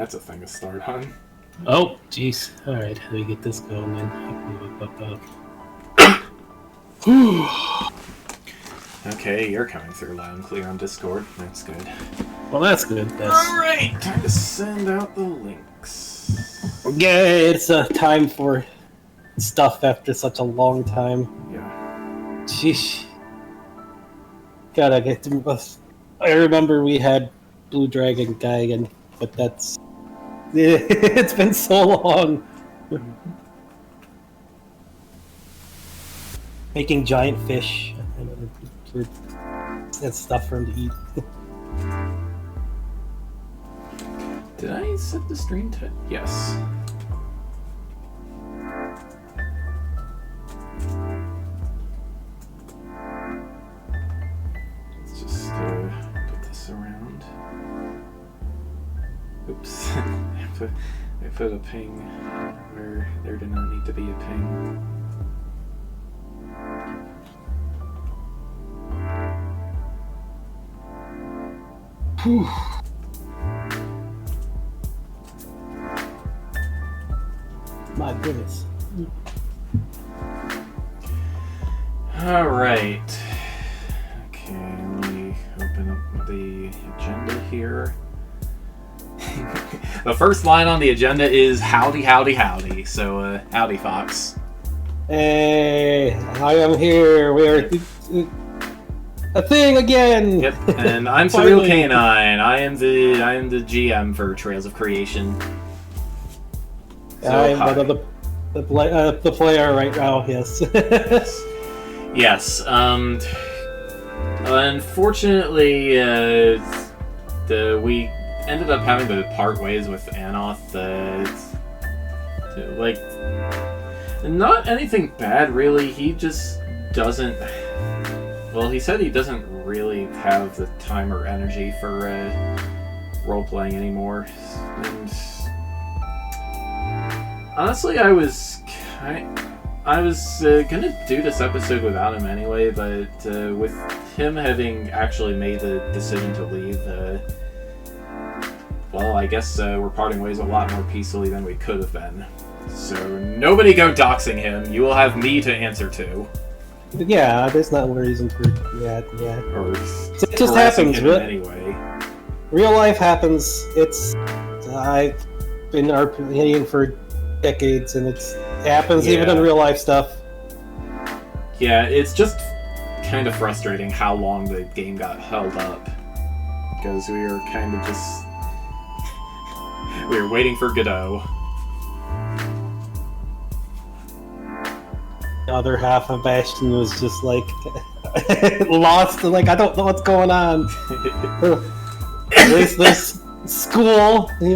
That's a thing to start on. Oh, jeez. Alright, let me get this going then. I can move up. Okay, you're coming through loud and clear on Discord. That's good. Well, that's good. Alright, time to send out the links. Yeah, it's time for stuff after such a long time. Yeah. Sheesh. Gotta get to... I remember we had Blue Dragon guy, but that's... It's been so long. Making giant fish and stuff for him to eat. Did I set the stream to... Yes. Let's just put this around. Oops. I put a ping where there did not need to be a ping. Whew. My goodness. Alright. Okay, let me open up the agenda here. The first line on the agenda is howdy, howdy, howdy. So, howdy, Fox. Hey, I am here. We are a thing again. Yep, and I'm Surreal Canine. I am the GM for Trails of Creation. So, I'm one of the player right now. Yes. Yes. Unfortunately, we ended up having to part ways with Anoth. Not anything bad, really. He just doesn't... Well, he said he doesn't really have the time or energy for role-playing anymore. And honestly, I was gonna do this episode without him anyway, but with him having actually made the decision to leave, well, I guess we're parting ways a lot more peacefully than we could have been. So nobody go doxing him. You will have me to answer to. Yeah, there's not a reason for that. Yeah. Or it just happens. Anyway. Real life happens. I've been RPing for decades, and it happens even in real life stuff. Yeah, it's just kind of frustrating how long the game got held up, because we were kind of just we were waiting for Godot. The other half of Bastion was just like lost. Like, I don't know what's going on. There's this school. He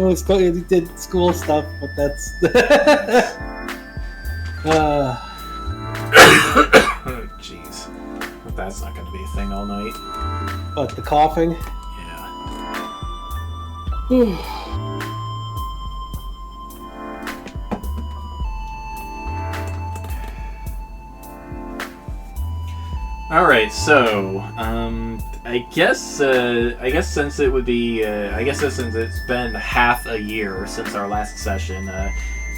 did school stuff, but that's. Oh, jeez. But that's not going to be a thing all night. But the coughing. Yeah. Alright, so, I guess since it would be, since it's been half a year since our last session,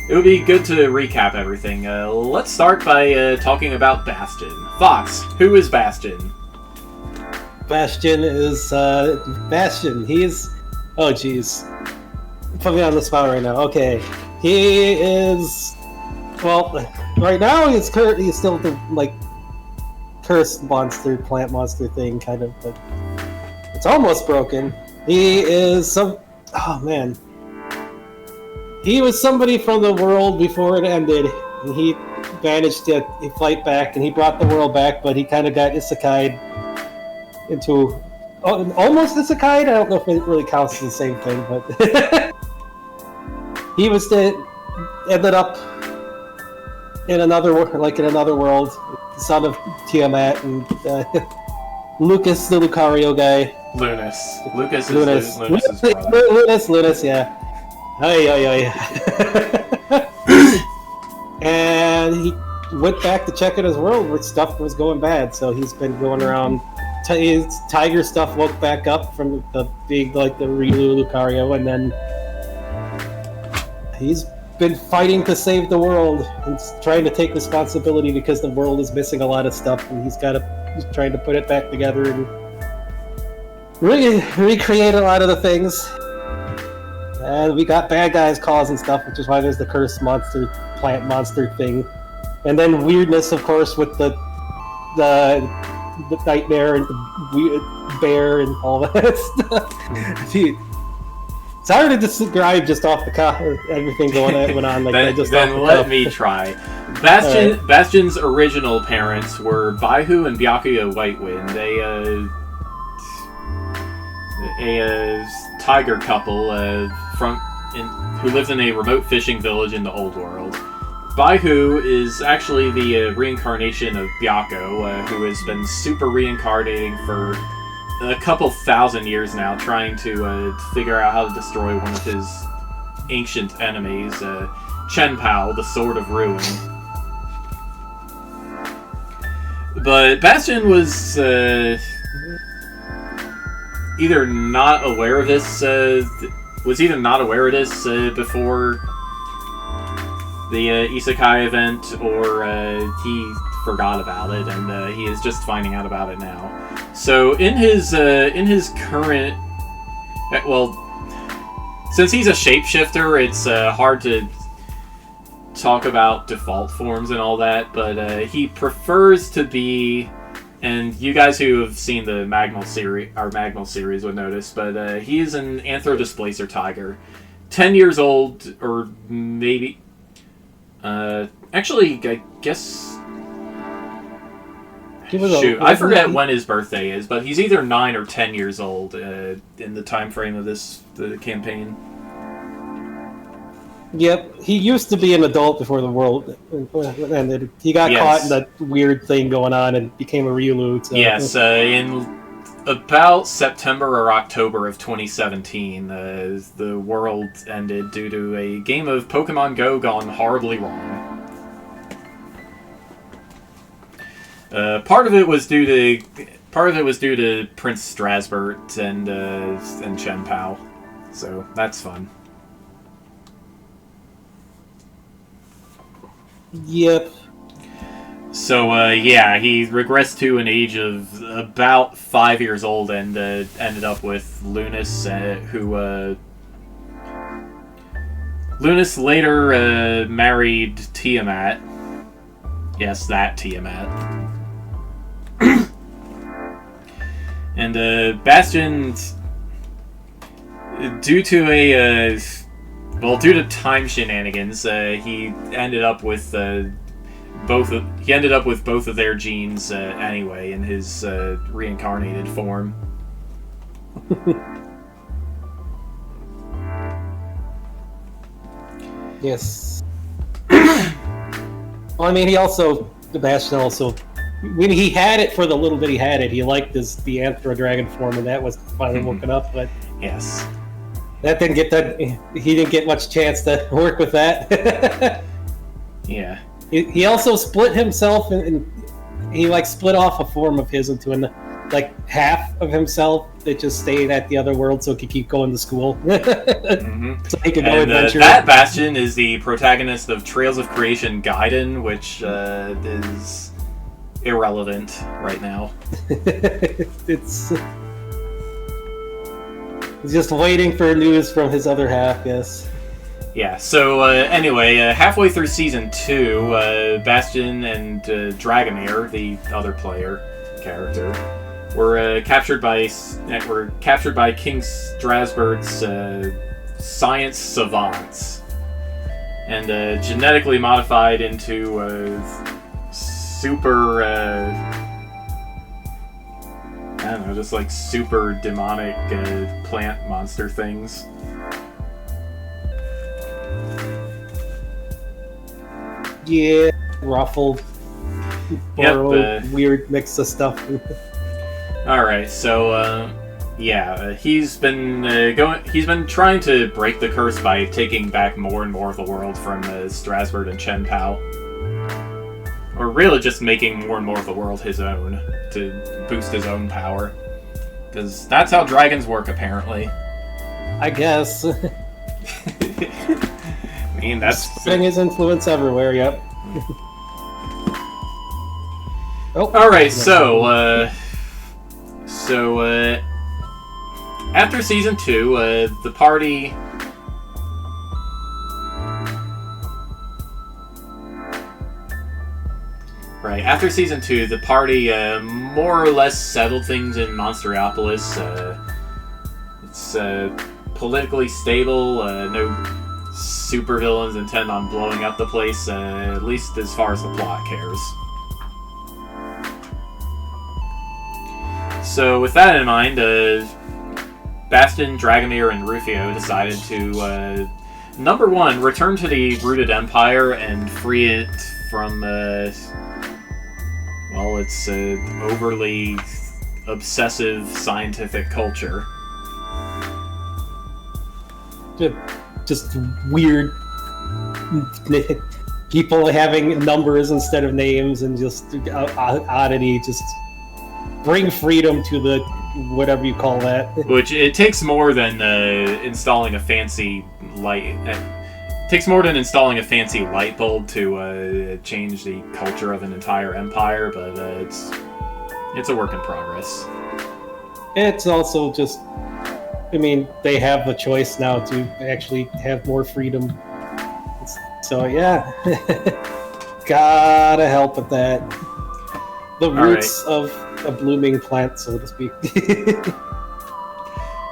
it would be good to recap everything. Let's start by talking about Bastion. Fox, who is Bastion? Bastion is, Bastion. He's, oh jeez. Put me on the spot right now. Okay. He is, well, right now he's still the, like, cursed monster, plant monster thing, kind of, but it's almost broken. He is oh man. He was somebody from the world before it ended, and he managed to fight back, and he brought the world back, but he kind of got isekai'd into, almost isekai'd? I don't know if it really counts as the same thing, but he was ended up in another world, son of Tiamat and Lucas, the Lucario guy. Lunas. Lucas Lunas. is Lunas's brother. Lunas, yeah. Ay. And he went back to check out his world where stuff was going bad, so he's been going around. His tiger stuff woke back up from the big, like the Riolu Lucario, and then he's been fighting to save the world and trying to take responsibility because the world is missing a lot of stuff, and he's trying to put it back together and recreate a lot of the things. And we got bad guys causing stuff, which is why there's the cursed monster, plant monster thing. And then weirdness, of course, with the nightmare and the weird bear and all that stuff. It's hard to describe just off the cuff everything went on like that. Then let me try. Bastion's original parents were Baihu and Byakuya Whitewind, a tiger couple who lived in a remote fishing village in the Old World. Baihu is actually the reincarnation of Byako, who has been super reincarnating for a couple thousand years now, trying to figure out how to destroy one of his ancient enemies, Chenpao, the Sword of Ruin. But Bastion was either not aware of this before the Isekai event, or he forgot about it, and he is just finding out about it now. So in his current, since he's a shapeshifter, it's hard to talk about default forms and all that, but he prefers to be, and you guys who have seen the Magnal series would notice, but he is an Anthrodisplacer tiger, 10 years old, or maybe, actually, I guess. Shoot, I forget when his birthday is, but he's either 9 or 10 years old in the time frame of the campaign. Yep, he used to be an adult before the world ended. He got caught in that weird thing going on and became a Ryulu. So. Yes, in about September or October of 2017, the world ended due to a game of Pokemon Go gone horribly wrong. Part of it was due to Prince Strasbert and Chenpao, so that's fun. Yep. So he regressed to an age of about 5 years old and ended up with Lunas, Lunas later married Tiamat. Yes, that Tiamat. And Bastion, due to time shenanigans, he ended up with both of their genes anyway in his reincarnated form. Yes. Well, I mean, Bastion also, when he had it for the little bit he had it, he liked the Anthro Dragon form, and that was finally woken up, but yes. That didn't get that. He didn't get much chance to work with that. Yeah. He also split himself, and he split off a form of his into half of himself that just stayed at the other world so he could keep going to school. Mm-hmm. So he could go adventure. That Bastion is the protagonist of Trails of Creation Gaiden, which is irrelevant right now. It's He's just waiting for news from his other half, yes. Yeah, so anyway, halfway through Season 2, Bastion and Dragomir, the other character, were captured by King Strasbert's science savants, and genetically modified into super... I don't know, just super demonic plant monster things. Yeah, ruffled, borrowed, weird mix of stuff. Alright, so, he's been trying to break the curse by taking back more and more of the world from Strasbourg and Chenpao. Or really just making more and more of the world his own, to boost his own power. Because that's how dragons work, apparently. I guess. mean, that's... Spreading his influence everywhere, yep. Oh. Alright, so, after Season 2, the party... Right, after Season 2, the party more or less settled things in Monsteropolis. It's politically stable, no supervillains intend on blowing up the place, at least as far as the plot cares. So with that in mind, Bastion, Dragomir, and Rufio decided to, number one, return to the Rooted Empire and free it from, well, it's overly obsessive scientific culture. Just weird people having numbers instead of names and just oddity. Just bring freedom to the whatever you call that. Which it takes more than installing a fancy light. It takes more than installing a fancy light bulb to change the culture of an entire empire, but it's a work in progress. It's also just, I mean, they have the choice now to actually have more freedom. So yeah, gotta help with that. The roots of a blooming plant, so to speak.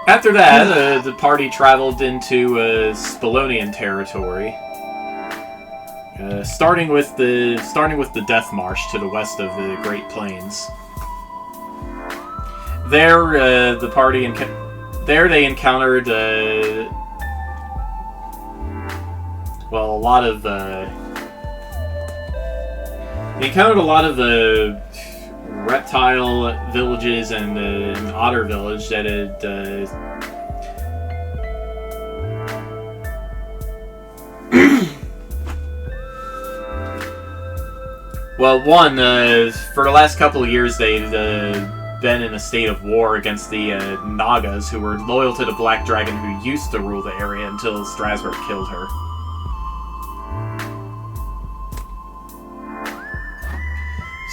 After that, the party traveled into Spolonian territory, starting with the Death Marsh to the west of the Great Plains. There, the party they encountered well, a lot of reptile villages and an otter village that had well, one, for the last couple of years they've been in a state of war against the Nagas, who were loyal to the Black Dragon who used to rule the area until Strasbourg killed her.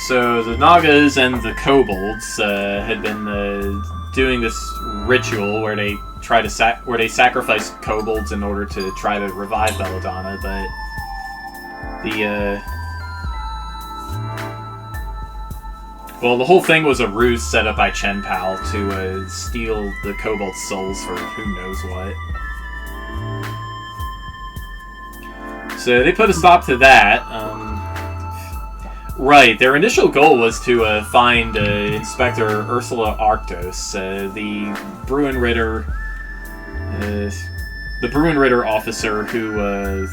So the Nagas and the Kobolds had been doing this ritual where they sacrifice kobolds in order to try to revive Belladonna, but the whole thing was a ruse set up by Chen Pao to steal the kobold souls for who knows what. So they put a stop to that. Right, their initial goal was to find Inspector Ursula Arctos, the Bruin Ritter officer who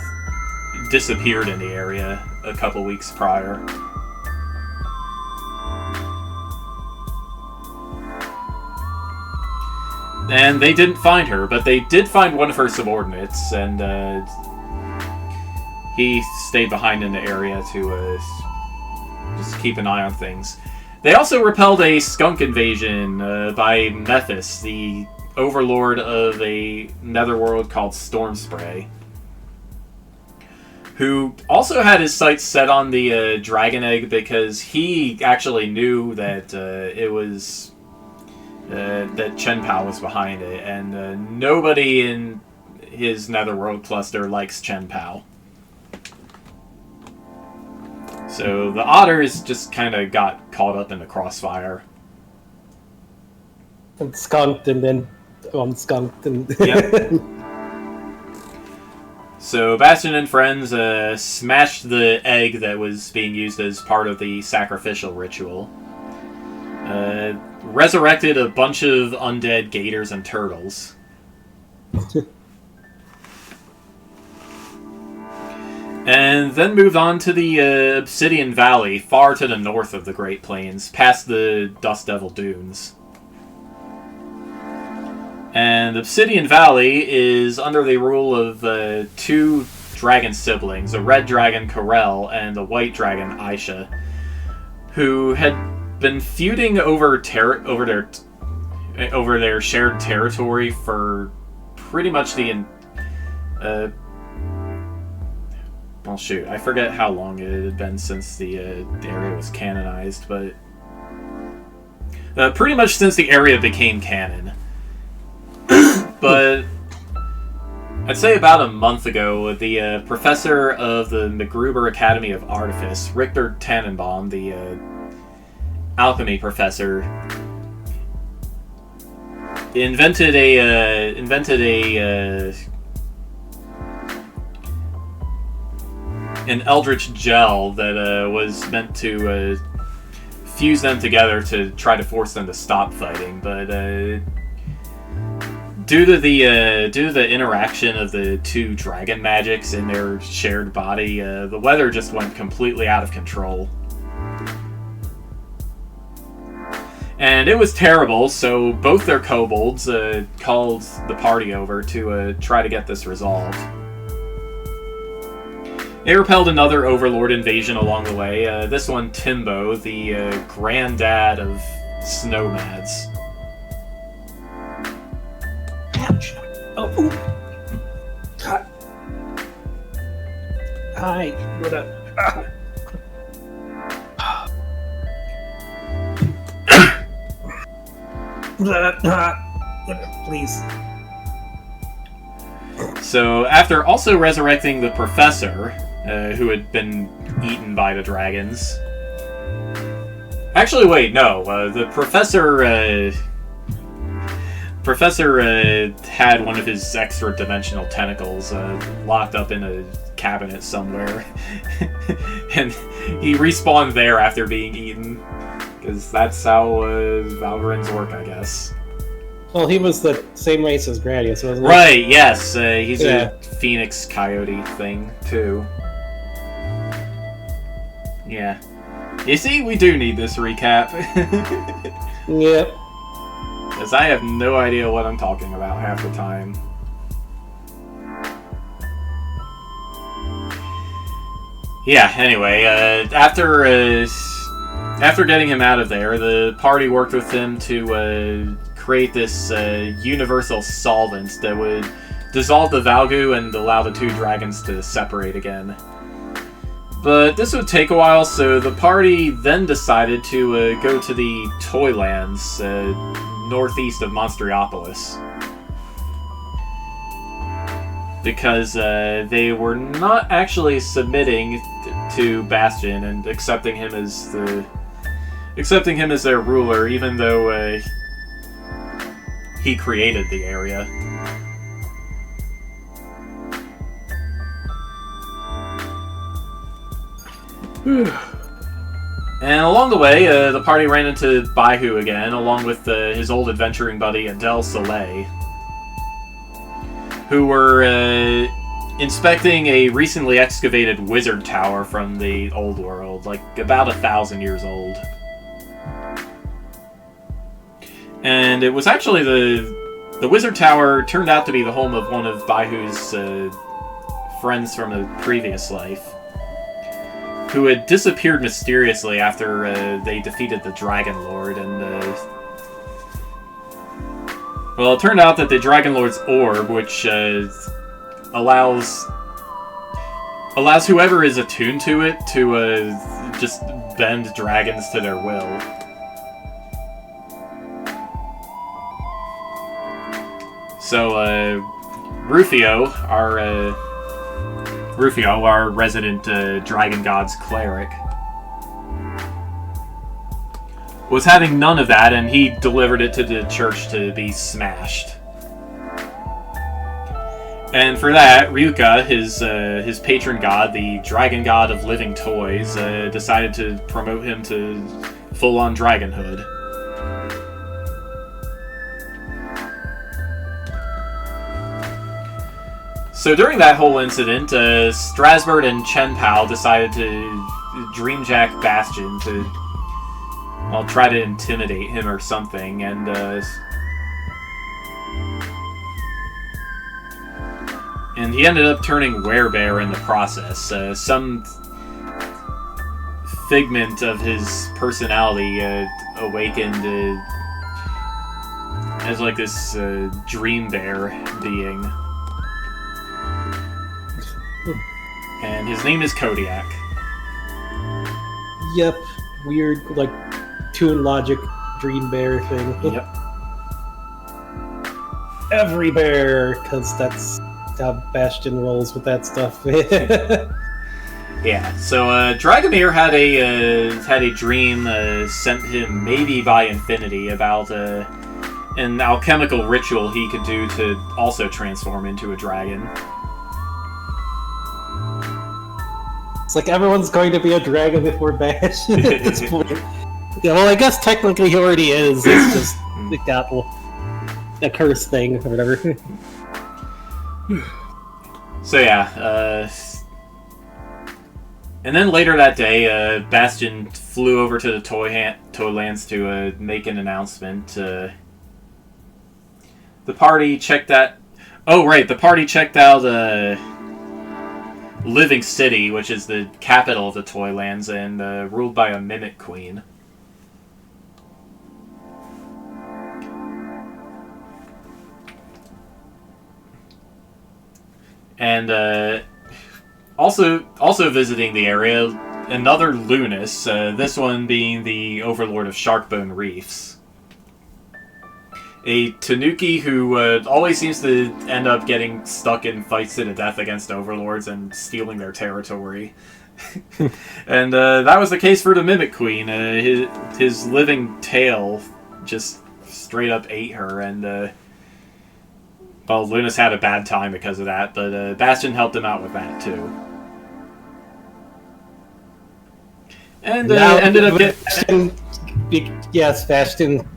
disappeared in the area a couple weeks prior. And they didn't find her, but they did find one of her subordinates, and he stayed behind in the area to just keep an eye on things. They also repelled a skunk invasion by Mephis, the overlord of a netherworld called Stormspray, who also had his sights set on the dragon egg because he actually knew that it was that Chen Pao was behind it, and nobody in his netherworld cluster likes Chen Pao. So the otters just kind of got caught up in the crossfire. And skunked and then unskunked. And yep. So Bastion and friends smashed the egg that was being used as part of the sacrificial ritual. Resurrected a bunch of undead gators and turtles. And then moved on to the Obsidian Valley, far to the north of the Great Plains, past the Dust Devil Dunes. And Obsidian Valley is under the rule of two dragon siblings, a red dragon, Karel, and a white dragon, Aisha, who had been feuding over their shared territory for pretty much well, shoot, I forget how long it had been since the area was canonized, but pretty much since the area became canon. But I'd say about a month ago, the professor of the McGruber Academy of Artifice, Richter Tannenbaum, the alchemy professor, invented an eldritch gel that was meant to fuse them together to try to force them to stop fighting, but due to the interaction of the two dragon magics in their shared body, the weather just went completely out of control. And it was terrible, so both their kobolds called the party over to try to get this resolved. They repelled another Overlord invasion along the way, this one Timbo, the granddad of Snowmads. Ouch! Oh, ooh. Hi, what up? Please. So, after also resurrecting the professor, who had been eaten by the dragons... Actually, wait, no. The professor had one of his extra-dimensional tentacles locked up in a cabinet somewhere. And he respawned there after being eaten. Because that's how Valgrians work, I guess. Well, he was the same race as Gradius, wasn't he? Right, yes. He's a phoenix coyote thing, too. Yeah. You see, we do need this recap. Yep. Because I have no idea what I'm talking about half the time. Yeah, anyway, after getting him out of there, the party worked with him to create this universal solvent that would dissolve the Valgu and allow the two dragons to separate again. But this would take a while, so the party then decided to go to the Toylands, northeast of Monsteriopolis. Because they were not actually submitting to Bastion and accepting him as their ruler, even though he created the area. And along the way, the party ran into Baihu again, along with his old adventuring buddy Adel Soleil, who were inspecting a recently excavated wizard tower from the old world, like about 1,000 years old. And it was actually the wizard tower turned out to be the home of one of Baihu's friends from a previous life, who had disappeared mysteriously after they defeated the Dragon Lord, and well, it turned out that the Dragon Lord's orb, which allows whoever is attuned to it to just bend dragons to their will. So Rufio, our resident Dragon God's cleric, was having none of that, and he delivered it to the church to be smashed. And for that, Ryuka, his patron god, the Dragon God of Living Toys, decided to promote him to full-on dragonhood. So during that whole incident, Strasbourg and Chen Pao decided to dreamjack Bastion to, well, try to intimidate him or something, and he ended up turning werebear in the process. Some figment of his personality awakened as like this dream bear being. and his name is Kodiak. Yep. Weird, like, Toon Logic Dream Bear thing. Yep. Every bear, because that's how Bastion rolls with that stuff. Yeah, so Dragomir had a dream sent him maybe by Infinity about an alchemical ritual he could do to also transform into a dragon. It's like everyone's going to be a dragon before Bastion at this point. Yeah, well, I guess technically he already is. It's just it got a curse thing or whatever. So yeah, and then later that day, Bastion flew over to the Toylands to make an announcement. The party checked out. Oh right, the party checked out Living City, which is the capital of the Toylands and ruled by a mimic queen. And also visiting the area, another Lunas, this one being the Overlord of Sharkbone Reefs. A Tanuki who always seems to end up getting stuck in fights to the death against Overlords and stealing their territory. And that was the case for the Mimic Queen. His living tail just straight up ate her, and well, Lunas had a bad time because of that, but Bastion helped him out with that too. And ended up getting... Yes, Bastion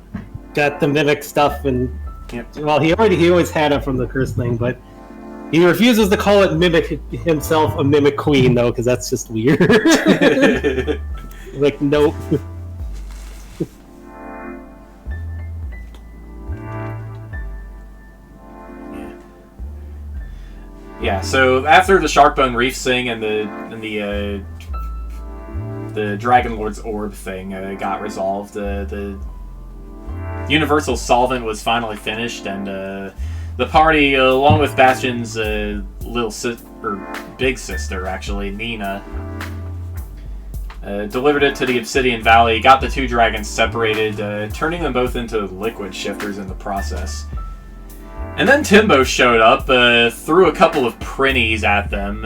got the mimic stuff, and Yep. well, he always had it from the curse thing, but he refuses to call it mimic himself a mimic queen though, because that's just weird. Like, nope. Yeah, so after the Sharkbone Reef thing and the Dragon Lord's Orb thing got resolved, the Universal Solvent was finally finished, and the party, along with Bastion's big sister, actually, Nina, delivered it to the Obsidian Valley, got the two dragons separated, turning them both into liquid shifters in the process. And then Timbo showed up, threw a couple of prinnies at them,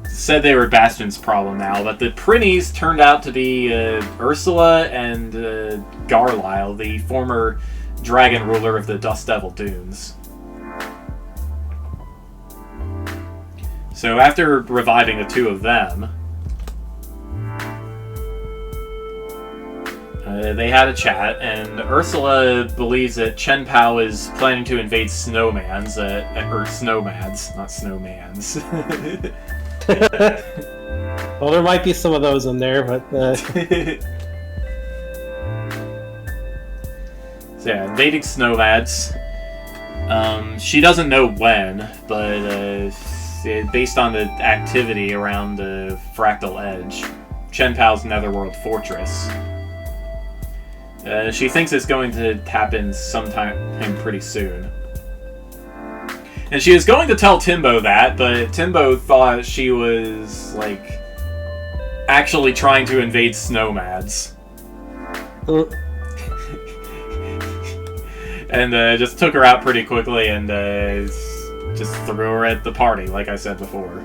said they were Bastion's problem now, but the prinnies turned out to be Ursula and Garlisle, the former dragon ruler of the Dust Devil Dunes. So after reviving the two of them, they had a chat, and Ursula believes that Chen Pao is planning to invade Snowmans, or Snowmads, not Snowmans. Well, there might be some of those in there, but... So yeah, invading Snowmads. She doesn't know when, but based on the activity around the Fractal Edge, Chen Pao's Netherworld Fortress, she thinks it's going to happen sometime pretty soon. And she was going to tell Timbo that, but Timbo thought she was, like, actually trying to invade Snowmads. And just took her out pretty quickly and just threw her at the party, like I said before.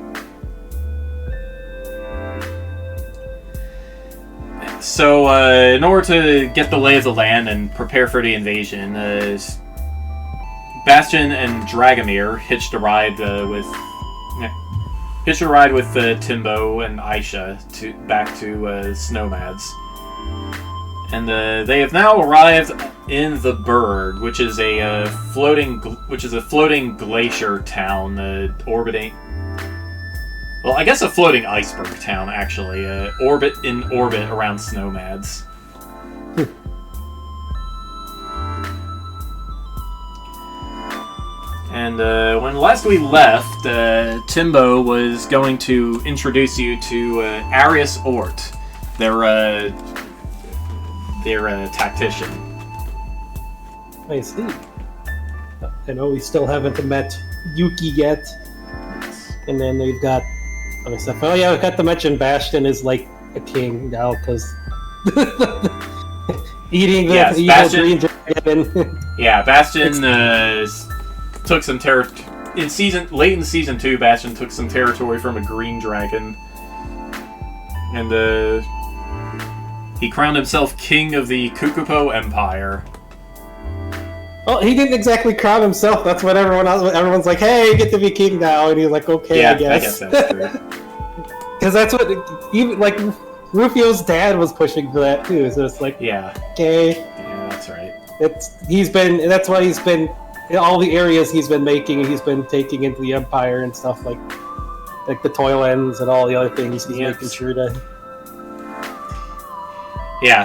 So, in order to get the lay of the land and prepare for the invasion, Bastion and Dragomir hitched a ride with Timbo and Aisha back to Snowmads, and they have now arrived in the Bird, which is a floating glacier town orbiting. Well, I guess a floating iceberg town, actually, in orbit around Snowmads. And when last we left, Timbo was going to introduce you to Arius Ort, their tactician. I see. I know we still haven't met Yuki yet. And then they've got other stuff. Oh yeah, I got to mention Bastion is like a king now because eating the Yes, evil Bastion- green dragon. Yeah, Bastion took some late in season 2. Bastion took some territory from a green dragon, and he crowned himself king of the Kukupo Empire. Well, he didn't exactly crown himself. That's what everyone's like, "Hey, you get to be king now," and he's like, "Okay, Yeah, I guess." I guess that's true. Because that's what even like Rufio's dad was pushing for that too. So it's like, Yeah, okay, yeah, that's right. That's why he's been in all the areas he's been making. He's been taking into the Empire and stuff like the Toylands and all the other things. He's making sure to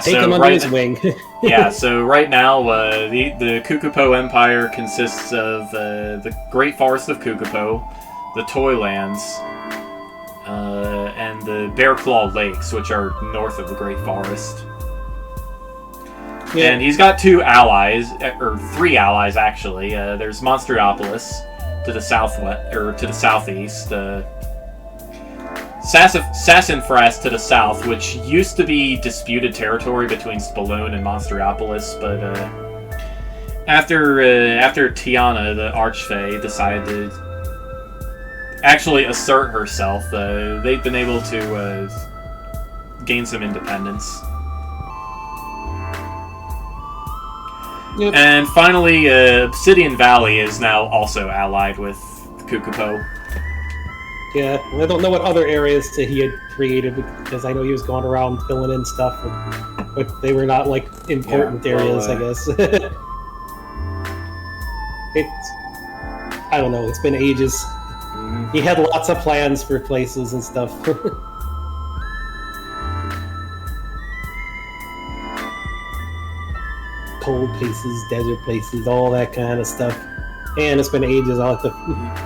take him under his wing. Yeah, so right now, the Kukupo Empire consists of the Great Forest of Kukupo, the Toylands, and the Bear Claw Lakes, which are north of the Great Forest. Yeah. And he's got 2 allies, or 3 allies actually. There's Monsteriopolis to the southwest, or to the southeast. Sassenfras to the south, which used to be disputed territory between Spallone and Monsteriopolis, but after Tiana, the Archfey, decided to actually assert herself, they've been able to gain some independence. Yep. And finally, Obsidian Valley is now also allied with Kukupo. Yeah, I don't know what other areas that he had created because I know he was going around filling in stuff, but they were not like important areas, I guess. I don't know. It's been ages. Mm-hmm. He had lots of plans for places and stuff. Cold places, desert places, all that kind of stuff. And it's been ages. I'll have to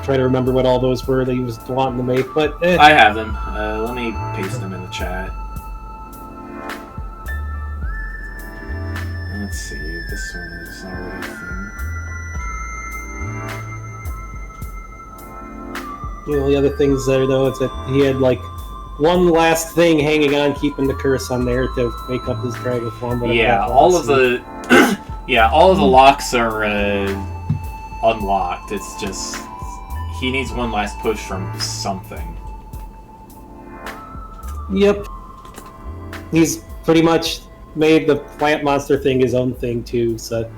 try to remember what all those were that he was wanting to make. But I have them. Let me paste them in the chat. Let's see. This one is already a thing. You know, the other things there, though, is that he had like one last thing hanging on, keeping the curse on there to make up his dragon form. Yeah, all of the all of the locks are unlocked. It's just he needs one last push from something. Yep. He's pretty much made the plant monster thing his own thing too. So,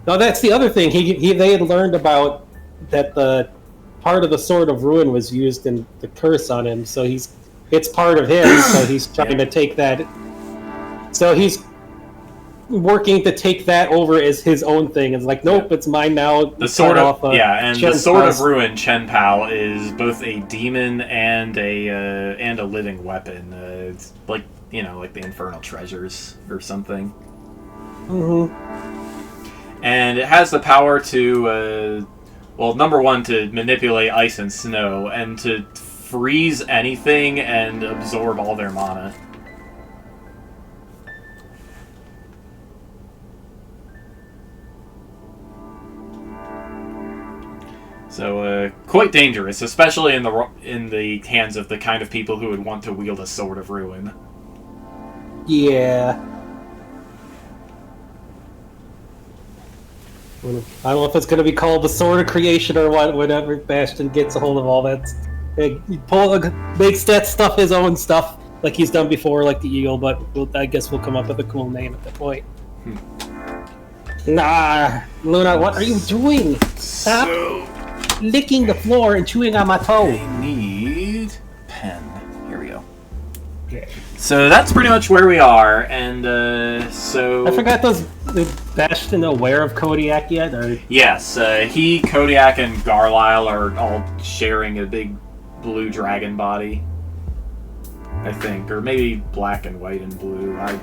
no, that's the other thing. They had learned about that the part of the Sword of Ruin was used in the curse on him. So it's part of him. So he's trying to take that. So he's working to take that over as his own thing. It's like, nope, it's mine now. The Sword of the Sword of Ruin, Chen Pao, is both a demon and a living weapon. It's like like the Infernal Treasures or something. Mm-hmm. And it has the power to, number one, to manipulate ice and snow, and to freeze anything and absorb all their mana. So, quite dangerous, especially in the hands of the kind of people who would want to wield a Sword of Ruin. Yeah. I don't know if it's going to be called the Sword of Creation or whatever. Bastion gets a hold of all that. Makes that stuff his own stuff, like he's done before, like the Eagle, but I guess we'll come up with a cool name at that point. Nah, Luna, what are you doing? Stop licking the floor and chewing on my toe. I need pen. Here we go. Okay. So that's pretty much where we are, and so... I forgot, is Bastion aware of Kodiak yet? Or? Yes, he, Kodiak, and Garlisle are all sharing a big blue dragon body, I think. Or maybe black and white and blue, I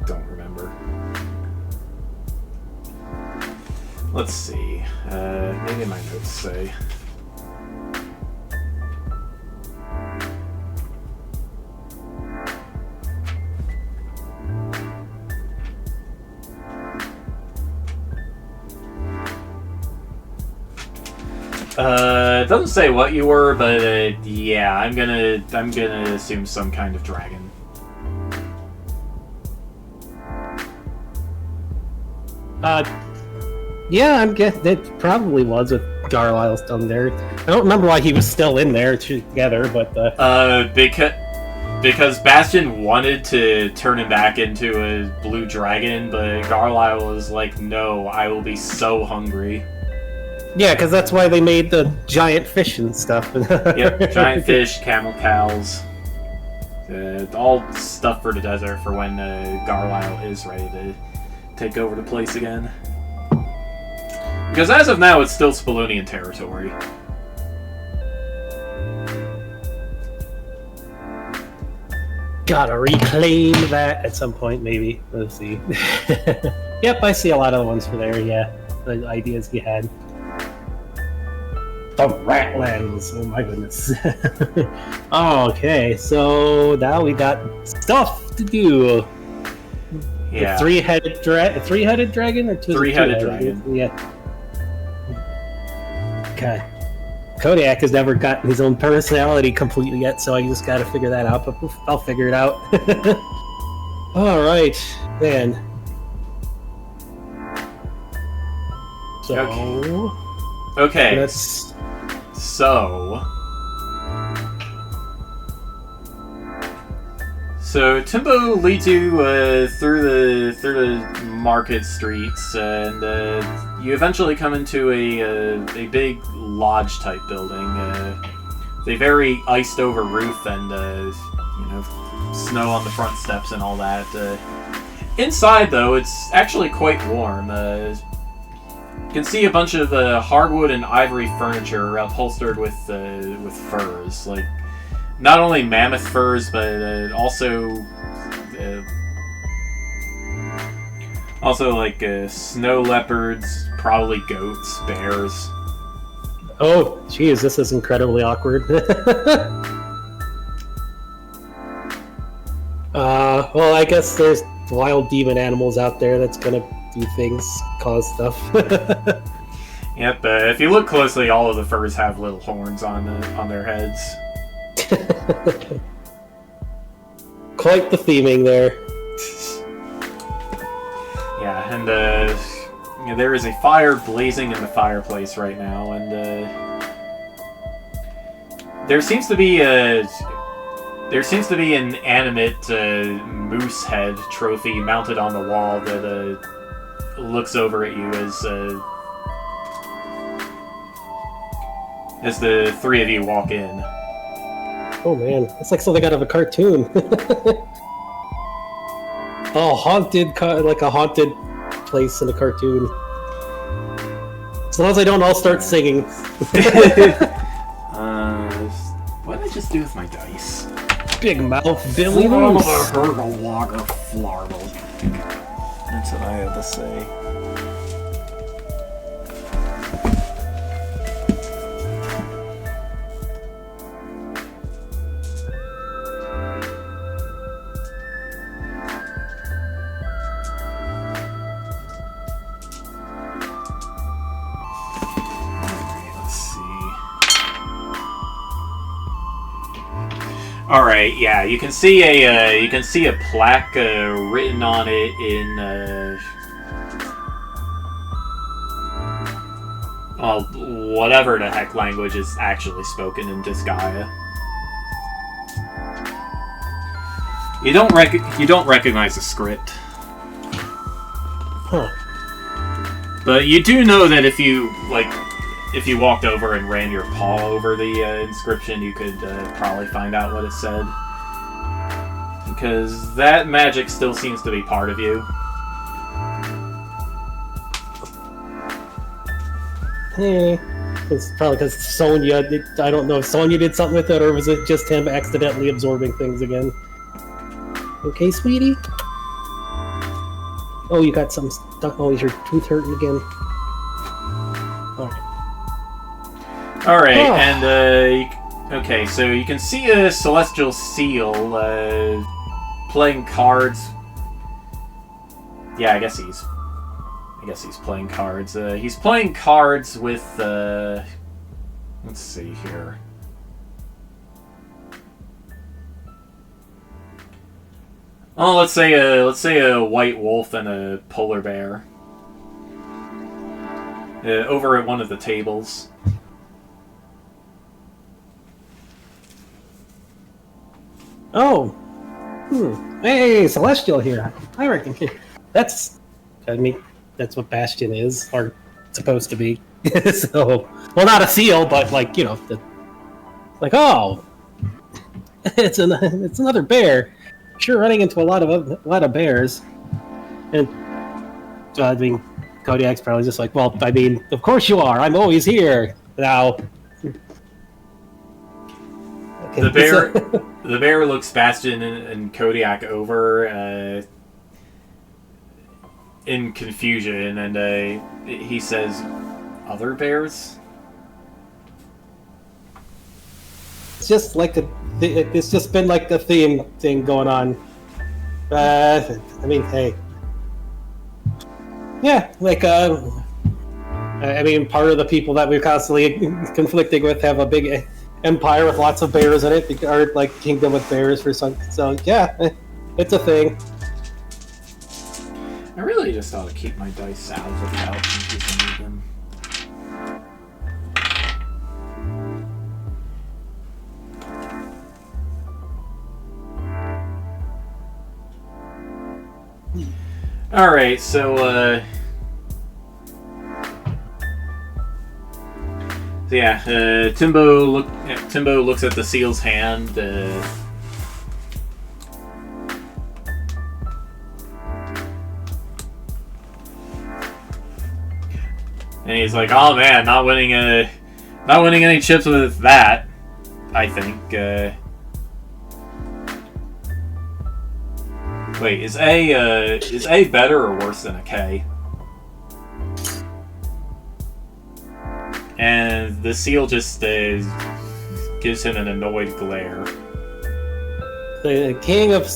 don't remember. Let's see, maybe my notes say... It doesn't say what you were, but yeah, I'm gonna assume some kind of dragon. Yeah, I'm guessing it probably was with Carlisle still there. I don't remember why he was still in there together, but because Bastion wanted to turn him back into a blue dragon, but Carlisle was like, "No, I will be so hungry." yeah, because that's why they made the giant fish and stuff. Yep, giant fish, camel cows, all stuff for the desert for when Carlisle is ready to take over the place again. Because as of now, it's still Spalonian territory. Gotta reclaim that at some point, maybe. Let's see. Yep, I see a lot of the ones for there, yeah. The ideas you had. The Ratlands, oh my goodness. Okay, so now we got stuff to do. Yeah. Three-headed dragon or Three-headed dragon. Yeah. Okay. Kodiak has never gotten his own personality completely yet, so I just gotta figure that out, but I'll figure it out. Alright, then. So... Okay. Let's... So Timbo leads you through the market streets, and you eventually come into a big lodge type building, with a very iced over roof and snow on the front steps and all that. Inside though, it's actually quite warm. You can see a bunch of hardwood and ivory furniture upholstered with furs, like. Not only mammoth furs, but also like snow leopards, probably goats, bears. Oh, geez, this is incredibly awkward. Well, I guess there's wild demon animals out there that's gonna do things, cause stuff. Yep, if you look closely, all of the furs have little horns on their heads. Quite the theming there. Yeah, and there is a fire blazing in the fireplace right now, and there seems to be an animate moose head trophy mounted on the wall that looks over at you as the three of you walk in. Oh man, it's like something out of a cartoon. Oh, like a haunted place in a cartoon. As long as I don't all start singing. What did I just do with my dice? Big mouth, Billy Moose. That's what I have to say. Alright, yeah, you can see a plaque written on it in well, whatever the heck language is actually spoken in Disgaea. You don't recognize the script. Huh. But you do know that if you walked over and ran your paw over the inscription, you could probably find out what it said. Because that magic still seems to be part of you. It's probably because Sonya, I don't know if Sonya did something with it, or was it just him accidentally absorbing things again? Okay, sweetie? Oh, you got some stuff. Oh, is your tooth hurting again? Alright, and, okay, so you can see a Celestial Seal, playing cards. Yeah, I guess he's playing cards. He's playing cards with, Let's see here. Oh, let's say a white wolf and a polar bear. Over at one of the tables. Oh. Hey, Celestial here. I reckon that's what Bastion is, or supposed to be. So, well, not a seal, but like, like, oh, it's another bear. Sure, running into a lot of bears, and I mean, Kodiak's probably just like, well, I mean, of course you are. I'm always here now. Okay, the bear looks Bastion and Kodiak over in confusion, and he says, "Other bears?" It's just like it's just been like the theme thing going on. I mean, hey, yeah, like I mean, part of the people that we're constantly conflicting with have a big empire with lots of bears in it, or like kingdom with bears for some. So yeah, it's a thing. I really just ought to keep my dice salvaged out in case I need them. Alright, so, Timbo looks at the seal's hand, and he's like, "Oh man, not winning any chips with that, I think." Wait, is A better or worse than a K? And the seal just gives him an annoyed glare. The king of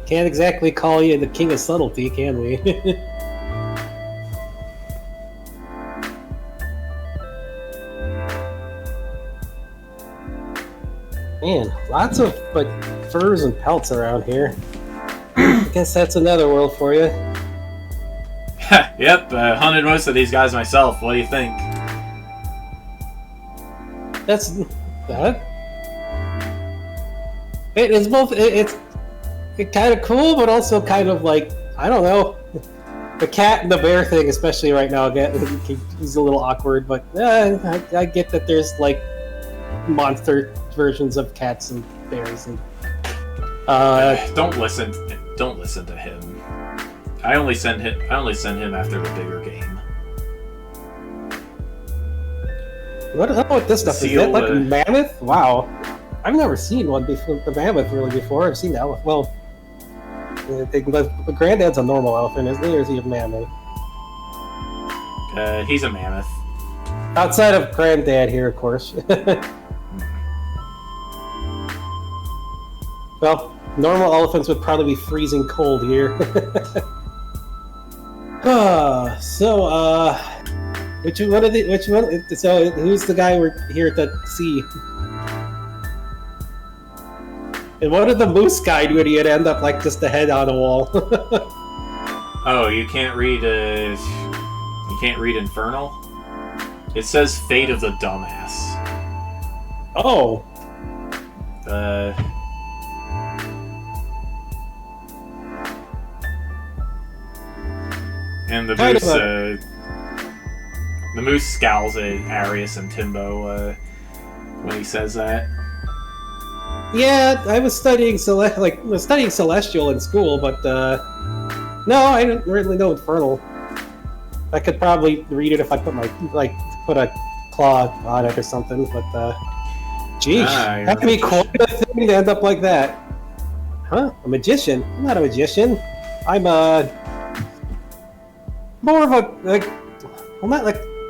can't exactly call you the king of subtlety, can we? Man, lots of furs and pelts around here. I guess that's another world for you. Yep, hunted most of these guys myself. What do you think? That's that. It is both. It's kind of cool, but also kind of like, I don't know. The cat and the bear thing, especially right now, is a little awkward. But I get that there's like monster versions of cats and bears, and don't listen to him. I only send him after the bigger game. What the hell with this stuff? Is that like a mammoth? Wow, I've never seen one before. The mammoth really before. I've seen that one. Well, the granddad's a normal elephant, isn't he? Or is he a mammoth? He's a mammoth. Outside of granddad here, of course. Well, normal elephants would probably be freezing cold here. So, which one? So, who's the guy we're here at the sea? And what did the moose guy do when he'd end up like just a head on a wall? Oh, you can't read Infernal? It says Fate of the Dumbass. Oh. And the moose scowls at Arius and Timbo when he says that. Yeah, I was studying Celestial in school, but no, I didn't really know Infernal. I could probably read it if I put a claw on it or something, but geez, that could be quite a thing to end up like that. Huh? A magician? I'm not a magician. I'm more of a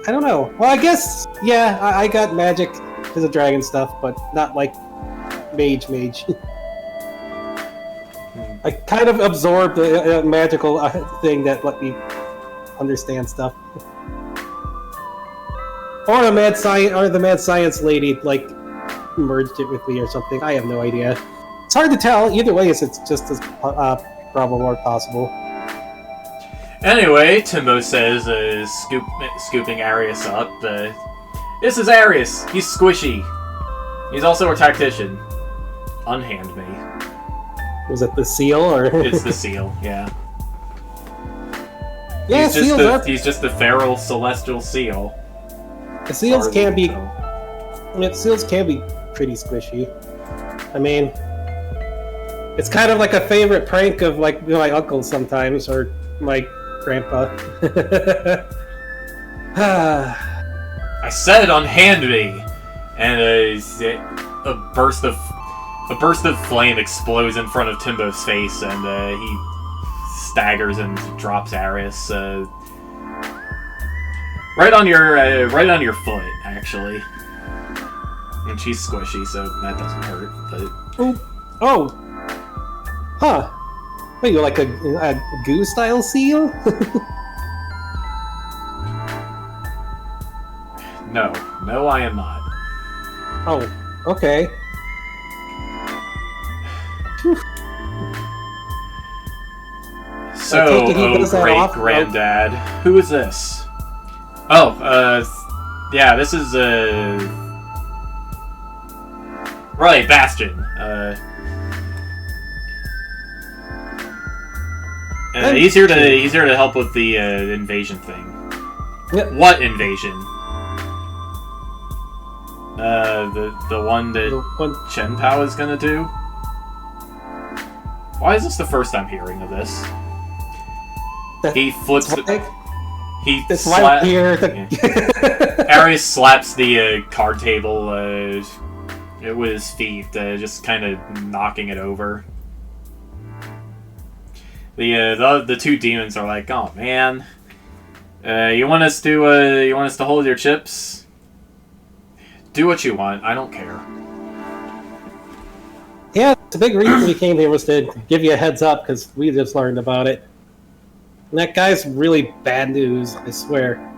I don't know. Well, I guess yeah, I got magic because of dragon stuff, but not like mage. I kind of absorbed a magical thing that let me understand stuff. Or the mad science lady, like, merged it with me or something. I have no idea. It's hard to tell. Either way, it's just as probable or possible. Anyway, Timbo says, scooping Arius up. This is Arius. He's squishy. He's also a tactician. Unhand me. Was it the seal or? It's the seal. Yeah. Yeah, he's just the feral celestial seal. The seals can be. Seals can be pretty squishy. I mean, it's kind of like a favorite prank of like my uncle sometimes, or my grandpa. I said unhand me, and a burst of flame explodes in front of Timbo's face, and he staggers and drops Arius right on your foot, actually. And she's squishy, so that doesn't hurt. But huh? Wait, you're like a goo style seal? No, I am not. Oh, okay. So, great granddad, who is this? Oh, yeah, this is right, Bastion. He's here to help with the invasion thing. Yep. What invasion? The one that Chen Pao is gonna do? Why is this the first I'm hearing of this? He flips That's why I'm here. Arius slaps the card table with his feet, just kind of knocking it over. The two demons are like, "Oh man, you want us to hold your chips? Do what you want. I don't care." Yeah, the big reason we came here was to give you a heads up because we just learned about it. And that guy's really bad news, I swear.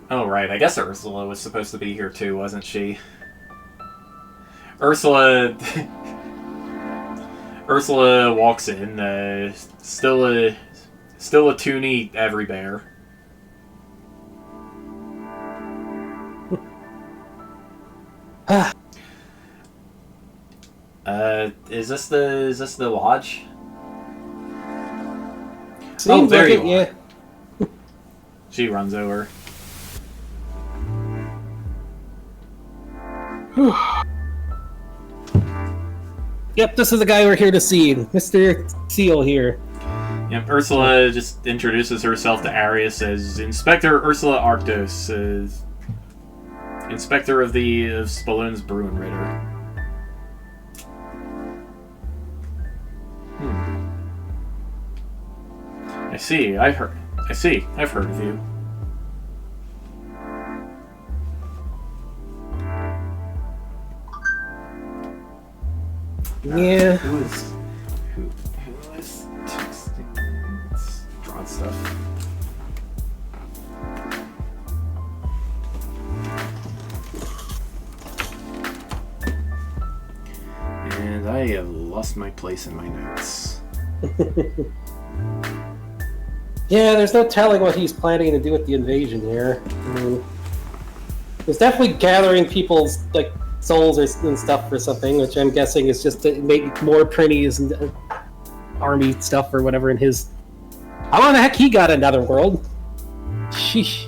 Oh, right. I guess Ursula was supposed to be here too, wasn't she? Ursula walks in, still a toony everybear. Is this the lodge? Seems there like you it, are. yeah. She runs over. Yep, this is the guy we're here to see, Mr. Seal here. Yep, Ursula just introduces herself to Arius as Inspector Ursula Arctos, Inspector of Spaloon's Bruin Ritter. I see. I've heard of you. Yeah. Who is texting? It's drawing stuff. And I have lost my place in my notes. Yeah, there's no telling what he's planning to do with the invasion here. I mean, he's definitely gathering people's like souls and stuff or something, which I'm guessing is just to make more printies and army stuff or whatever in his. How the heck he got another world? Sheesh.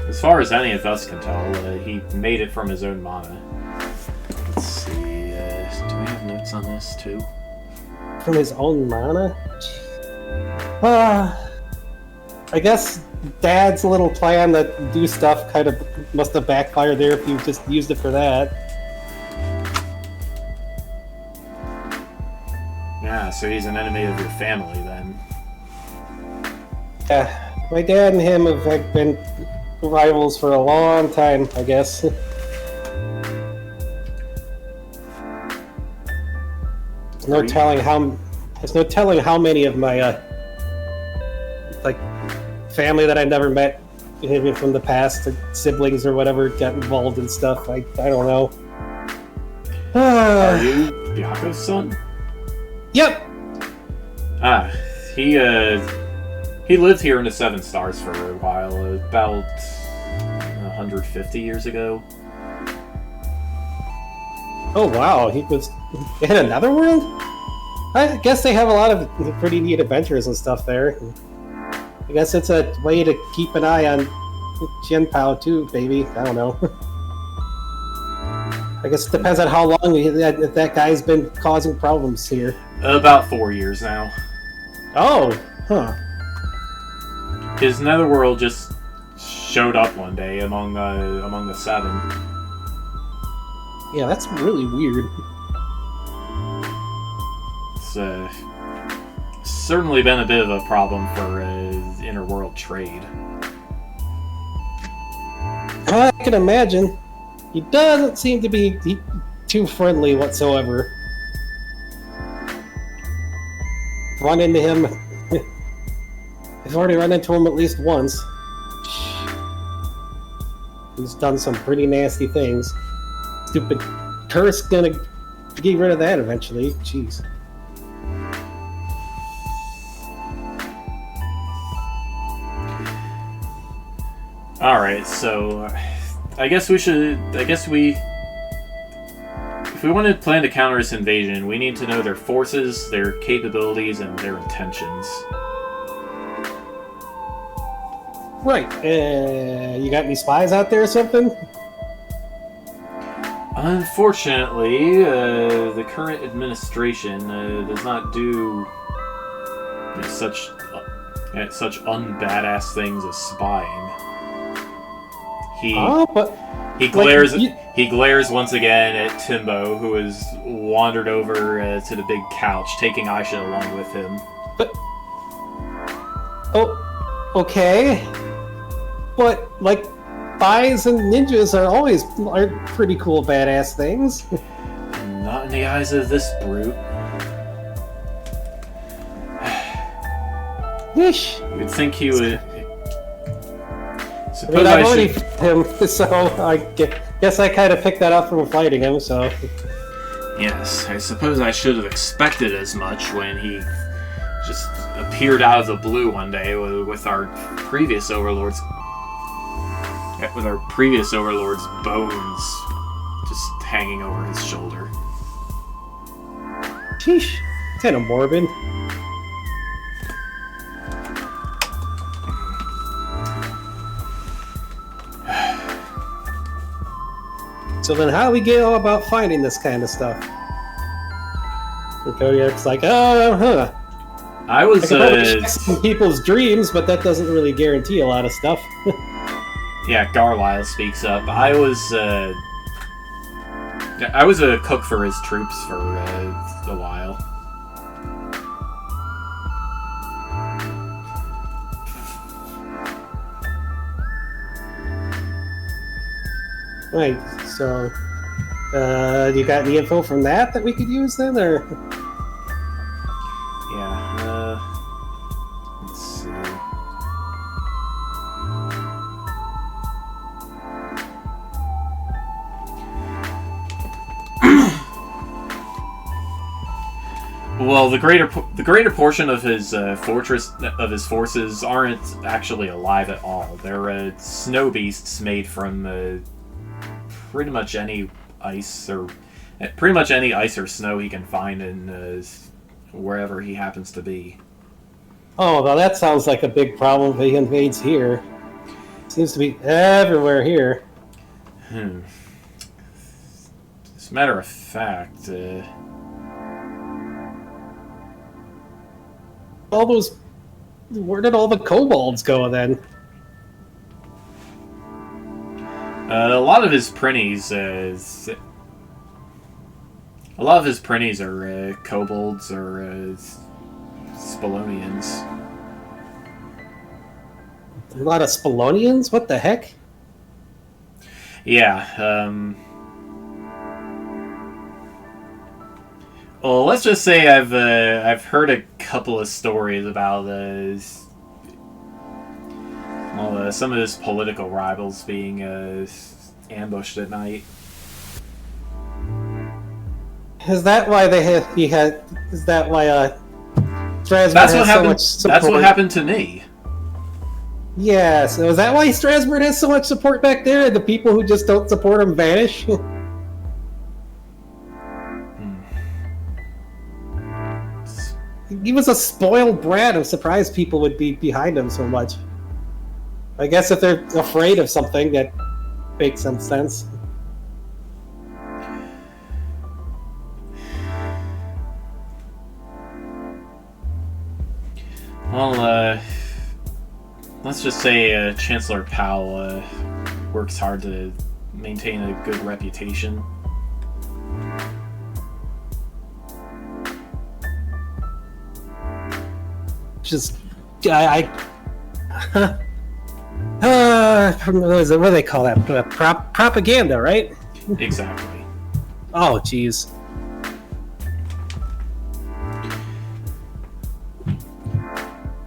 As far as any of us can tell, he made it from his own mana. Let's see. Do we have notes on this too? From his own mana? I guess Dad's little plan to do stuff kind of must have backfired there if you just used it for that. Yeah, so he's an enemy of your family then. Yeah, my dad and him have been rivals for a long time, I guess. There's no telling how many of my like family that I never met, maybe from the past, siblings or whatever, got involved in stuff. I don't know. Are you Byaku's son? Yep. Ah, he lived here in the Seven Stars for a while, about 150 years ago. Oh wow, he was in another world? I guess they have a lot of pretty neat adventures and stuff there. I guess it's a way to keep an eye on Jinpao too, baby. I don't know. I guess it depends on how long that guy's been causing problems here. About 4 years now. Oh, huh. His netherworld just showed up one day among the seven. Yeah, that's really weird. It's certainly been a bit of a problem for interworld trade. I can imagine. He doesn't seem to be too friendly whatsoever. Run into him. I've already run into him at least once. He's done some pretty nasty things. Stupid curse gonna get rid of that eventually. Jeez. Alright, so if we want to plan to counter this invasion, we need to know their forces, their capabilities, and their intentions. Right. You got any spies out there or something? Unfortunately, the current administration does not do such unbadass things as spying. He glares once again at Timbo, who has wandered over to the big couch, taking Aisha along with him. But okay. But like, spies and ninjas are pretty cool, badass things. Not in the eyes of this brute. Yeesh. You'd think he would. I've already him, so I guess I kind of picked that up from fighting him. So. Yes, I suppose I should have expected as much when he just appeared out of the blue one day with our previous overlord's bones just hanging over his shoulder. Sheesh, kind of morbid. So then how do we get all about finding this kind of stuff? It's like, I can check some people's dreams, but that doesn't really guarantee a lot of stuff. Yeah, Garlisle speaks up. I was a cook for his troops for a while. Right, so, you got any info from that we could use then, or? Yeah, let's see. Well, the greater portion of his forces aren't actually alive at all. They're snow beasts made from pretty much any ice or snow he can find in wherever he happens to be. Oh, well, that sounds like a big problem if he invades here. Seems to be everywhere here. As a matter of fact, where did all the kobolds go then? a lot of his printies are kobolds or Spolonians. A lot of Spolonians? What the heck? Yeah, Well, let's just say I've heard a couple of stories about some of his political rivals being ambushed at night. Is that why Is that why Strasbourg That's what has so happened. much support? That's what happened to me. Yeah, so is that why Strasbourg has so much support back there, and the people who just don't support him vanish? He was a spoiled brat. I'm surprised people would be behind him so much. I guess if they're afraid of something, that makes some sense. Well, let's just say Chancellor Powell works hard to maintain a good reputation. Just, what do they call that? Propaganda, right? Exactly. Oh, jeez.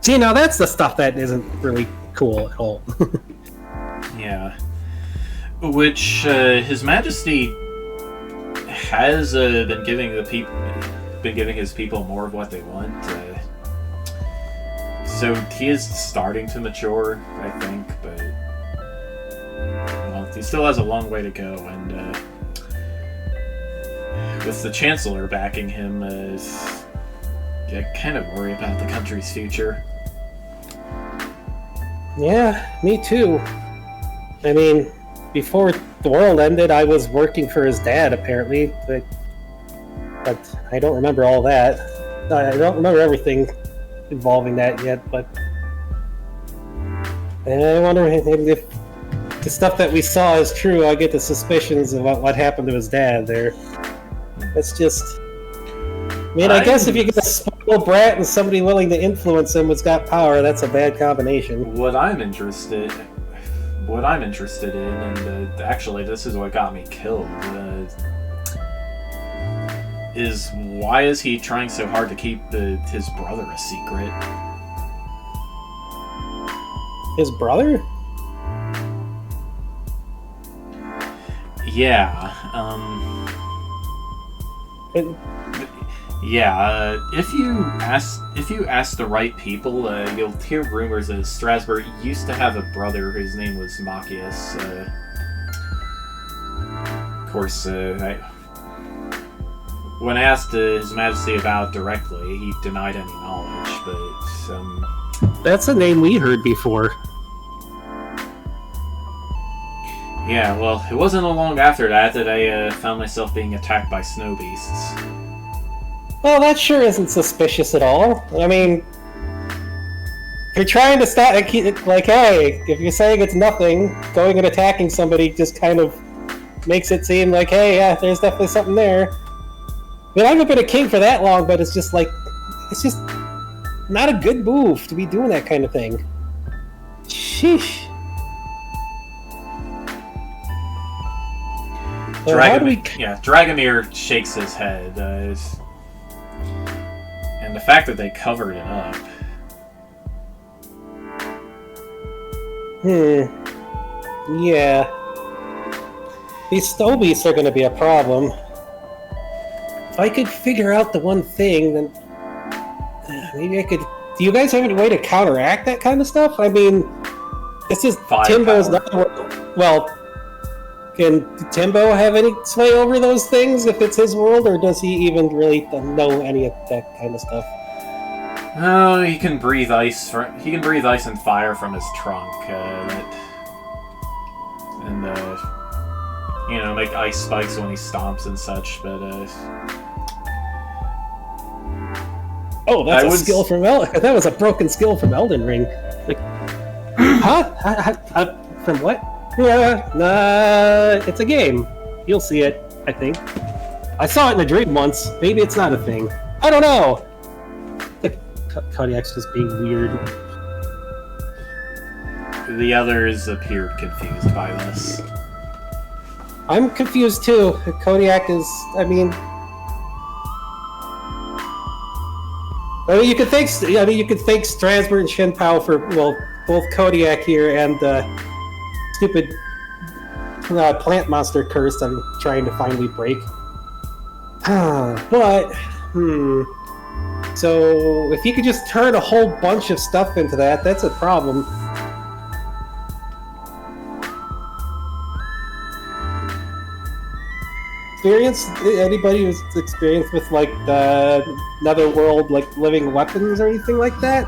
See, now that's the stuff that isn't really cool at all. Yeah. Which His Majesty has been giving his people more of what they want. So he is starting to mature, I think, but well, he still has a long way to go, and with the Chancellor backing him, I kind of worry about the country's future. Yeah, me too. I mean, before the world ended, I was working for his dad, apparently, but I don't remember all that. I don't remember everything involving that yet, but I wonder if the stuff that we saw is true. I get the suspicions about what happened to his dad there. It's just... I mean, I guess if you get a spoiled brat and somebody willing to influence him who's got power, that's a bad combination. What I'm interested in, and actually this is what got me killed, is why is he trying so hard to keep his brother a secret? His brother? Yeah, if you ask the right people, you'll hear rumors that Strasbourg used to have a brother whose name was Machias. Of course, when asked His Majesty about it directly, he denied any knowledge, but that's a name we heard before. Yeah, well, it wasn't long after that I found myself being attacked by snow beasts. Well, that sure isn't suspicious at all. I mean, if you're trying to stop, like, hey, if you're saying it's nothing, going and attacking somebody just kind of makes it seem like, hey, yeah, there's definitely something there. I mean, I haven't been a king for that long, but it's just not a good move to be doing that kind of thing. Sheesh. Dragomir shakes his head. And the fact that they covered it up. Yeah. These snow beasts are going to be a problem. If I could figure out the one thing, then maybe I could... Do you guys have any way to counteract that kind of stuff? I mean, this is Timbo's network. Well, can Timbo have any sway over those things if it's his world, or does he even really know any of that kind of stuff? Oh, he can breathe ice. He can breathe ice and fire from his trunk, make ice spikes when he stomps and such. But oh, that's a skill from that was a broken skill from Elden Ring. Like, huh? From what? It's a game. You'll see it, I think. I saw it in a dream once. Maybe it's not a thing. I don't know. Kodiak's just being weird. The others appeared confused by this. I'm confused too. Kodiak is... I mean... I mean, you could thank Strasbourg and Shenpao for both Kodiak here and stupid plant monster curse I'm trying to finally break. But so if you could just turn a whole bunch of stuff into that, that's a problem. Anybody who's experienced with like the netherworld, like living weapons or anything like that?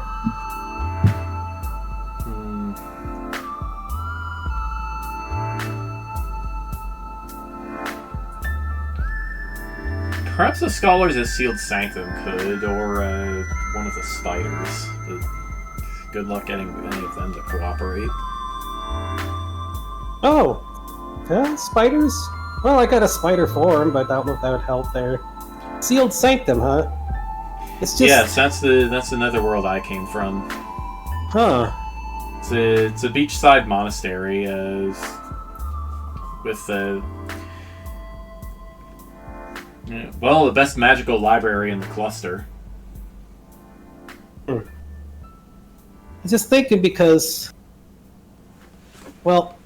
Perhaps the Scholars of Sealed Sanctum could, or one of the spiders. But good luck getting any of them to cooperate. Oh, spiders? Well, I got a spider form, but I don't know if that would help there. Sealed Sanctum, huh? It's just... Yes, that's the netherworld I came from. Huh. It's a beachside monastery with well, the best magical library in the cluster. I'm just thinking because, well,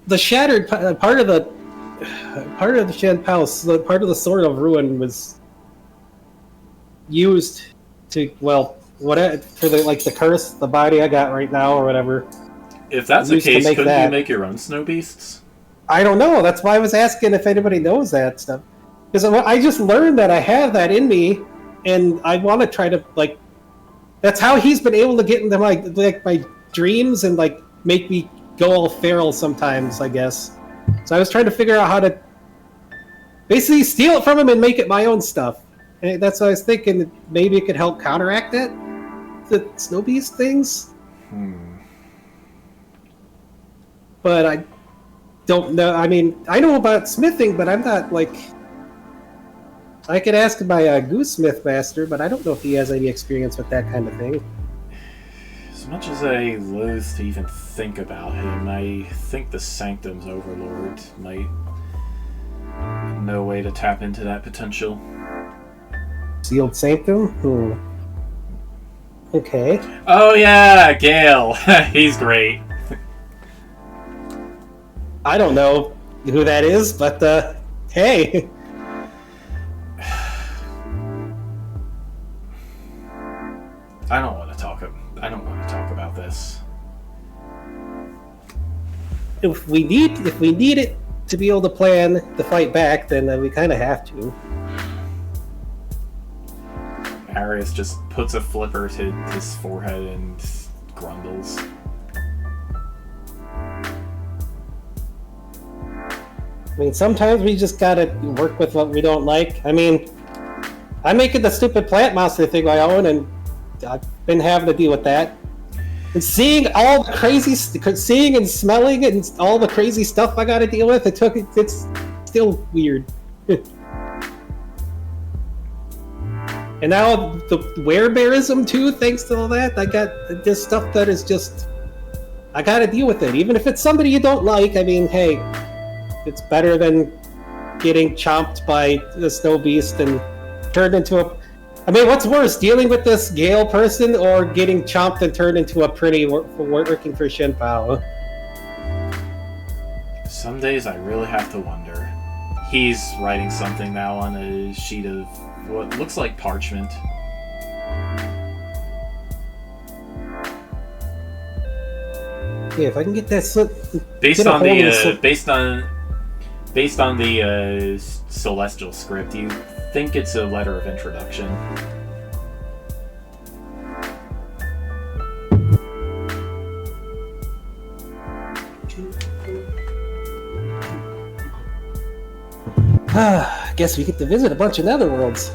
the shattered part of the Shenpao, part of the Sword of Ruin was used to, well, for the curse, the body I got right now or whatever. If that's the case, couldn't you make your own snow beasts? I don't know. That's why I was asking if anybody knows that stuff. Because I just learned that I have that in me, and I want to try to, like... That's how he's been able to get into my dreams and, like, make me go all feral sometimes, I guess. So I was trying to figure out how to basically steal it from him and make it my own stuff. And that's what I was thinking. Maybe it could help counteract it? The Snow Beast things? But I don't know. I mean, I know about smithing, but I'm not, like... I could ask my Goosesmith master, but I don't know if he has any experience with that kind of thing. As much as I loathe to even think about him, I think the Sanctum's Overlord might know a way to tap into that potential. Sealed Sanctum? Okay. Oh yeah, Gale! He's great. I don't know who that is, but hey! I don't want to talk about this. If we need it to be able to plan to fight back, then we kind of have to. Arius just puts a flipper to his forehead and grumbles. I mean, sometimes we just gotta work with what we don't like. I mean, I'm making the stupid plant monster thing my own, and I've been having to deal with that. And seeing all the crazy, seeing and smelling and all the crazy stuff I gotta deal with, it's still weird. And now the werebearism too, thanks to all that, I got this stuff that is just, I gotta deal with it. Even if it's somebody you don't like, I mean, hey, it's better than getting chomped by the snow beast and turned into a... I mean, what's worse, dealing with this Gale person or getting chomped and turned into a pretty working for Shenpao? Some days I really have to wonder. He's writing something now on a sheet of what looks like parchment. Yeah, if I can get that slip... Based on the Celestial script, you think it's a letter of introduction. I guess we get to visit a bunch of netherworlds.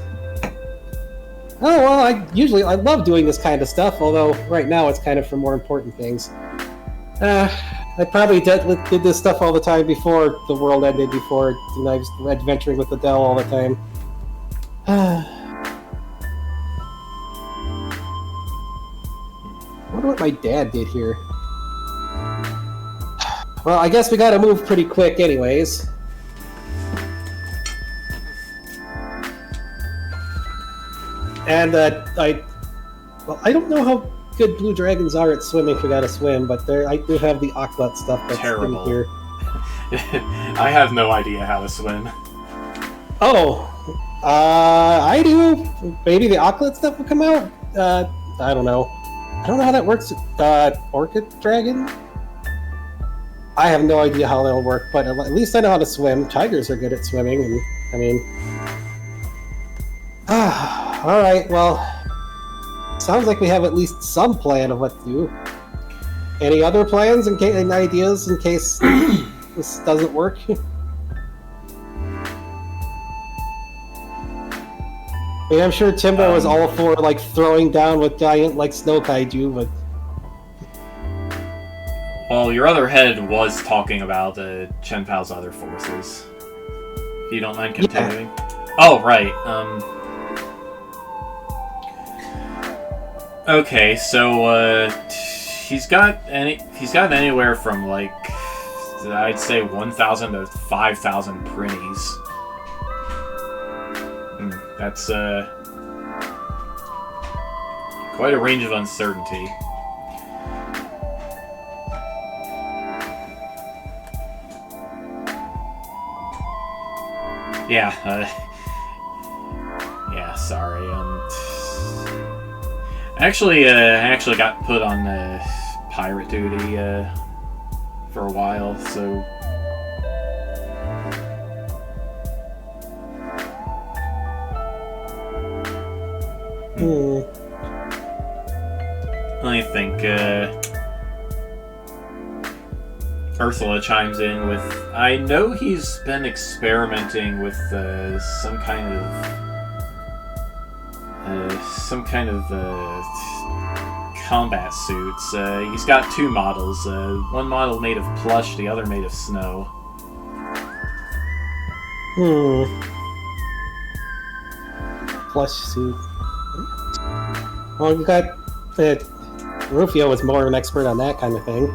Oh, well, I love doing this kind of stuff, although right now it's kind of for more important things. I probably did this stuff all the time before the world ended, before I was adventuring with Adele all the time. I wonder what my dad did here. Well, I guess we gotta move pretty quick anyways. And Well, I don't know how good blue dragons are at swimming if you gotta swim, but I do have the aqua stuff that's Terrible. in here. I have no idea how to swim. Oh, I do. Maybe the aqua stuff will come out. I don't know. I don't know how that works. Orchid dragon. I have no idea how that'll work, but at least I know how to swim. Tigers are good at swimming, and I mean, all right. Well, sounds like we have at least some plan of what to do. Any other plans and ideas in case this doesn't work? I mean, I'm sure Timbo was all for like throwing down with giant like snow kaiju, but well, your other head was talking about Chen Pao's other forces. If you don't mind continuing. Yeah. Oh, right. Okay, so he's got anywhere from like I'd say 1,000 to 5,000 prinnies. That's quite a range of uncertainty. Yeah, yeah, sorry. I actually got put on pirate duty for a while, so. Let me think. Ursula chimes in with, I know he's been experimenting with some kind of combat suits. He's got two models. One model made of plush, the other made of snow. Plush suit. Well, you got Rufio was more of an expert on that kind of thing.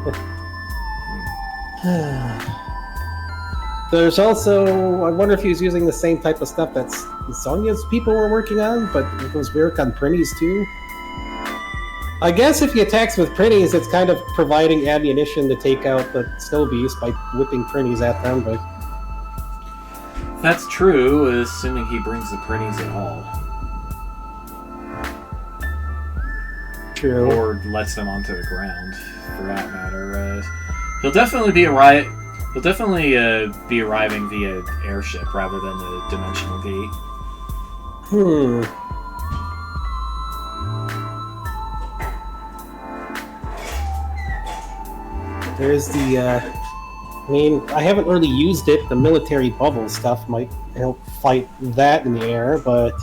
There's also, I wonder if he was using the same type of stuff that Sonya's people were working on, but it was weird on Prinnies too. I guess if he attacks with Prinnies, it's kind of providing ammunition to take out the Snow Beast by whipping Prinnies at them, but... That's true, assuming he brings the Prinnies at all. True. Or lets them onto the ground, for that matter. He'll definitely be arriving via airship rather than the dimensional gate. There's the, I mean, I haven't really used it. The military bubble stuff might help fight that in the air, but...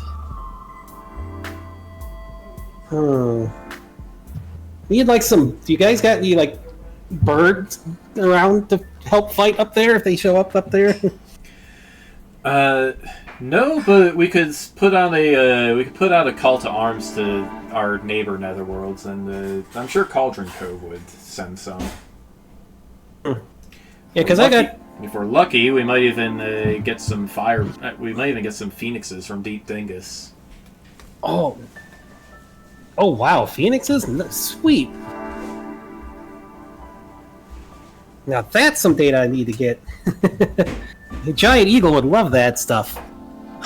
Need like some... Do you guys got any, like, birds around to help fight up there if they show up there? No, but we could put out a call to arms to our neighbor Netherworlds, and I'm sure Cauldron Cove would send some. Yeah, because if we're lucky, we might even get some fire. We might even get some phoenixes from Deep Dingus. Oh wow, phoenixes, sweet. Now that's some data I need to get. The Giant Eagle would love that stuff.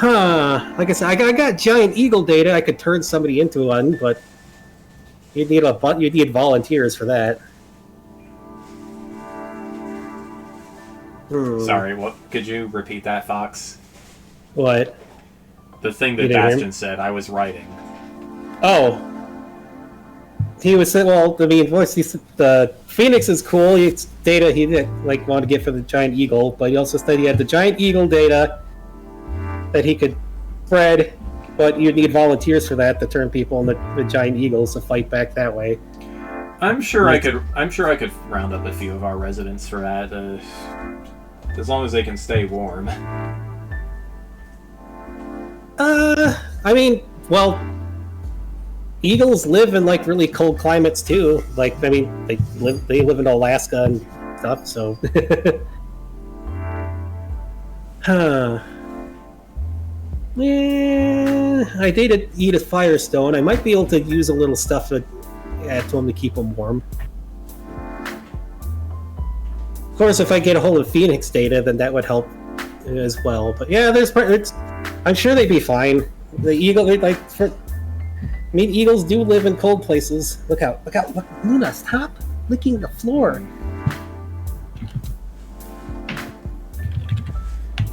Like I said, I got Giant Eagle data. I could turn somebody into one, but you'd need volunteers for that. Sorry, what? Could you repeat that, Fox? What? The thing that Bastion said. I was writing. Oh. He was saying, well, I mean, the Phoenix is cool. It's data he wanted to get for the Giant Eagle, but he also said he had the Giant Eagle data that he could spread, but you'd need volunteers for that to turn people into the Giant Eagles to fight back that way. I'm sure I could round up a few of our residents for that, as long as they can stay warm. I mean, well, eagles live in like really cold climates too. Like, I mean, they live in Alaska and stuff. So, I did eat a Firestone. I might be able to use a little stuff to add to him to keep him warm. Of course, if I get a hold of Phoenix data, then that would help as well. But yeah, I'm sure they'd be fine. The eagle, eagles do live in cold places. Look out! Look, Luna, stop licking the floor.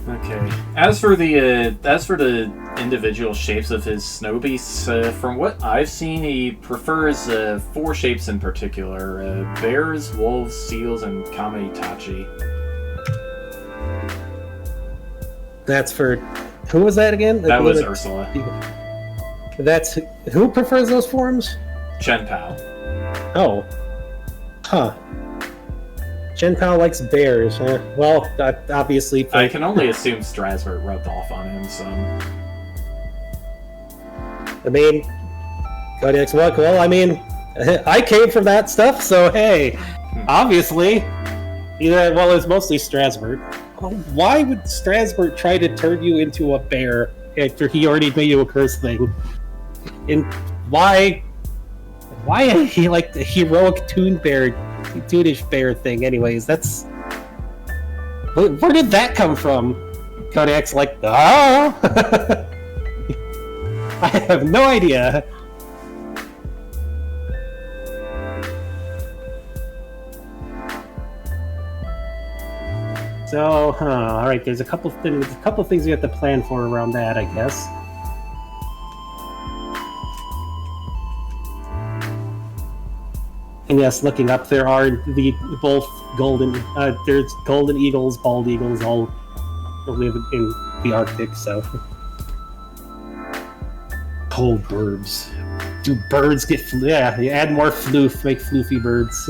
Okay. As for the individual shapes of his snow beasts, from what I've seen, he prefers 4 shapes in particular: bears, wolves, seals, and kame-itachi. That's for who was that again? That was Ursula. That's who prefers those forms? Chen Pao. Oh, huh. Chen Pao likes bears, huh? Well, obviously... I can only assume Strasbourg rubbed off on him some. I mean... Codex, well, I mean... I came from that stuff, so hey... Obviously... Well, it's mostly Strasbourg. Why would Strasbourg try to turn you into a bear after he already made you a curse thing? And why he like the heroic toonish bear thing anyways? That's... Where did that come from? Codex like, I have no idea. So, all right. There's a couple things we have to plan for around that, I guess. And yes, looking up, there are both golden. There's golden eagles, bald eagles, all live in the Arctic. So, cold birds. Do birds get flu? Yeah, you add more floof, make floofy birds.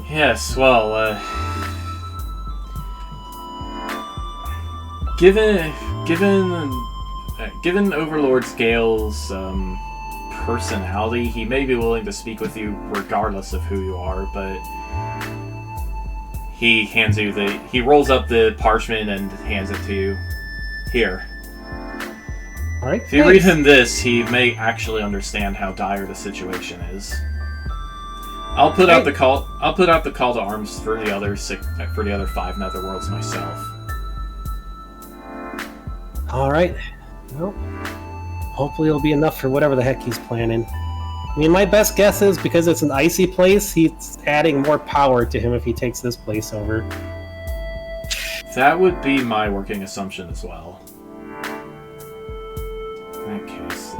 Yes, well, given Overlord Scale's personality, he may be willing to speak with you regardless of who you are, but he rolls up the parchment and hands it to you. Here. All right. If you read him this, he may actually understand how dire the situation is. I'll put out the call to arms for the other 5 netherworlds myself. All right. Well, hopefully it'll be enough for whatever the heck he's planning. I mean, my best guess is because it's an icy place, he's adding more power to him if he takes this place over. That would be my working assumption as well. In that case,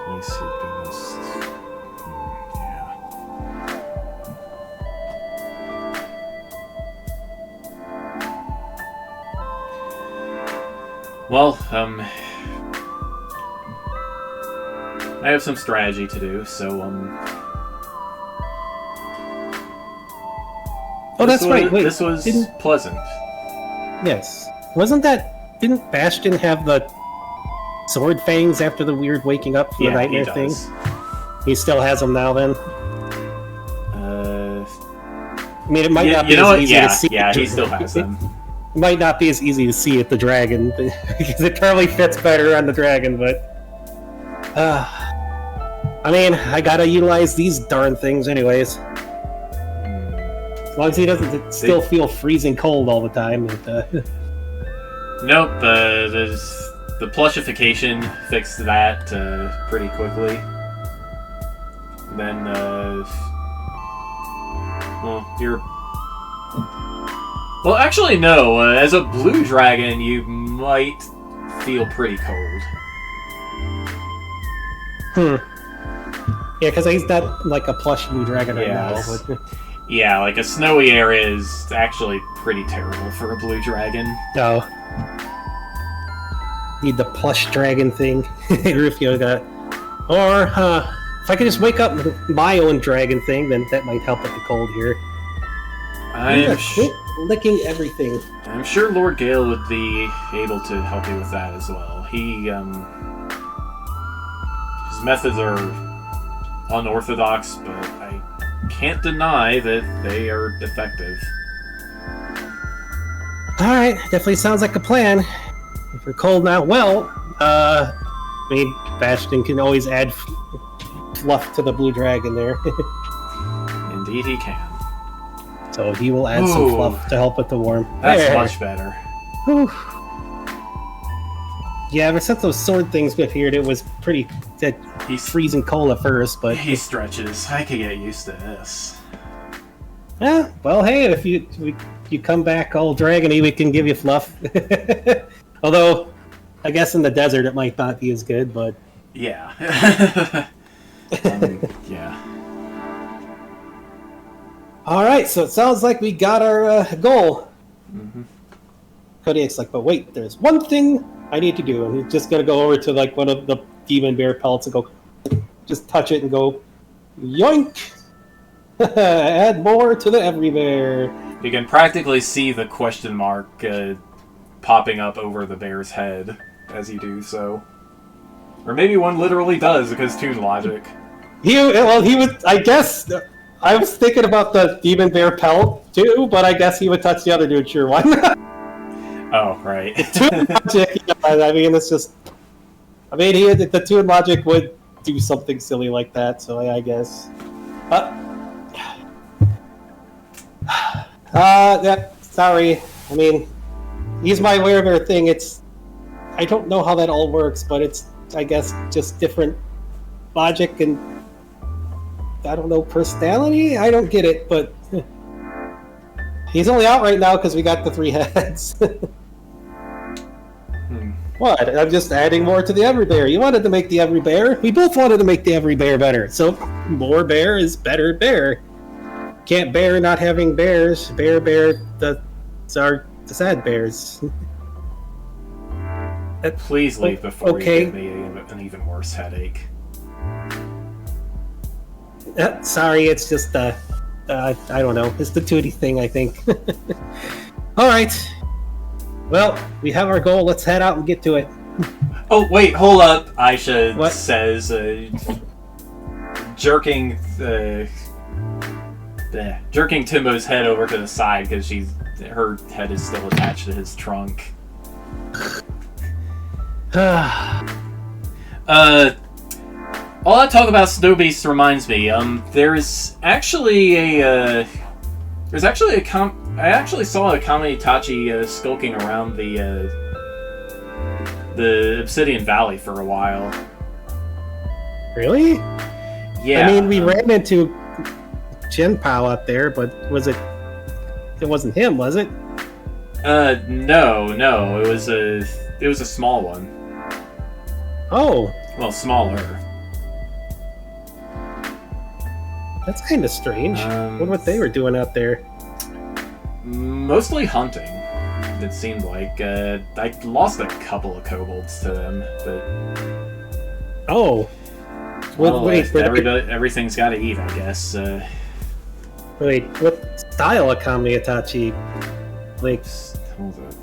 let me see. Well, I have some strategy to do, so, Oh, that's right, wait. This was pleasant. Yes. Didn't Bastion have the sword fangs after the weird waking up from the nightmare thing? He still has them now, then? I mean, it might not be as easy to see. Yeah, he still has them. It might not be as easy to see at the dragon, because it probably fits better on the dragon, but... I mean, I gotta utilize these darn things anyways. As long as he doesn't still feel freezing cold all the time. Nope, the plushification fixed that pretty quickly. Then, well, you're... Well, actually, no. As a blue dragon, you might feel pretty cold. Yeah, because he's not like a plush blue dragon right now. But... Yeah, like a snowy area is actually pretty terrible for a blue dragon. No. Need the plush dragon thing. Rufio got. Or, if I could just wake up my own dragon thing, then that might help with the cold here. Licking everything. I'm sure Lord Gale would be able to help you with that as well. His methods are unorthodox, but I can't deny that they are effective. Alright, definitely sounds like a plan. If we're cold now, well, I mean, Bastion can always add fluff to the blue dragon there. Indeed he can. So he will add some fluff to help with the warm. That's much better. Whew. Yeah, ever since those sword things appeared, it was pretty he's freezing cold at first, but he stretches. I could get used to this. Yeah, well, hey, if you come back all dragony, we can give you fluff. Although, I guess in the desert it might not be as good, but yeah, yeah. All right, so it sounds like we got our goal. Mm-hmm. Kodiak's like, but wait, there's one thing I need to do, and he's just gonna go over to like one of the demon bear pelts and go, just touch it and go, yoink! Add more to the every bear. You can practically see the question mark popping up over the bear's head as you do so, or maybe one literally does because toon logic. He was. I guess I was thinking about the demon bear pelt too, but I guess he would touch the other dude. Sure, why not? Oh, right. Toon logic. I mean, it's just. I mean, the toon logic would do something silly like that, so I guess. Yeah, sorry. I mean, he's my werebear thing. I don't know how that all works, but it's, I guess, just different logic and, I don't know, personality? I don't get it, but he's only out right now because we got the 3 heads. What? I'm just adding more to the every bear. You wanted to make the every bear. We both wanted to make the every bear better. So more bear is better bear. Can't bear not having bears. Bear, the sad bears. Please leave before you give me an even worse headache. Sorry, it's just I don't know. It's the Tootie thing, I think. All right. Well, we have our goal. Let's head out and get to it. Oh, wait, hold up. Aisha says, jerking Timbo's head over to the side because her head is still attached to his trunk. All that talk about Snow Beast reminds me. There's actually I actually saw a Kami-Itachi skulking around the Obsidian Valley for a while. Really? Yeah. I mean, we ran into Jinpao up there, but it wasn't him, was it? No. It was a small one. Oh. Well, smaller. That's kind of strange. I wonder what they were doing out there. Mostly hunting, it seemed like. I lost a couple of kobolds to them, but... Oh. Wait, everything's got to eat, I guess. Wait, what style of Kami-Itachi? Like... Hold up.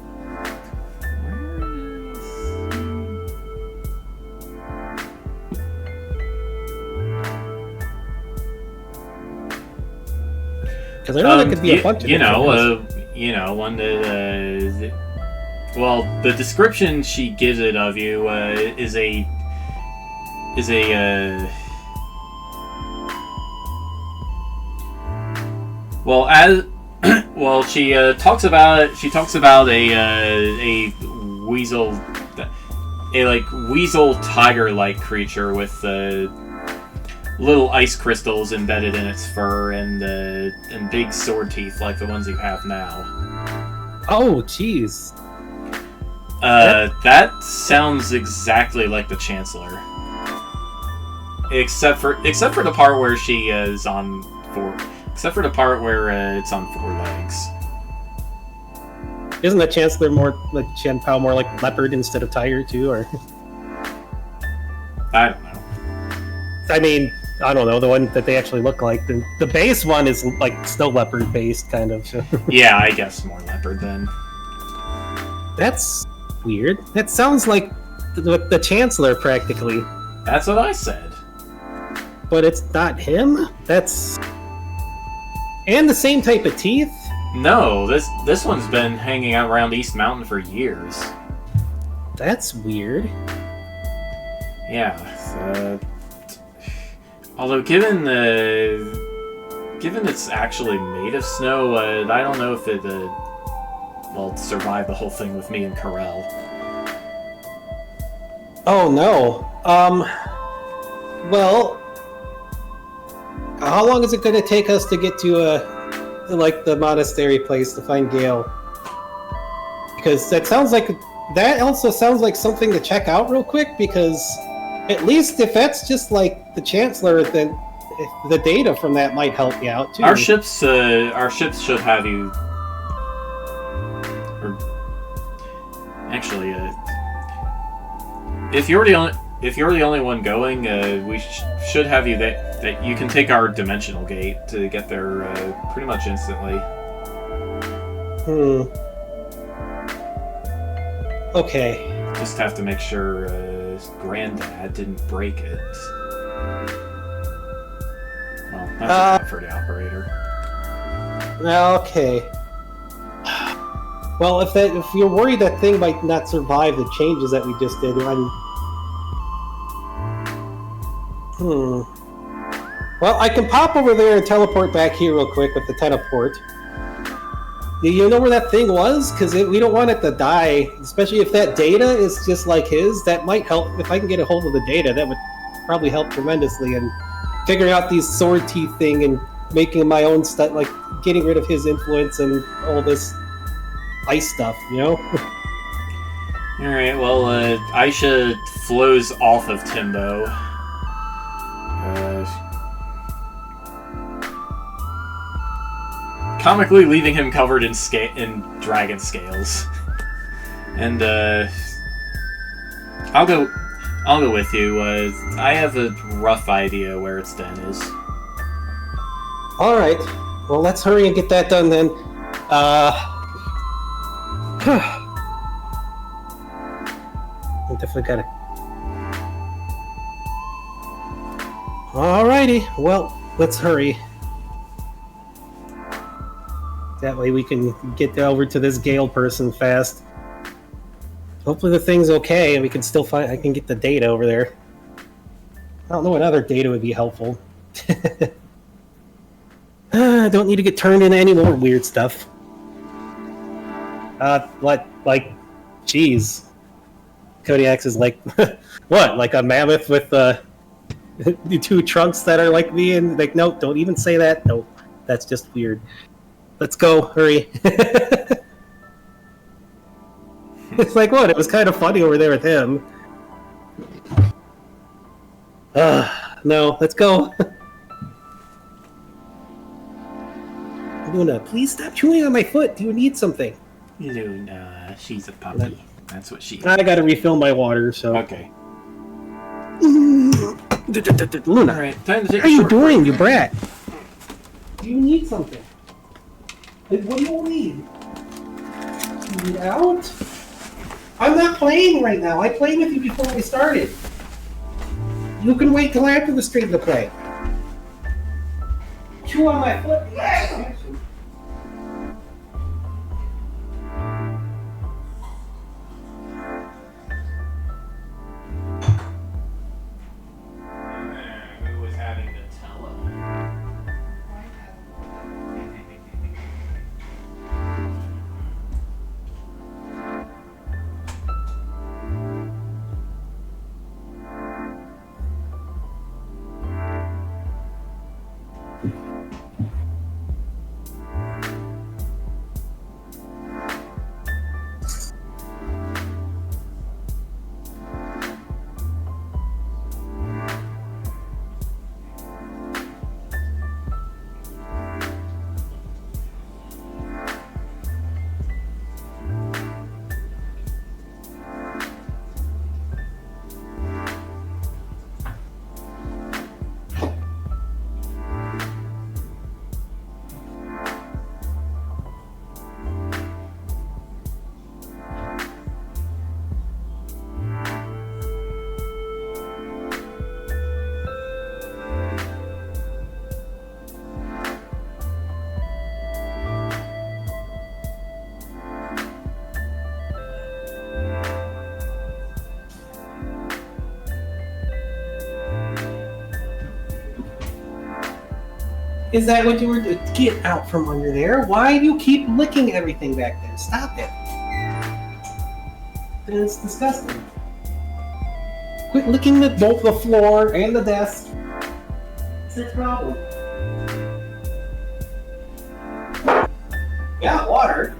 Because I know there could be a bunch of one that, well, the description she gives it of you is a she talks about a weasel, weasel tiger-like creature with little ice crystals embedded in its fur and big sword teeth like the ones you have now. Oh, jeez. That sounds exactly like the Chancellor, except for the part where she is on it's on 4 legs. Isn't the Chancellor more like Jinpao, more like leopard instead of tiger too, or? I don't know. I mean, I don't know, the one that they actually look like. The base one is like still leopard based, kind of. So. Yeah, I guess more leopard then. That's weird. That sounds like the Chancellor practically. That's what I said. But it's not him? And the same type of teeth? No, this one's been hanging out around East Mountain for years. That's weird. Yeah. Although given it's actually made of snow, I don't know if it will survive the whole thing with me and Carell. Oh no. Well, how long is it going to take us to get to like the monastery place to find Gale? Because that also sounds like something to check out real quick. Because at least if that's just like the Chancellor, then the data from that might help you out too. Our ships should have you. Or actually, if you're the only one going, we should have you that you can take our dimensional gate to get there pretty much instantly. Okay. Just have to make sure Granddad didn't break it. Well, that's for the operator. Okay. Well, if you're worried that thing might not survive the changes that we just did, Well, I can pop over there and teleport back here real quick with the teleport. Do you know where that thing was? Because we don't want it to die, especially if that data is just like his. That might help. If I can get a hold of the data, that would probably help tremendously in figuring out these sword teeth thing and making my own stuff, like getting rid of his influence and all this ice stuff, you know? Alright, well, Aisha flows off of Timbo. Comically leaving him covered in dragon scales. And, I'll go with you. I have a rough idea where its den is. Alright. Well, let's hurry and get that done then. I definitely gotta... Alrighty. Well, let's hurry. That way we can get over to this Gale person fast. Hopefully the thing's okay and we can still I can get the data over there. I don't know what other data would be helpful. I don't need to get turned into any more weird stuff. Like, jeez. Kodiak's is like, what, like a mammoth with the two trunks that are like me? And like, nope, don't even say that. Nope, that's just weird. Let's go, hurry. It's like, what? It was kind of funny over there with him. No, let's go. Luna, please stop chewing on my foot. Do you need something? Luna, she's a puppy. That's what she is. I gotta refill my water, so... Okay. Luna, Alright, time to take what are you doing, you brat? Do you need something? What do you need? You need out? I'm not playing right now. I played with you before we started. You can wait till after the stream to play. Chew on my foot. Who was having Nutella? Is that what you were doing? Get out from under there. Why do you keep licking everything back there? Stop it. It's disgusting. Quit licking both the floor and the desk. What's the problem? Yeah, water.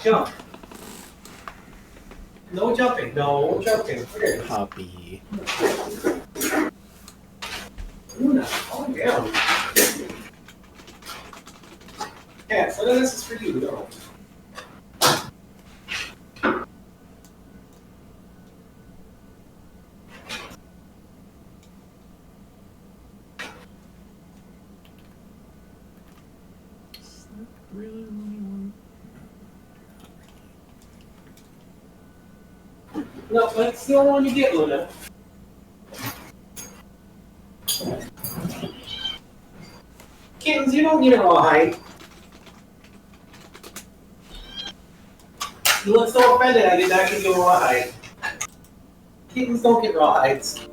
Jump. No jumping. No jumping. Here. Puppy. Luna, calm down. Yeah, so this is for you. No. Really, only one. No, that's the only one you get, Luna. Kittens, you don't need a rawhide. You look so offended I did not give you a rawhide. Kittens don't get rawhides.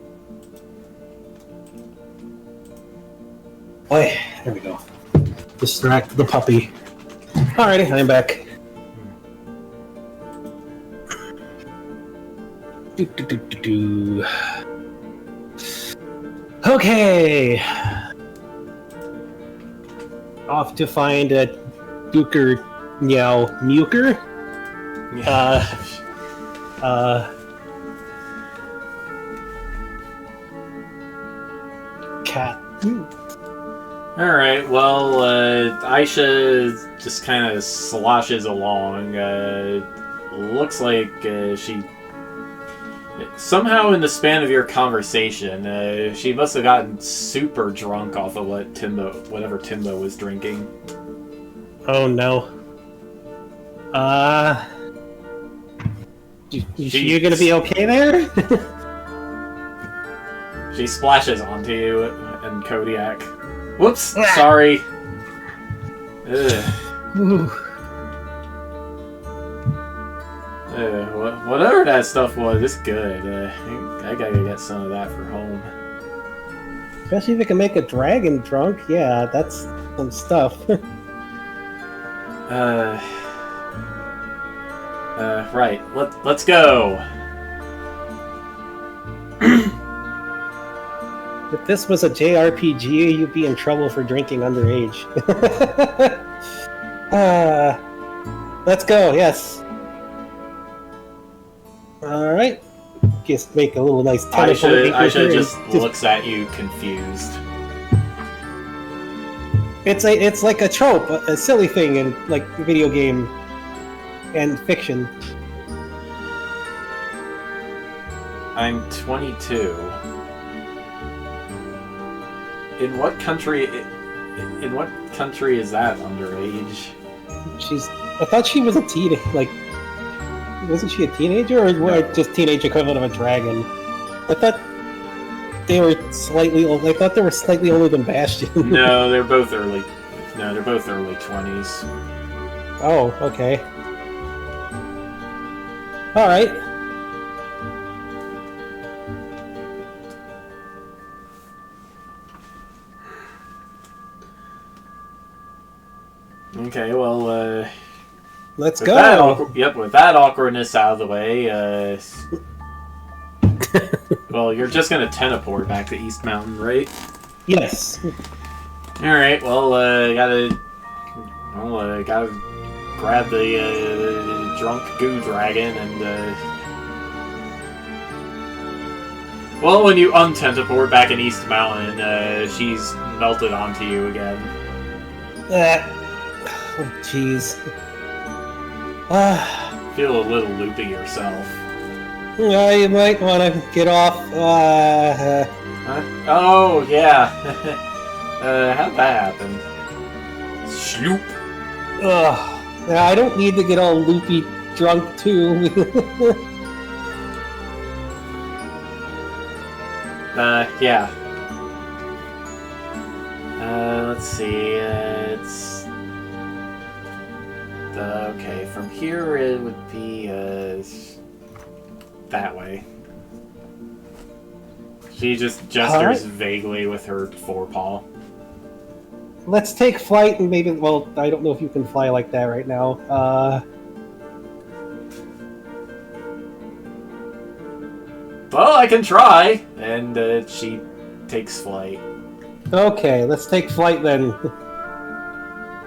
Boy, there we go. Distract the puppy. Alrighty, I'm back. Okay. Off to find a Duker Muker. Cat. Alright, well, Aisha just kind of sloshes along. Looks like she... Somehow in the span of your conversation, she must have gotten super drunk off of whatever Timbo was drinking. Oh no. You gonna be okay there? She splashes onto you and Kodiak. Whoops, sorry. Whatever that stuff was, it's good. I gotta get some of that for home. Especially if it can make a dragon drunk. Yeah, that's some stuff. Right. Let's go. If this was a JRPG, you'd be in trouble for drinking underage. Let's go, yes. Alright. Just make a little nice teleport. Aisha just looks at you confused. It's like a trope, a silly thing in like video game and fiction. I'm 22. In what country is that underage? I thought she was a teenager. Like, wasn't she a teenager, or no. Just teenage equivalent of a dragon? I thought they were slightly old. I thought they were slightly older than Bastion. No, they're both early. No, they're both early 20s. Oh, okay. All right. Okay, well, let's go. With that awkwardness out of the way, well, you're just gonna teleport back to East Mountain, right? Yes. Alright, well, gotta grab the drunk goo dragon and, well, when you unteleport back in East Mountain, she's melted onto you again. Oh, jeez. Feel a little loopy yourself. You might want to get off. Oh, yeah. How'd that happen? Sloop. Yeah, I don't need to get all loopy drunk too. Yeah. Let's see. It's okay. From here, it would be that way. She just gestures vaguely with her forepaw. Let's take flight and maybe. Well, I don't know if you can fly like that right now. Well, I can try, and she takes flight. Okay, let's take flight then.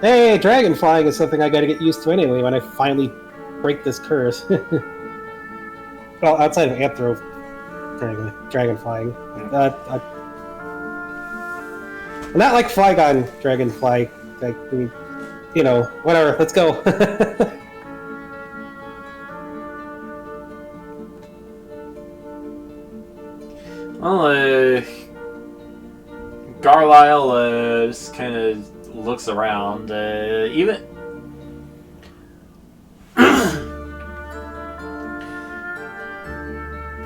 Hey, dragon flying is something I gotta get used to anyway when I finally break this curse. Well, outside of anthro dragon flying. Not like Flygon dragonfly. Like, you know, whatever, let's go. Well, Carlisle just kind of looks around. Even what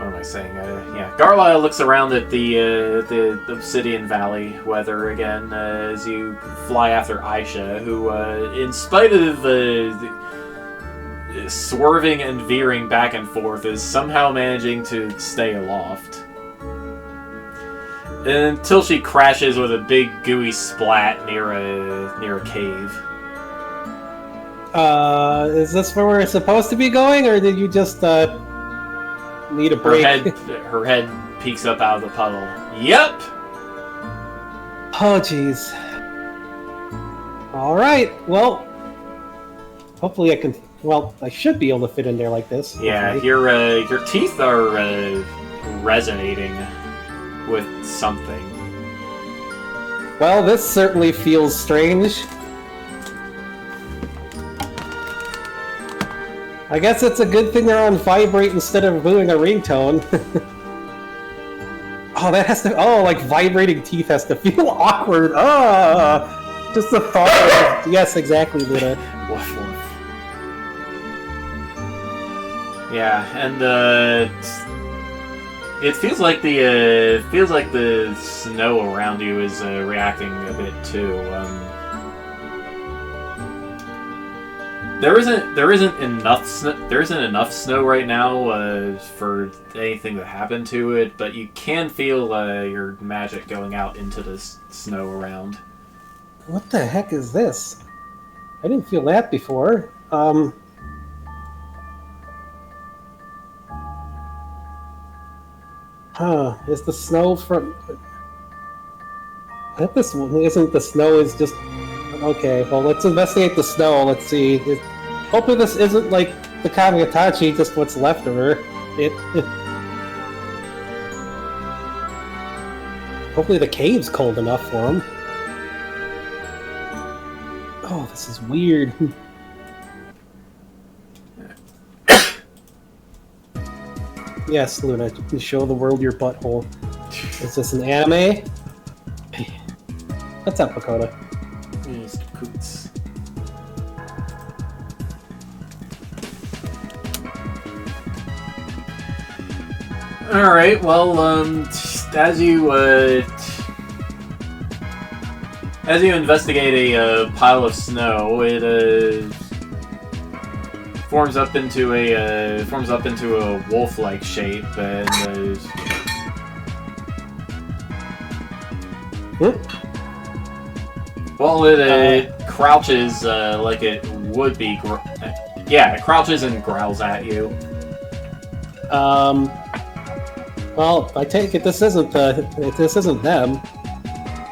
am I saying? Yeah, Carlisle looks around at the Obsidian Valley weather again as you fly after Aisha, who, in spite of swerving and veering back and forth, is somehow managing to stay aloft. Until she crashes with a big gooey splat near a cave. Is this where we're supposed to be going, or did you just need a break? Her head peeks up out of the puddle. Yep. Oh, jeez. All right. Well, hopefully I can. Well, I should be able to fit in there like this. Yeah, hopefully. your teeth are resonating with something. Well, this certainly feels strange. I guess it's a good thing they're on vibrate instead of doing a ringtone. Oh, that has to. Oh, like vibrating teeth has to feel awkward. Ah, just the thought of. Yes, exactly, Luna. Woof woof. Yeah, and it feels like the snow around you is reacting a bit too. There isn't enough snow right now for anything to happen to it, but you can feel your magic going out into the snow around. What the heck is this? I didn't feel that before. Is the snow from... I hope this isn't the snow, is just... Okay, well, let's investigate the snow, let's see. Hopefully this isn't like the Kamiatachi, just what's left of her. Hopefully the cave's cold enough for him. Oh, this is weird. Yes, Luna, you can show the world your butthole. Is this an anime? What's up, Pakoda? Yes, coots. All right. Well, as you investigate a pile of snow, it forms up into a wolf-like shape, and well, it crouches like it would be. Yeah, it crouches and growls at you. Well, I take it this isn't them.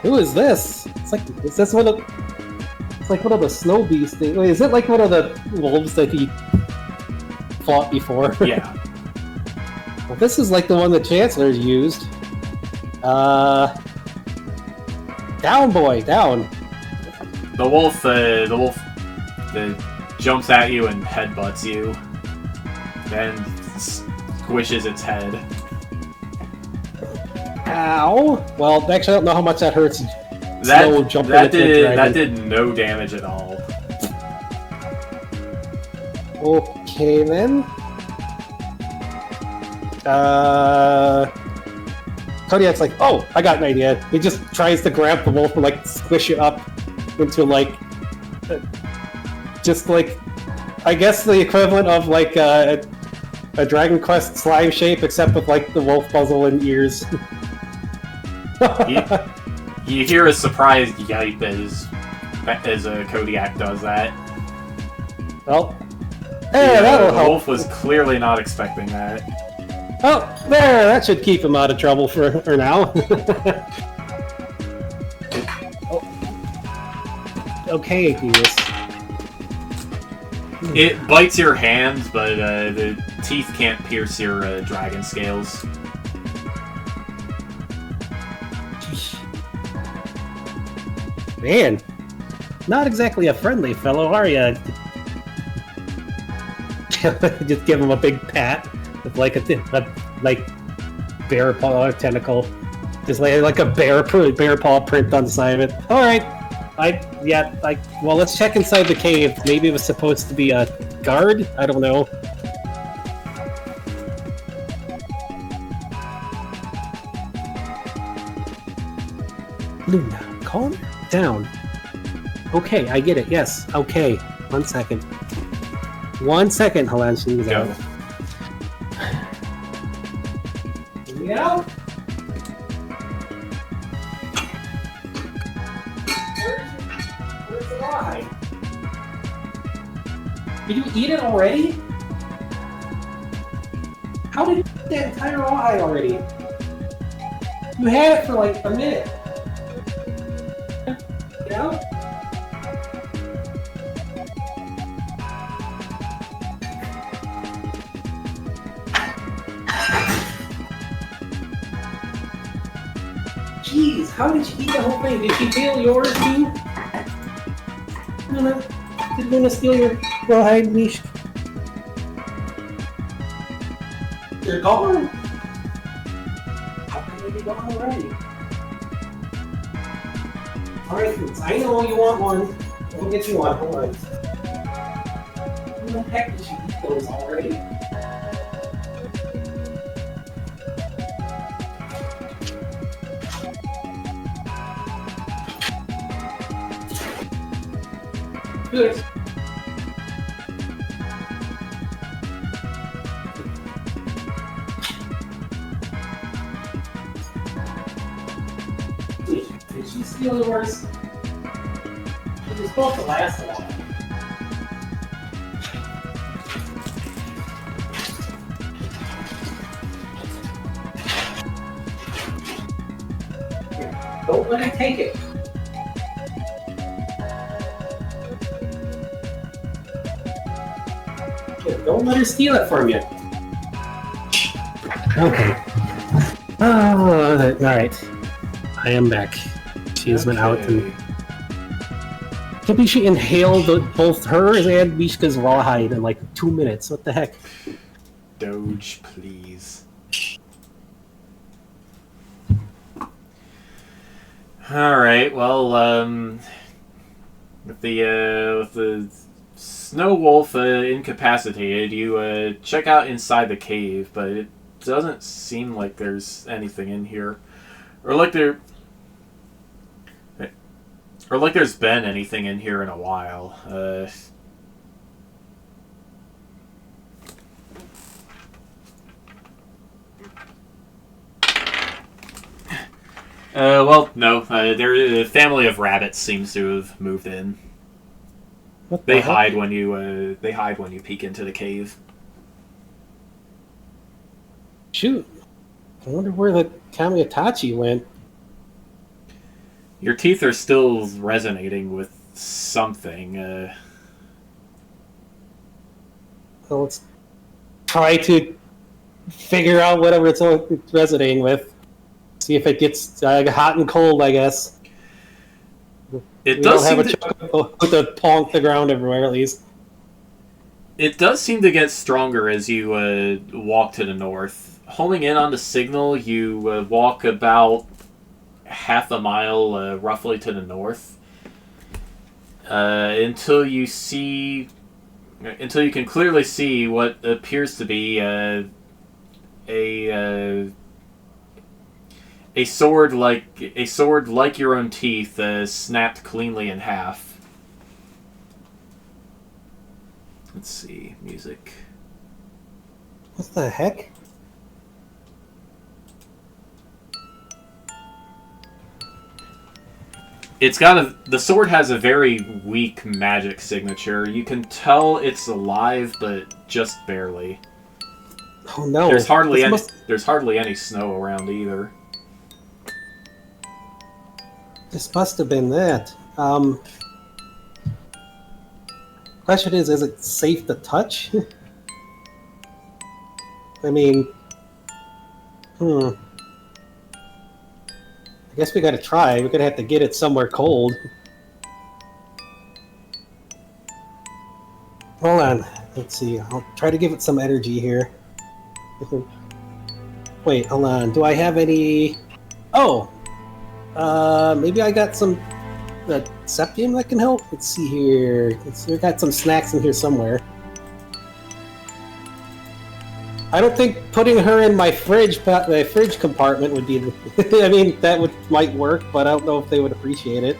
Who is this? Is this one of? It's like one of the snow beast things. Wait, is it like one of the wolves that he fought before? Yeah. Well, this is like the one the Chancellor's used. Down, boy, down. The wolf jumps at you and headbutts you, and squishes its head. Ow! Well, actually, I don't know how much that hurts. That did no damage at all. Okay then. Kodiak's like, oh, I got an idea. He just tries to grab the wolf and like squish it up into like, just like, I guess the equivalent of like a Dragon Quest slime shape, except with like the wolf muzzle and ears. You hear a surprised yipe as Kodiak does that. Well, that'll the help. wolf was clearly not expecting that. Oh, there! That should keep him out of trouble for now. Okay, Atheus. It bites your hands, but the teeth can't pierce your dragon scales. Man, not exactly a friendly fellow, are ya? Just give him a big pat with like a bear paw tentacle, just like a bear paw print on the side of it. All right, well, let's check inside the cave. Maybe it was supposed to be a guard. I don't know. Luna, calm down. Okay, I get it. Yes. Okay. 1 second. 1 second, Halanshi. Go. Yeah. Where's the rawhide? Did you eat it already? How did you eat that entire rawhide already? You had it for like a minute. Yeah? Jeez, how did you eat the whole thing? Did she steal yours too? Did Luna steal your rawhide, Mish? You're gone? How can they be gone already? Alright, I know you want one. I'll get you one. Hold on. Who the heck did you eat those already? Good. Did she steal yours? It was supposed to last a while. Here, don't let her take it. Don't let her steal it from you. Okay. Alright. I am back. She has been out and... Maybe she inhaled both hers and Mishka's rawhide in like 2 minutes. What the heck? Doge, please. Alright, well, with the Snow Wolf incapacitated, you check out inside the cave, but it doesn't seem like there's anything in here. Or like there's been anything in here in a while. Well, no. A family of rabbits seems to have moved in. They hide when you peek into the cave. Shoot. I wonder where the Kamiatachi went. Your teeth are still resonating with something. Well, let's try to figure out whatever it's resonating with. See if it gets hot and cold, I guess. It does seem to put the ponk the ground everywhere, at least. It does seem to get stronger as you walk to the north. Homing in on the signal, you walk about half a mile roughly to the north until you can clearly see what appears to be a sword like your own teeth, snapped cleanly in half. Let's see, music. What the heck? The sword has a very weak magic signature. You can tell it's alive, but just barely. Oh no! There's hardly any snow around either. This must have been that. Question is it safe to touch? I mean, I guess we gotta try. We're gonna have to get it somewhere cold. Hold on. Let's see. I'll try to give it some energy here. Wait, hold on. Do I have any... Oh! Maybe I got some septium that can help? Let's see here. We got some snacks in here somewhere. I don't think putting her in my fridge compartment would be... I mean, that might work, but I don't know if they would appreciate it.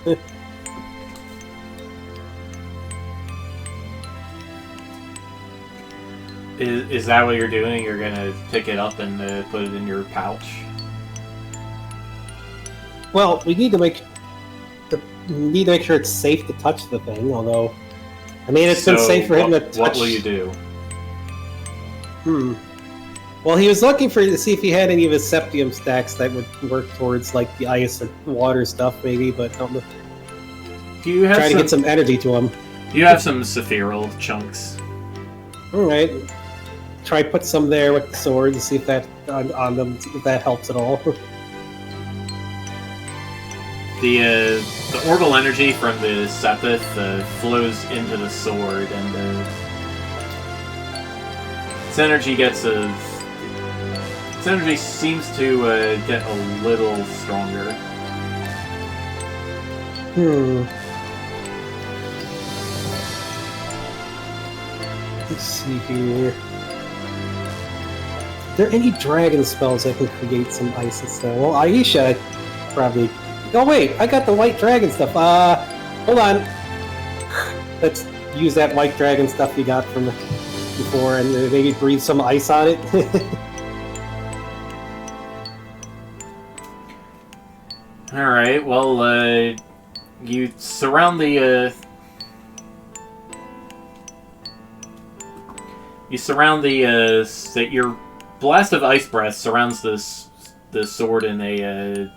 Is that what you're doing? You're gonna pick it up and put it in your pouch? Well, we need to make sure it's safe to touch the thing. Although, I mean, it's been safe for him to touch. What will you do? Well, he was looking to see if he had any of his septium stacks that would work towards like the ice or water stuff, maybe. But I don't know. Try to get some energy to him. You have some Sephiral chunks. All right. Try put some there with the sword to see if that on them if that helps at all. The orbital energy from the Sepith flows into the sword, and its energy seems to get a little stronger. Let's see here. Are there any dragon spells that can create some ice and snow? Well, Aisha probably... Oh wait, I got the white dragon stuff. Hold on. Let's use that white dragon stuff you got from before and maybe breathe some ice on it. Alright, well, you surround the, your blast of ice breath surrounds the sword in a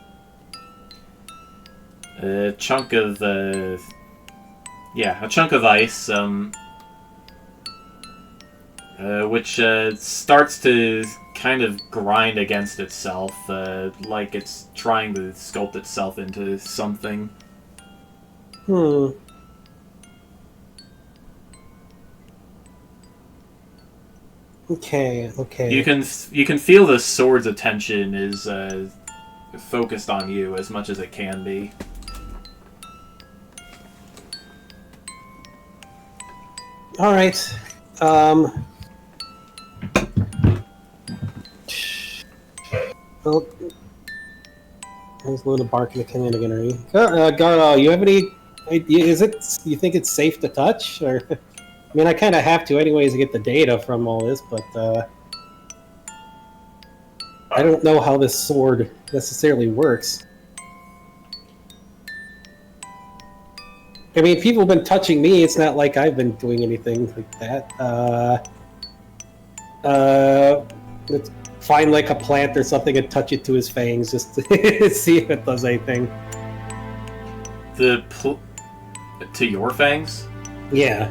chunk of a chunk of ice, which starts to kind of grind against itself, like it's trying to sculpt itself into something. Okay. You can feel the sword's attention is focused on you as much as it can be. All right. Well, there's a little bark in the community. Garlo, you have any idea? You think it's safe to touch? Or, I mean, I kind of have to anyways to get the data from all this, but I don't know how this sword necessarily works. I mean, people have been touching me. It's not like I've been doing anything like that. Let's find like a plant or something and touch it to his fangs just to see if it does anything. To your fangs? Yeah.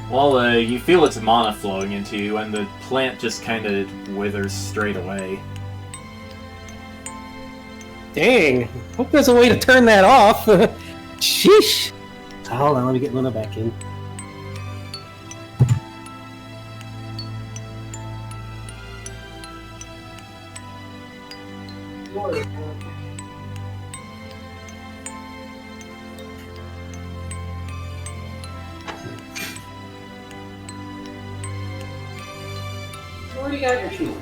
Well, you feel its mana flowing into you, and the plant just kind of withers straight away. Dang. Hope there's a way to turn that off. Sheesh. Hold on, let me get Luna back in. Where do you got your shoes?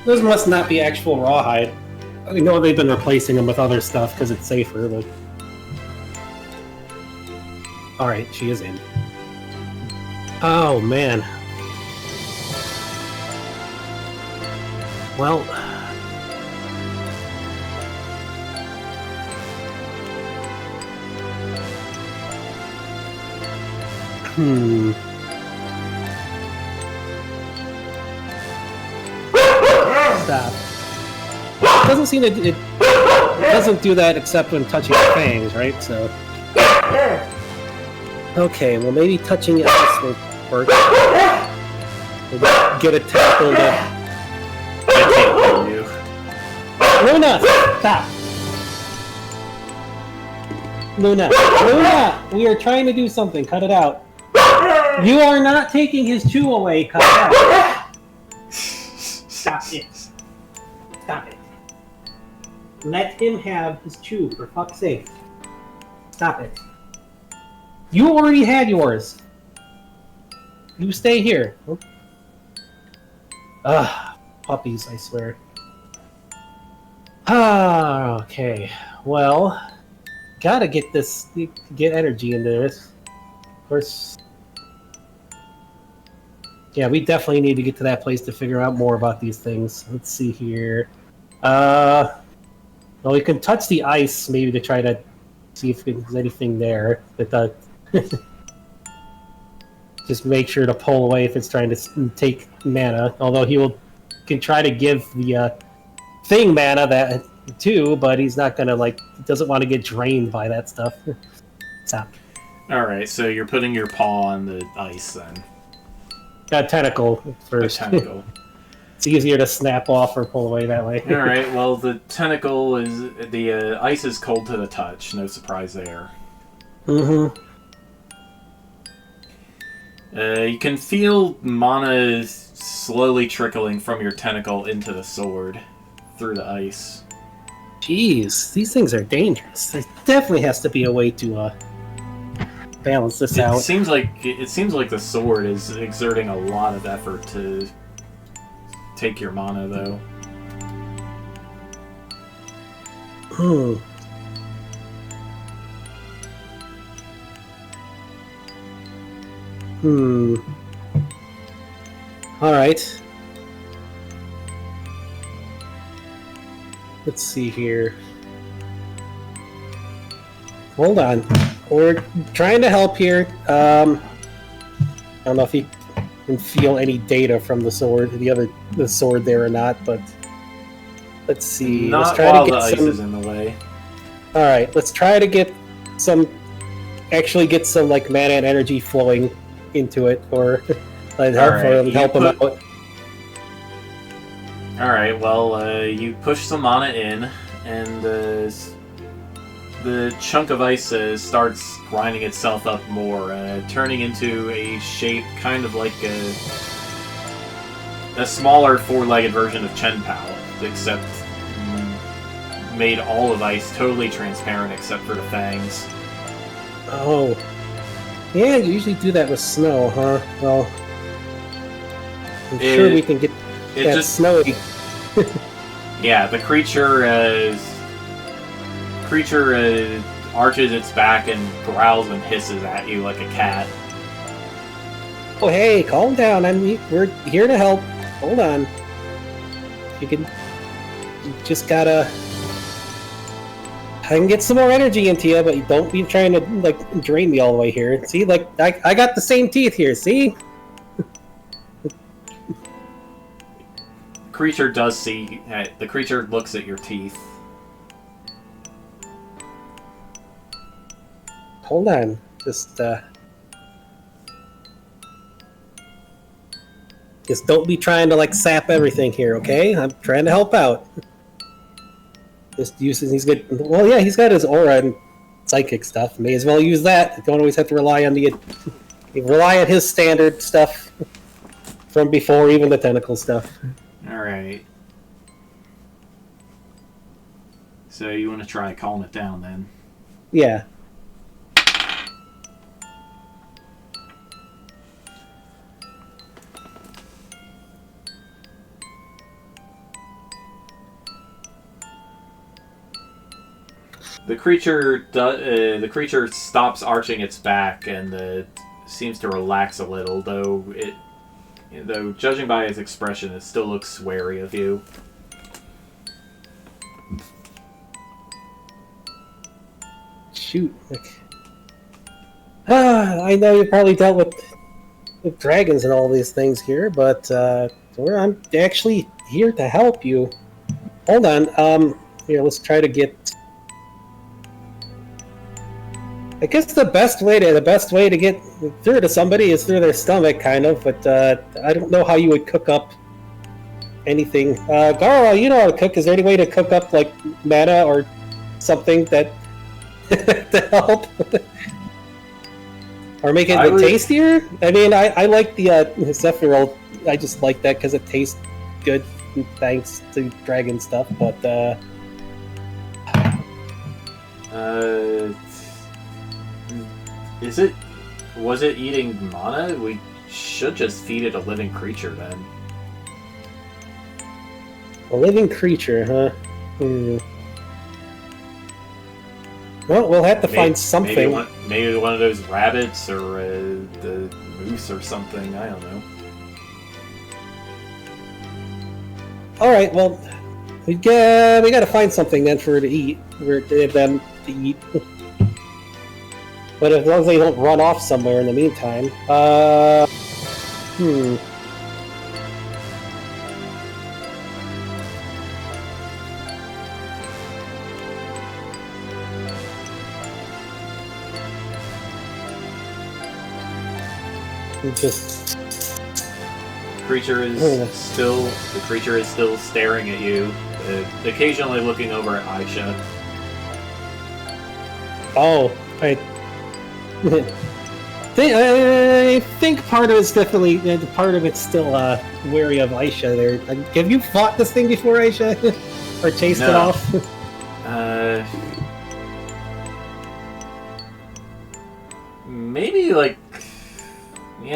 Those must not be actual rawhide. I know they've been replacing them with other stuff because it's safer, but... Alright, she is in. Oh, man. Well... Stop. It doesn't seem to... It doesn't do that except when touching fangs, right? So... Okay, well maybe touching it this will work. We'll get a tackle that... I can't hear you. Luna! Stop! Luna! Luna! We are trying to do something. Cut it out. You are not taking his chew away. Cut it out. Stop it. Stop it. Let him have his chew, for fuck's sake. Stop it. You already had yours. You stay here. Ugh. Puppies, I swear. Ah, okay. Well, gotta get energy into this. Of course. Yeah, we definitely need to get to that place to figure out more about these things. Let's see here. Well, we can touch the ice maybe to try to see if there's anything there. But just make sure to pull away if it's trying to take mana. Although can try to give the thing mana that too, but he's not gonna doesn't want to get drained by that stuff. Stop. All right, so you're putting your paw on the ice then. Got a tentacle first. A tentacle. It's easier to snap off or pull away that way. All right. Well, the tentacle is the ice is cold to the touch. No surprise there. Mm-hmm. You can feel mana slowly trickling from your tentacle into the sword through the ice. Jeez, these things are dangerous. There definitely has to be a way to balance this out. It seems like the sword is exerting a lot of effort to take your mana, though. Alright. Let's see here. Hold on. We're trying to help here. I don't know if you can feel any data from the sword, the sword there or not, but let's see. Not let's try while to get the ice some... is in the way. All right, let's try to get some mana and energy flowing into it, or help him out. All right. Well, you push some mana in, and the chunk of ice starts grinding itself up more, turning into a shape kind of like a smaller four-legged version of Chen Pao, except made all of ice totally transparent except for the fangs. Oh. Yeah, you usually do that with snow, huh? Well, I'm sure we can get that snowy. Yeah, the creature arches its back and growls and hisses at you like a cat. Oh, hey, calm down. We're here to help. Hold on. You just gotta... I can get some more energy into you, but don't be trying to, drain me all the way here. See, I got the same teeth here, see? Creature does see... the creature looks at your teeth. Hold on. Just don't be trying to, sap everything here, okay? I'm trying to help out. Just uses he's good. Well, yeah, he's got his aura and psychic stuff. May as well use that. Don't always have to rely on his standard stuff from before, even the tentacle stuff. All right. So you want to try calling it down then? Yeah. The creature stops arching its back and seems to relax a little, though judging by its expression, it still looks wary of you. Shoot. I know you probably dealt with dragons and all these things here, but I'm actually here to help you. Hold on. Here, let's try to get. I guess the best way to get through to somebody is through their stomach, kind of. But I don't know how you would cook up anything. Garo, you know how to cook. Is there any way to cook up like mana or something that to help, or make it tastier? I mean, I like the Sephiroth. I just like that because it tastes good, thanks to dragon stuff. But was it eating mana? We should just feed it a living creature then. A living creature, huh? Well, we'll have to find something. Maybe one of those rabbits or the moose or something. I don't know. All right. Well, we got to find something then for her to eat. For them to eat. But as long as they don't run off somewhere in the meantime. Just the creature is still staring at you, occasionally looking over at Aisha. Oh, I think part of it's definitely part of it's still wary of Aisha. There, have you fought this thing before, Aisha, or chased it off? Maybe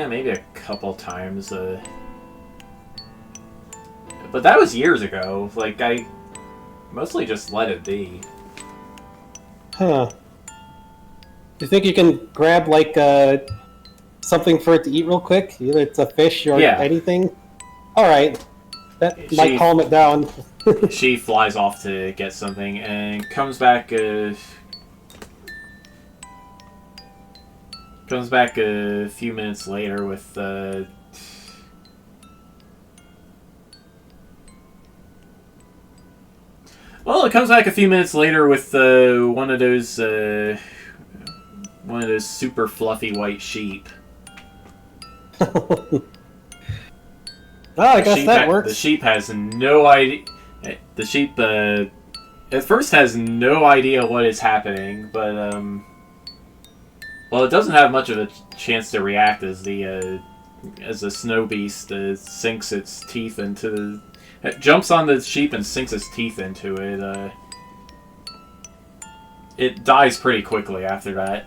maybe a couple times. But that was years ago. Like, I mostly just let it be. Huh. Do you think you can grab, like, something for it to eat real quick? Either it's a fish or anything? Alright. That might calm it down. She flies off to get something and comes back a few minutes later with it comes back a few minutes later with one of those super fluffy white sheep. Oh, I guess that works. The sheep has no idea. The sheep at first has no idea what is happening, but it doesn't have much of a chance to react as the snow beast sinks its teeth into. It jumps on the sheep and sinks its teeth into it. It dies pretty quickly after that.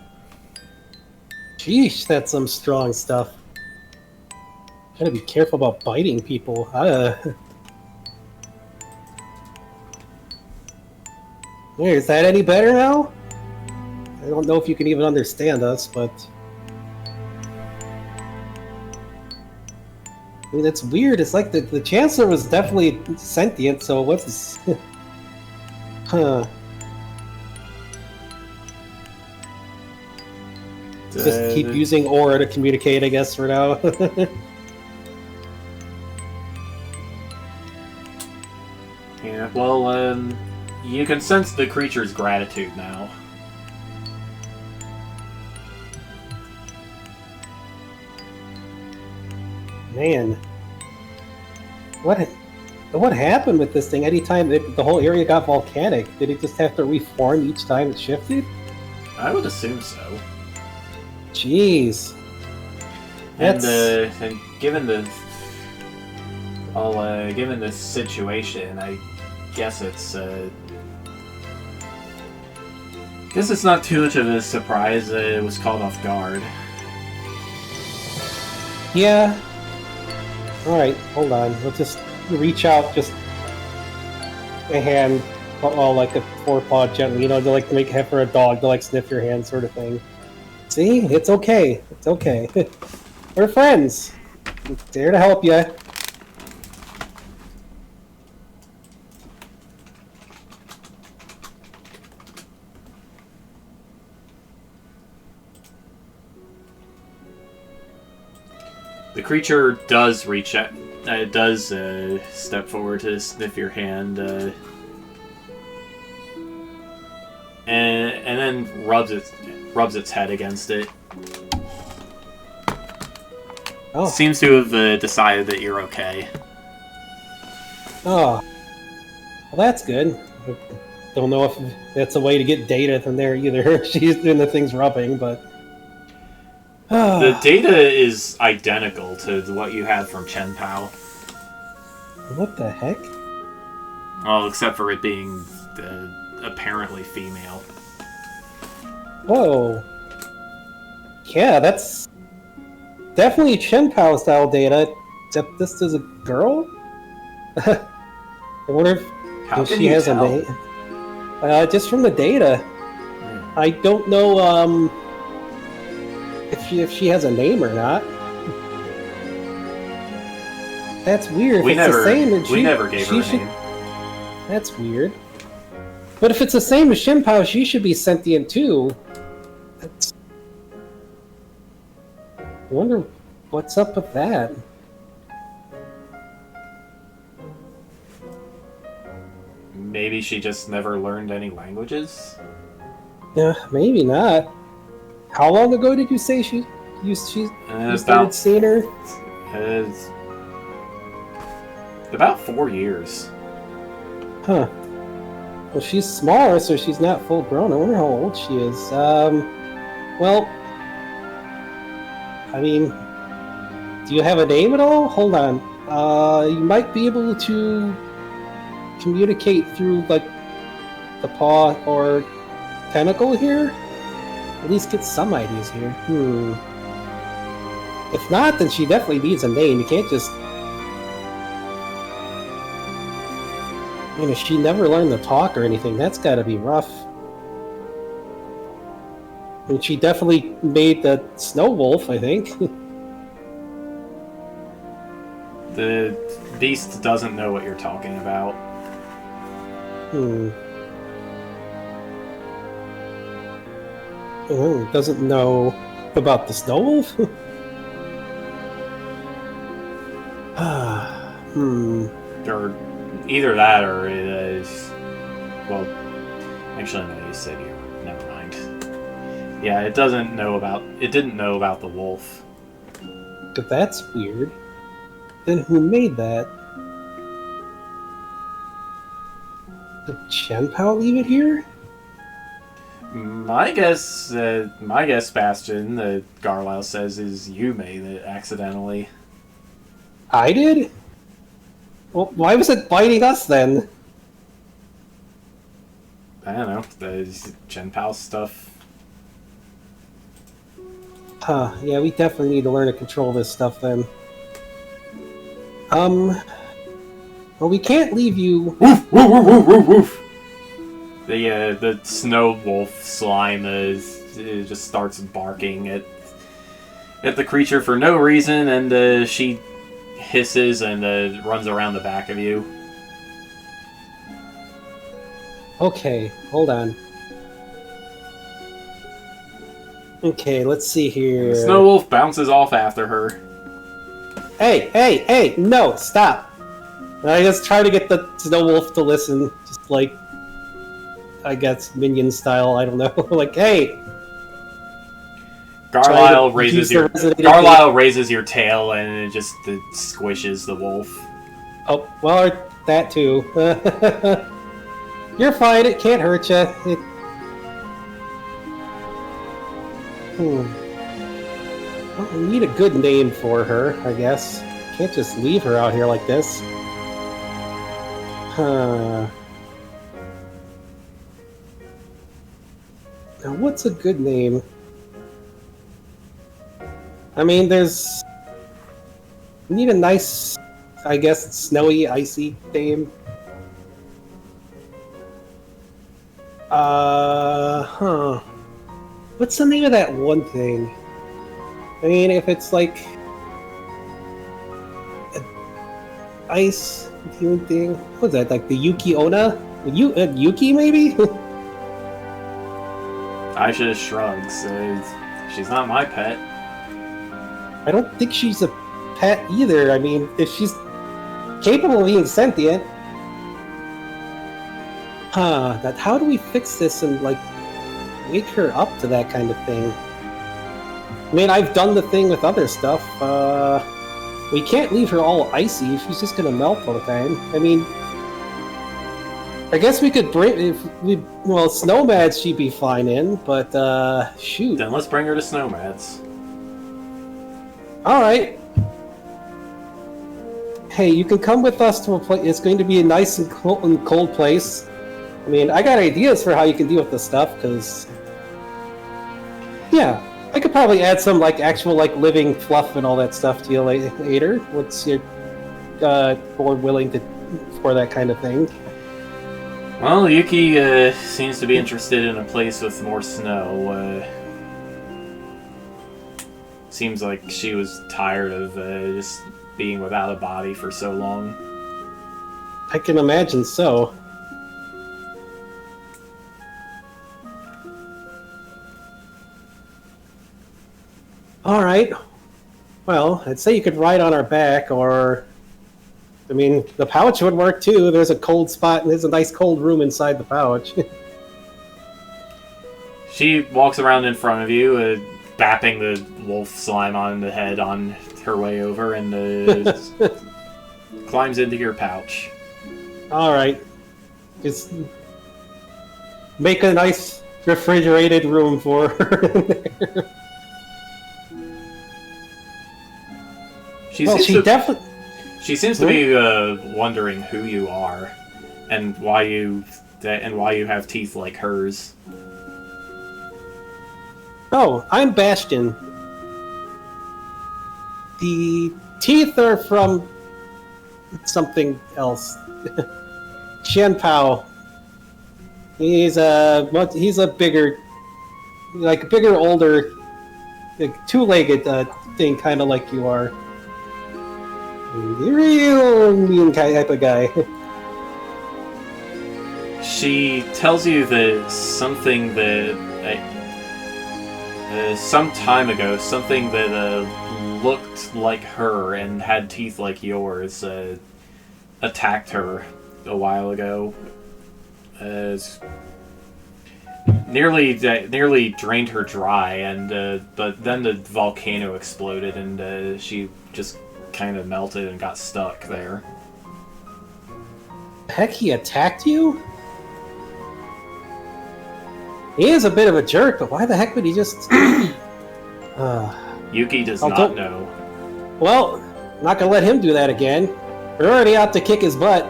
Sheesh, that's some strong stuff. Gotta be careful about biting people. Wait, is that any better now? I don't know if you can even understand us, but... I mean, it's weird. It's like the Chancellor was definitely sentient, so what's this? Huh. Just keep using aura to communicate, I guess, for now. Yeah, well, you can sense the creature's gratitude now. Man. What? What happened with this thing? Anytime the whole area got volcanic, did it just have to reform each time it shifted? I would assume so. Jeez. And given the given this situation, I guess it's not too much of a surprise that it was caught off guard. Yeah. Alright, hold on. Let's just reach out just a hand, like a forepaw gently, to like to make a head for a dog, to like sniff your hand sort of thing. See? It's okay. It's okay. We're friends. I'm there to help you. The creature does reach out. It does step forward to sniff your hand, and then rubs its head against it. Oh. Seems to have decided that you're okay. Oh. Well, that's good. Don't know if that's a way to get data from there either. She's doing the thing's rubbing, but... The data is identical to what you had from Chen Pao. What the heck? Well, except for it being apparently female. Whoa. Yeah, that's definitely Chen Pao style data, except this is a girl? I wonder if she has a name. Just from the data. I don't know if she has a name or not. That's weird. We never gave her a should, name. That's weird. But if it's the same as Shinpao, she should be sentient too. That's... I wonder what's up with that. Maybe she just never learned any languages? Yeah, maybe not. How long ago did you say you started seeing her? About 4 years. Huh. Well, she's smaller, so she's not full grown. I wonder how old she is. Well, I mean, do you have a name at all? Hold on. You might be able to communicate through, like, the paw or tentacle here? At least get some ideas here. If not, then she definitely needs a name. You can't just... she never learned to talk or anything. That's gotta be rough. And she definitely made the snow wolf, I think. The beast doesn't know what you're talking about. Doesn't know about the snow wolf? Or either that or it is... Well, actually no, you said you... Never mind. Yeah, it didn't know about the wolf. But that's weird. Then who made that? Did Chen-Pao leave it here? My guess, Bastion, that Garlisle says, is you made it accidentally. I did? Well, why was it biting us then? I don't know, the Chen Pao stuff. Huh, yeah, we definitely need to learn to control this stuff then. Well, we can't leave you... Woof, woof, woof, woof, woof, woof. The snow wolf slime just starts barking at the creature for no reason, and she hisses and runs around the back of you. Okay, hold on. Okay, let's see here. The snow wolf bounces off after her. Hey, no, stop. I just try to get the snow wolf to listen, just like, I guess, minion style, I don't know. Like, hey! Garlisle raises your tail and it just squishes the wolf. Oh, well, that too. You're fine. It can't hurt you. Well, we need a good name for her, I guess. Can't just leave her out here like this. Huh. Now, what's a good name? I mean, we need a nice, I guess, snowy, icy name. Huh. What's the name of that one thing? I mean, if it's like an ice healing thing, what's that? Like the Yuki Onna? Yuki, maybe? Aisha shrugs. She's not my pet. I don't think she's a pet either. I mean, if she's capable of being sentient. Huh, how do we fix this and, like, wake her up to that kind of thing? I mean, I've done the thing with other stuff. We can't leave her all icy. She's just gonna melt all the time. I mean, I guess we could well, Snowmads she'd be fine in, but, shoot. Then let's bring her to Snowmads. Alright. Hey, you can come with us to a place. It's going to be a nice and cold place. I mean, I got ideas for how you can deal with this stuff, because... Yeah, I could probably add some, like, actual, like, living fluff and all that stuff to you later. What's your... more willing for that kind of thing? Well, Yuki seems to be interested in a place with more snow. Seems like she was tired of just being without a body for so long. I can imagine so. Alright. Well, I'd say you could ride on our back, or... I mean, the pouch would work too. There's a cold spot, and there's a nice cold room inside the pouch. She walks around in front of you, bapping the wolf slime on the head on her way over, and climbs into your pouch. Alright. Just make a nice refrigerated room for her in there. She seems to be wondering who you are, and why you have teeth like hers. Oh, I'm Bastion. The teeth are from something else. Xian Pao. He's a bigger, older, like, two-legged thing, kind of like you are. Real mean type of guy. She tells you that something that some time ago, something that looked like her and had teeth like yours attacked her a while ago. Nearly drained her dry, and but then the volcano exploded, and she just kind of melted and got stuck there. Heck, he attacked you? He is a bit of a jerk, but why the heck would he just... Yuki does not know. Well, I'm not gonna let him do that again. We're already out to kick his butt.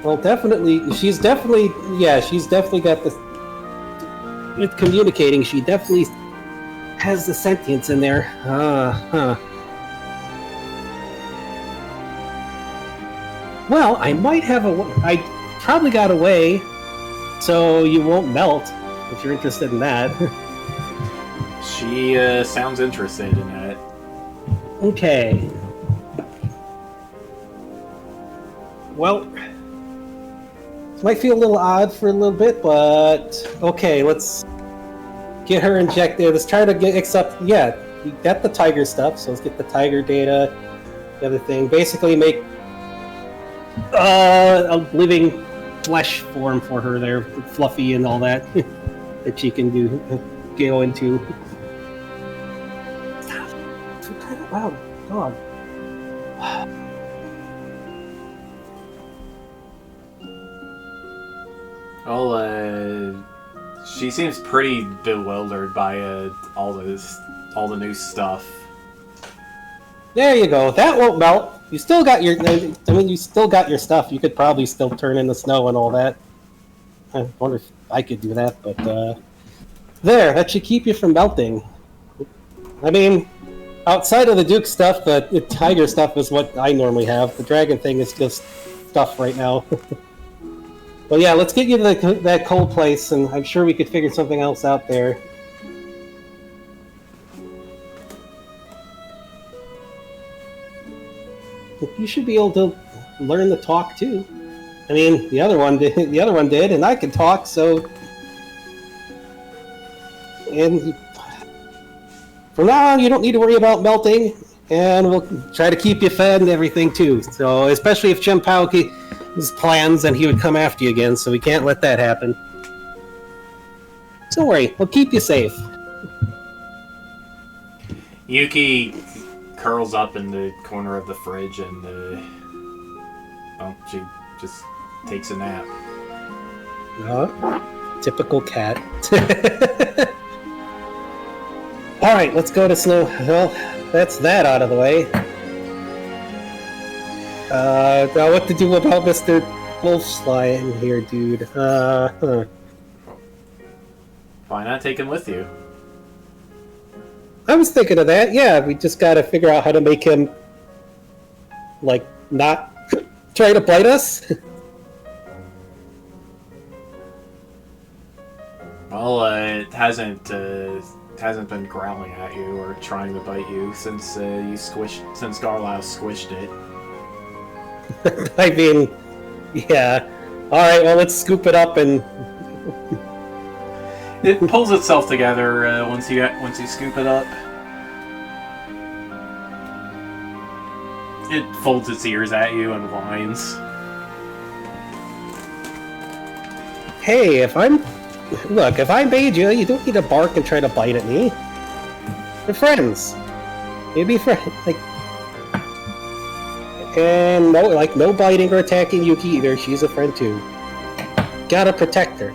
Well, definitely, she's definitely got the... With communicating, she definitely has the sentience in there. Well, I might have I probably got a way, so you won't melt, if you're interested in that. She sounds interested in that. Okay. Well, this might feel a little odd for a little bit, but okay, let's get her injected. Let's try to we got the tiger stuff, so let's get the tiger data. The other thing, basically make a living flesh form for her there, fluffy and all that, that she can go into. Wow, God. Well, she seems pretty bewildered by all the new stuff. There you go. That won't melt. You still got your. I mean, you still got your stuff. You could probably still turn into snow and all that. I wonder if I could do that, but there. That should keep you from melting. I mean, outside of the Duke stuff, the Tiger stuff is what I normally have. The Dragon thing is just stuff right now. But yeah, let's get you to that cold place, and I'm sure we could figure something else out there. You should be able to learn to talk too. I mean, the other one did. The other one did, and I can talk. So, and from now on, you don't need to worry about melting, and we'll try to keep you fed and everything too. So, especially if Chimpauki's plans, and he would come after you again. So we can't let that happen. Don't worry, we'll keep you safe. Yuki curls up in the corner of the fridge and she just takes a nap. Typical cat. All right, let's go to Snow. Well, that's that out of the way. Now what to do about Mr. Wolfsly in here, dude? Why not take him with you? I was thinking of that. Yeah, we just gotta figure out how to make him, like, not try to bite us. Well, it hasn't been growling at you or trying to bite you since Garlow squished it. I mean, yeah. All right, well, let's scoop it up and. It pulls itself together once you scoop it up. It folds its ears at you and whines. Hey, if I made you, you don't need to bark and try to bite at me. We're friends. Maybe friends, and no biting or attacking Yuki either. She's a friend too. Gotta protect her.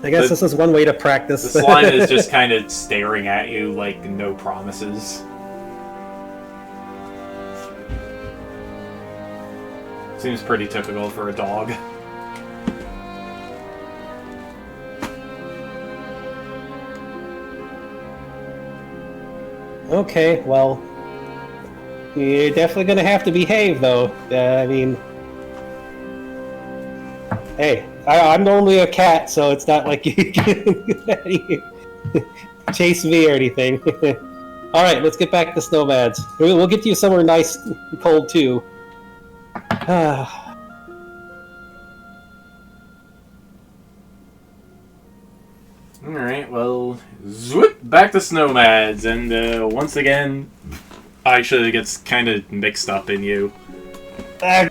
I guess this is one way to practice. The slime is just kind of staring at you like no promises. Seems pretty typical for a dog. Okay, well, you're definitely gonna have to behave, though. I mean, hey, I'm normally a cat, so it's not like you can chase me or anything. All right, let's get back to Snowmads. We'll get you somewhere nice and cold too. Alright, well, zoop, back to Snowmads, and once again, Aisha gets kind of mixed up in you. Oh,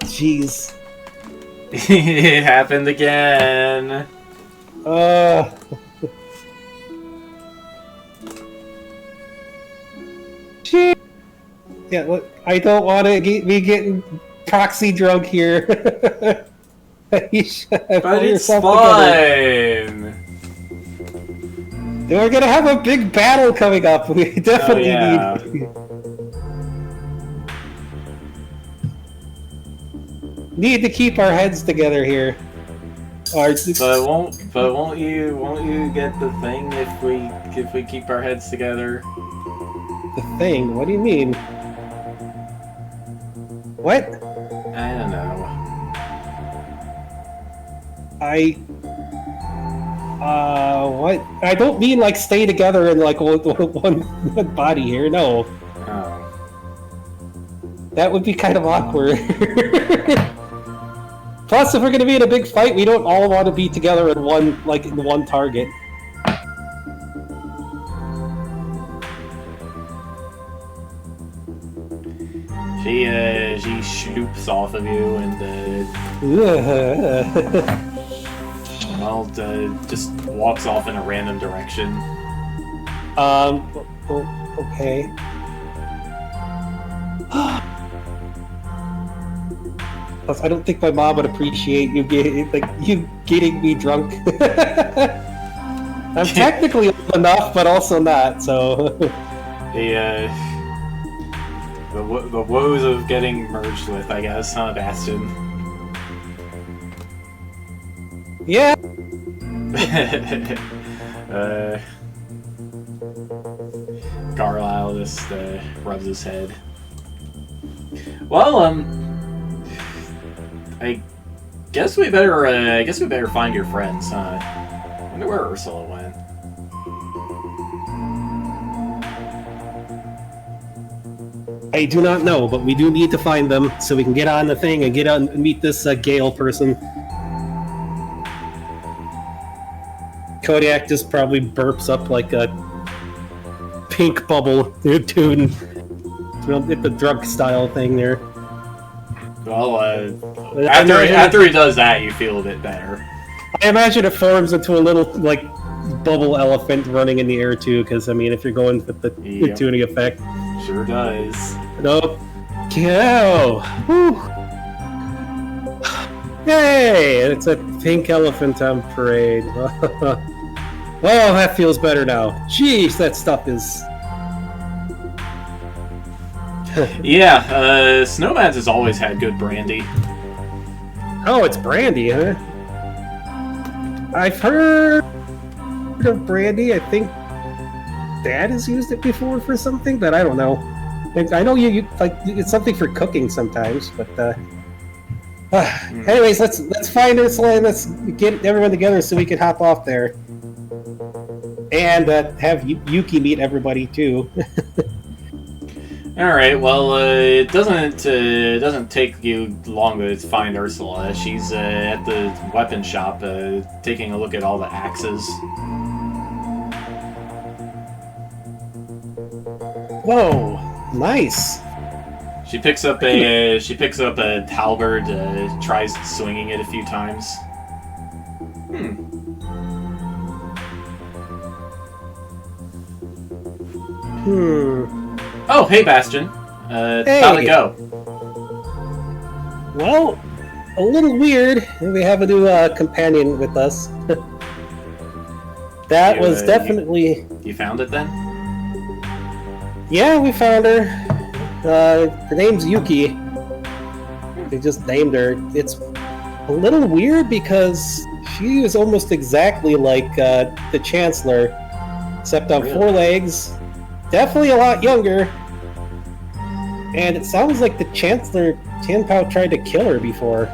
jeez. It happened again. Shit. Yeah, look, I don't want to be getting proxy drunk here. But it's fine. We're gonna have a big battle coming up. We definitely need to keep our heads together here. But won't you get the thing if we keep our heads together? The thing? What do you mean? What? I don't know. What? I don't mean like stay together in like one body here. No. Oh. That would be kind of awkward. Plus, if we're gonna be in a big fight, we don't all want to be together in one target. She sloops off of you and Well, just walks off in a random direction. Okay. Plus, I don't think my mom would appreciate you getting me drunk. I'm technically old enough, but also not. So The woes of getting merged with, I guess, huh, Bastion? yeah. Carlisle just rubs his head. Well, I guess we better find your friends, huh? I wonder where Ursula went. I do not know, but we do need to find them so we can get on the thing and get on and meet this Gale person. Kodiak just probably burps up like a pink bubble tune. Hit the drug style thing there. Well, after he does that, you feel a bit better. I imagine it forms into a little like bubble elephant running in the air too. Because I mean, if you're going with the tuning effect, sure does. Nope. Go. Hey, it's a pink elephant on parade. Oh, that feels better now. Jeez, that stuff is. Yeah, Snowman's has always had good brandy. Oh, it's brandy, huh? I've heard of brandy. I think Dad has used it before for something, but I don't know. I know you like it's something for cooking sometimes, but anyways, let's find Ursula and let's get everyone together so we can hop off there, and have Yuki meet everybody too. All right. Well, it doesn't take you long to find Ursula. She's at the weapon shop, taking a look at all the axes. Whoa, nice. She picks up a halberd, tries swinging it a few times. Oh, hey, Bastion. Hey. How'd it go? Well, a little weird. We have a new companion with us. That was definitely... You found it then? Yeah, we found her. Her name's Yuki. They just named her. It's a little weird because she is almost exactly like the Chancellor, except on 4 legs. Definitely a lot younger. And it sounds like the Chancellor Tianpao tried to kill her before.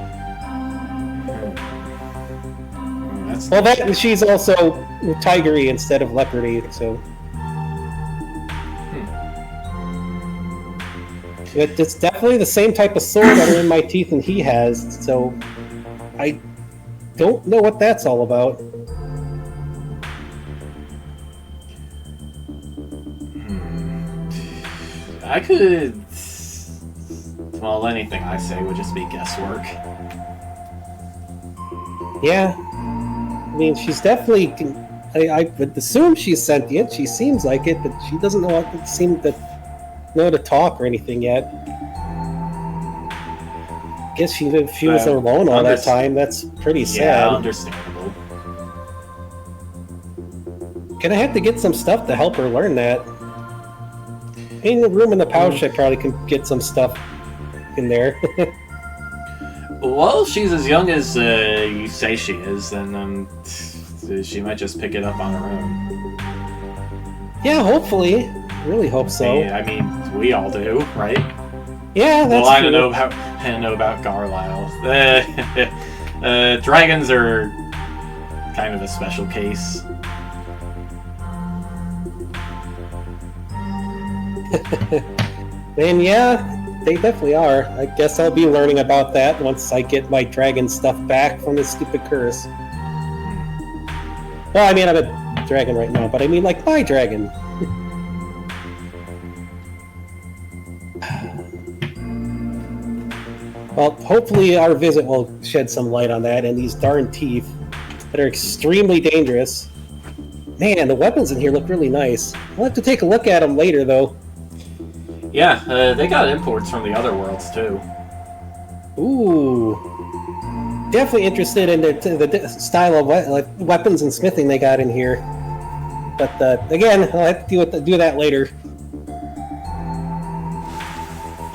Well, that and she's also tigery instead of leopardy, so. It's definitely the same type of sword that are in my teeth and he has, so I don't know what that's all about. I could... Well, anything I say would just be guesswork. Yeah. I mean, she's definitely... I would assume she's sentient. She seems like it, but she doesn't seem to know to talk or anything yet. I guess if she was alone all that time, that's pretty sad. Yeah, understandable. Gonna have to get some stuff to help her learn that. In the room in the pouch, I probably can get some stuff in there. Well, she's as young as you say she is, then she might just pick it up on her own. Yeah, hopefully. Really hope so. I mean, we all do, right? Yeah, that's true. Well, I know about Carlisle. Dragons are kind of a special case. And yeah, they definitely are. I guess I'll be learning about that once I get my dragon stuff back from this stupid curse. Well, I mean, I'm a dragon right now, but I mean like my dragon. Well, hopefully our visit will shed some light on that and these darn teeth. that are extremely dangerous. Man, the weapons in here look really nice. I'll have to take a look at them later, though. Yeah, they got imports from the other worlds, too. Ooh. Definitely interested in the style of weapons and smithing they got in here. But, again, I'll have to do that later.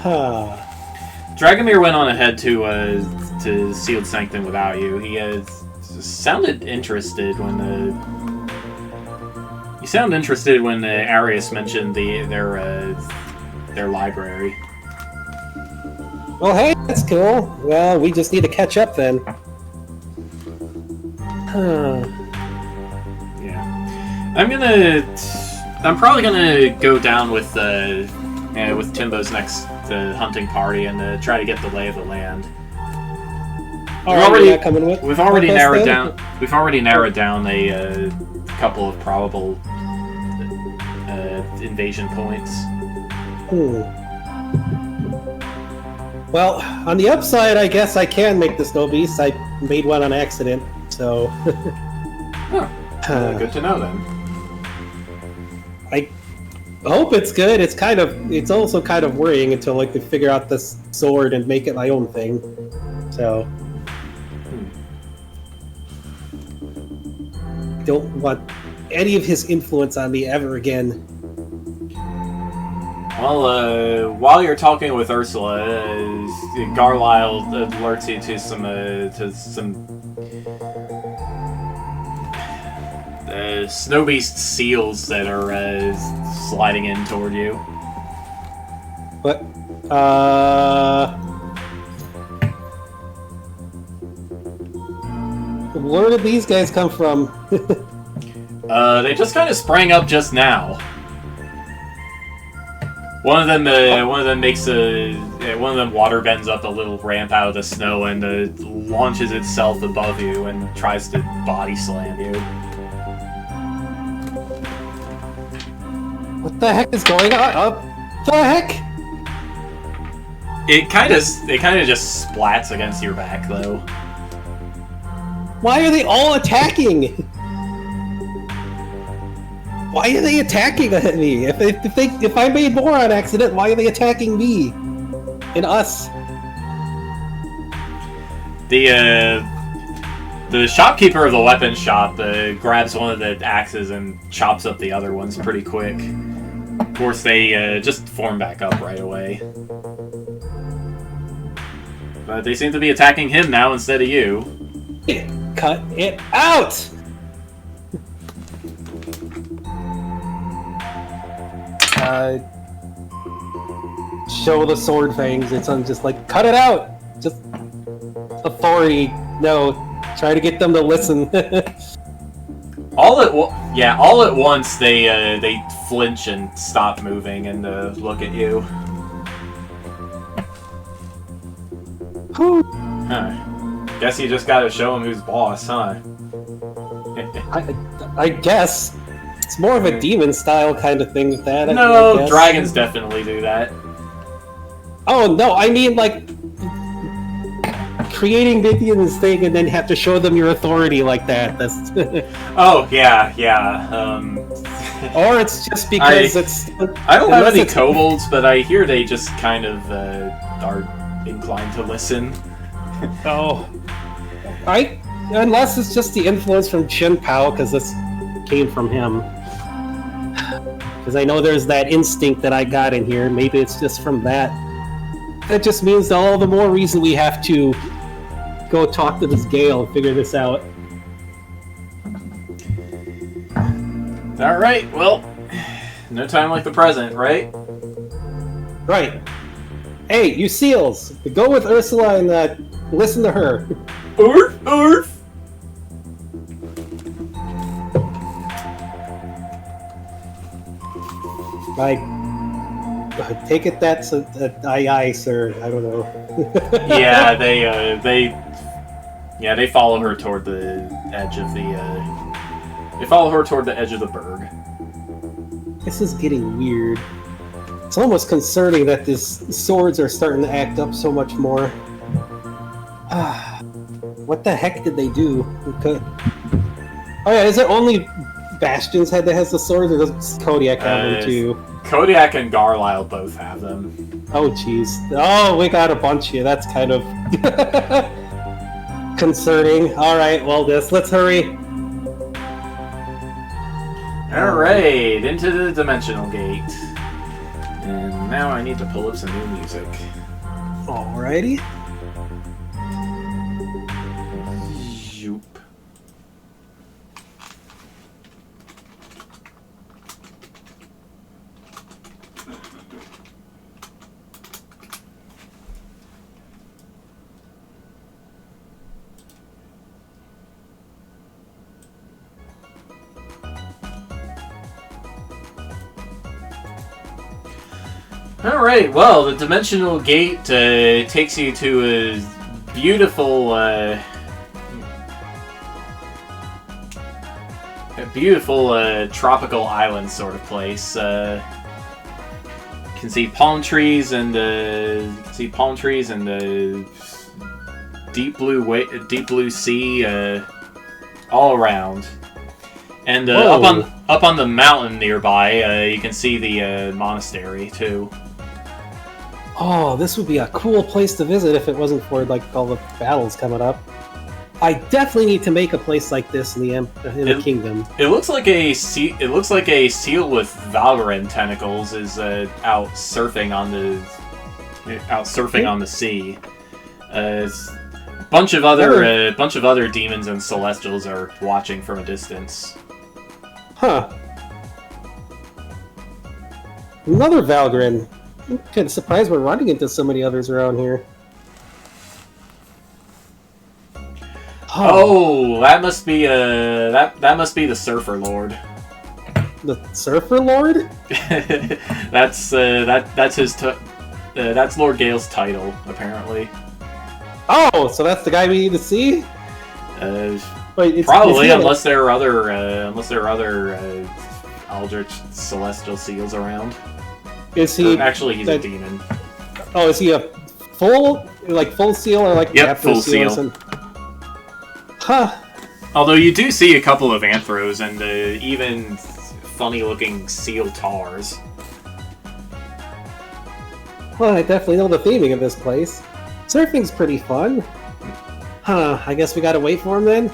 Huh. Dragomir went on ahead to Sealed Sanctum without you. He sounded interested when Arius mentioned their library. Well, hey, that's cool. Well, we just need to catch up then. Huh. Yeah, I'm probably gonna go down with Timbo's next hunting party and try to get the lay of the land. We've already narrowed down a couple of probable invasion points. Well, on the upside, I guess I can make the snow beast. I made one on accident, so. Good to know then. I hope it's good. It's also kind of worrying until like they figure out this sword and make it my own thing. So. Don't want any of his influence on me ever again. Well, while you're talking with Ursula, Garlisle alerts you to some snow beast seals that are sliding in toward you. What? Where did these guys come from? They just kind of sprang up just now. One of them water bends up a little ramp out of the snow and launches itself above you and tries to body slam you. What the heck is going on? The heck? It kind of just splats against your back though. Why are they all attacking? Why are they attacking me? If I made more on accident, why are they attacking me and us? The shopkeeper of the weapon shop grabs one of the axes and chops up the other ones pretty quick. Of course, they just form back up right away. But they seem to be attacking him now instead of you. Cut it out! Show the sword fangs. I'm just like, cut it out! Just authority. No, try to get them to listen. all at once they flinch and stop moving and look at you. Huh. Guess you just gotta show him who's boss, huh? I guess. It's more of a demon style kind of thing with that. No, dragons definitely do that. Oh no, I mean like creating minions thing and then have to show them your authority like that. That's Oh yeah. Or it's just because I don't have any kobolds, but I hear they just kind of are inclined to listen. Oh. Unless it's just the influence from Chin Pao, because this came from him. Because I know there's that instinct that I got in here. Maybe it's just from that. That just means all the more reason we have to go talk to this Gale and figure this out. Alright, well, no time like the present, right? Right. Hey, you seals! Go with Ursula and listen to her. Oof! Take it that's aye, sir. I don't know. Yeah, they follow her toward the edge of the berg. This is getting weird. It's almost concerning that these swords are starting to act up so much more. What the heck did they do? Oh yeah, is it only Bastion's head that has the swords, or does Kodiak have them too? Kodiak and Garlisle both have them. Oh jeez. Oh, we got a bunch here. That's kind of concerning. Alright, well let's hurry. Alright, into the Dimensional Gate. And now I need to pull up some new music. Alrighty. Zoop. Alright, well, the Dimensional Gate takes you to a beautiful, tropical island sort of place. You can see palm trees and deep blue sea all around. And up on the mountain nearby, you can see the monastery too. Oh, this would be a cool place to visit if it wasn't for like all the battles coming up. I definitely need to make a place like this in the kingdom. It looks like a seal with Valgrind tentacles is out surfing on the sea. A bunch of other demons and celestials are watching from a distance. Huh. Another Valgrind. I'm kind of surprised we're running into so many others around here. Oh, that must be that must be the Surfer Lord. The Surfer Lord? That's Lord Gale's title, apparently. Oh, so that's the guy we need to see? Wait, probably, unless there are other Eldritch Celestial Seals around. Is he actually? He's a demon. Oh, is he a full seal or like yep, full seal? Huh. Although you do see a couple of anthros and even funny-looking seal tars. Well, I definitely know the theming of this place. Surfing's pretty fun. Huh, I guess we gotta wait for him then?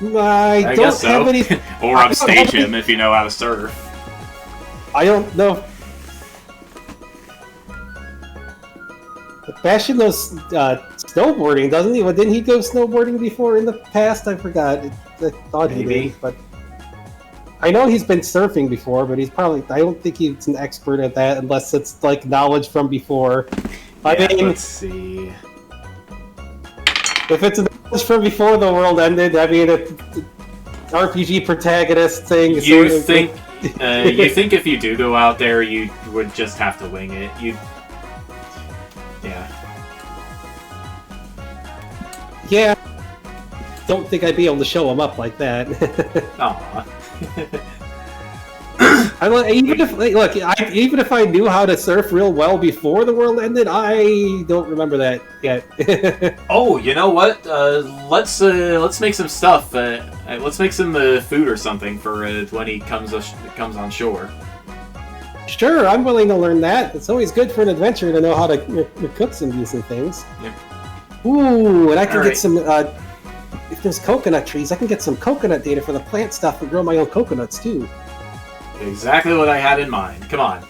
I don't have any... Or upstage him if you know how to surf. I don't know. Bastion knows snowboarding, doesn't he? Well, didn't he go snowboarding before in the past? I forgot. I thought he did, but... I know he's been surfing before, but he's probably... I don't think he's an expert at that unless it's, like, knowledge from before. I mean... Let's see... If it's knowledge from before the world ended, I mean, it's RPG protagonist thing... You think if you do go out there, you would just have to wing it. Yeah. Yeah. Don't think I'd be able to show him up like that. Aww. Even if I knew how to surf real well before the world ended, I don't remember that yet. Oh, you know what? Let's make some stuff. Let's make some food or something for when he comes on shore. Sure, I'm willing to learn that. It's always good for an adventurer to know how to cook some decent things. Yep. Ooh, and I can get some... if there's coconut trees, I can get some coconut data for the plant stuff and grow my own coconuts, too. Exactly what I had in mind. Come on.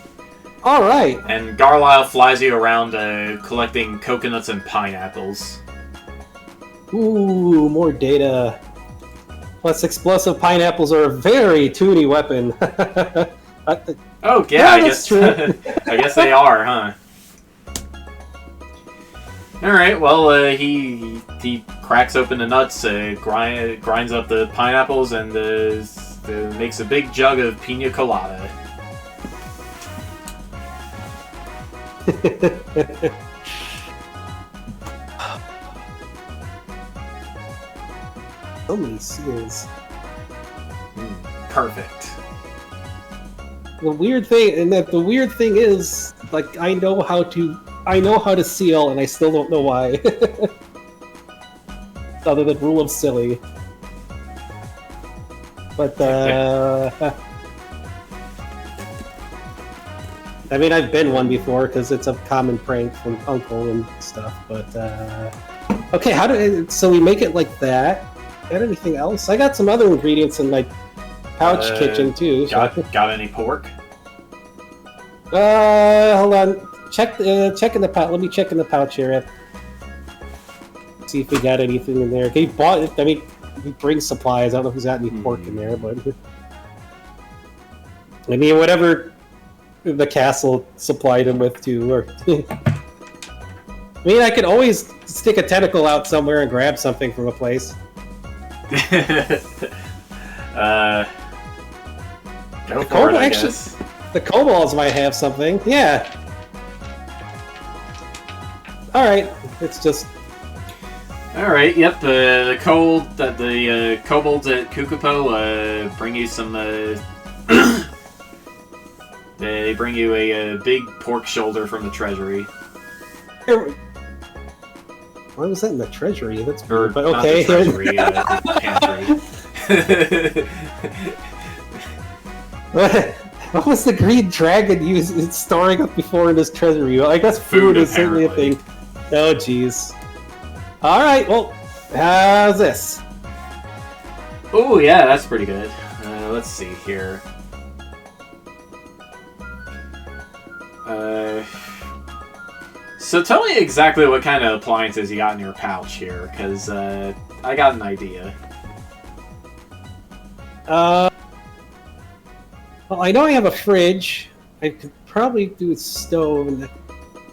Alright. And Garlisle flies you around collecting coconuts and pineapples. Ooh, more data. Plus, explosive pineapples are a very toony weapon. Oh, yeah, I guess true. I guess they are, huh? Alright, well, he cracks open the nuts, grinds up the pineapples, and makes a big jug of pina colada. So many seals. Perfect. The weird thing is, like, I know how to seal, and I still don't know why. other than rule of silly. But I mean, I've been one before because it's a common prank from Uncle and stuff. But okay, so we make it like that? Got anything else? I got some other ingredients in my pouch kitchen too. So. Got any pork? Hold on. Check in the pouch. Let me check in the pouch here. See if we got anything in there. He bought it. I mean, he brings supplies. I don't know if he's got any pork in there, but I mean, whatever the castle supplied him with too. Or I mean, I could always stick a tentacle out somewhere and grab something from a place. Go for it, I guess. The kobolds might have something. Yeah. All right. It's just. All right. Yep. The kobolds at Kukupo bring you some. They bring you a big pork shoulder from the treasury. Why was that in the treasury? That's weird, but okay. Not the treasury, the pantry. What was the green dragon storing up before in his treasury? Well, I guess food is certainly a thing. Oh, jeez. All right. Well, how's this? Oh, yeah, that's pretty good. Let's see here. So tell me exactly what kind of appliances you got in your pouch here, because I got an idea. Well, I know I have a fridge. I could probably do a stove.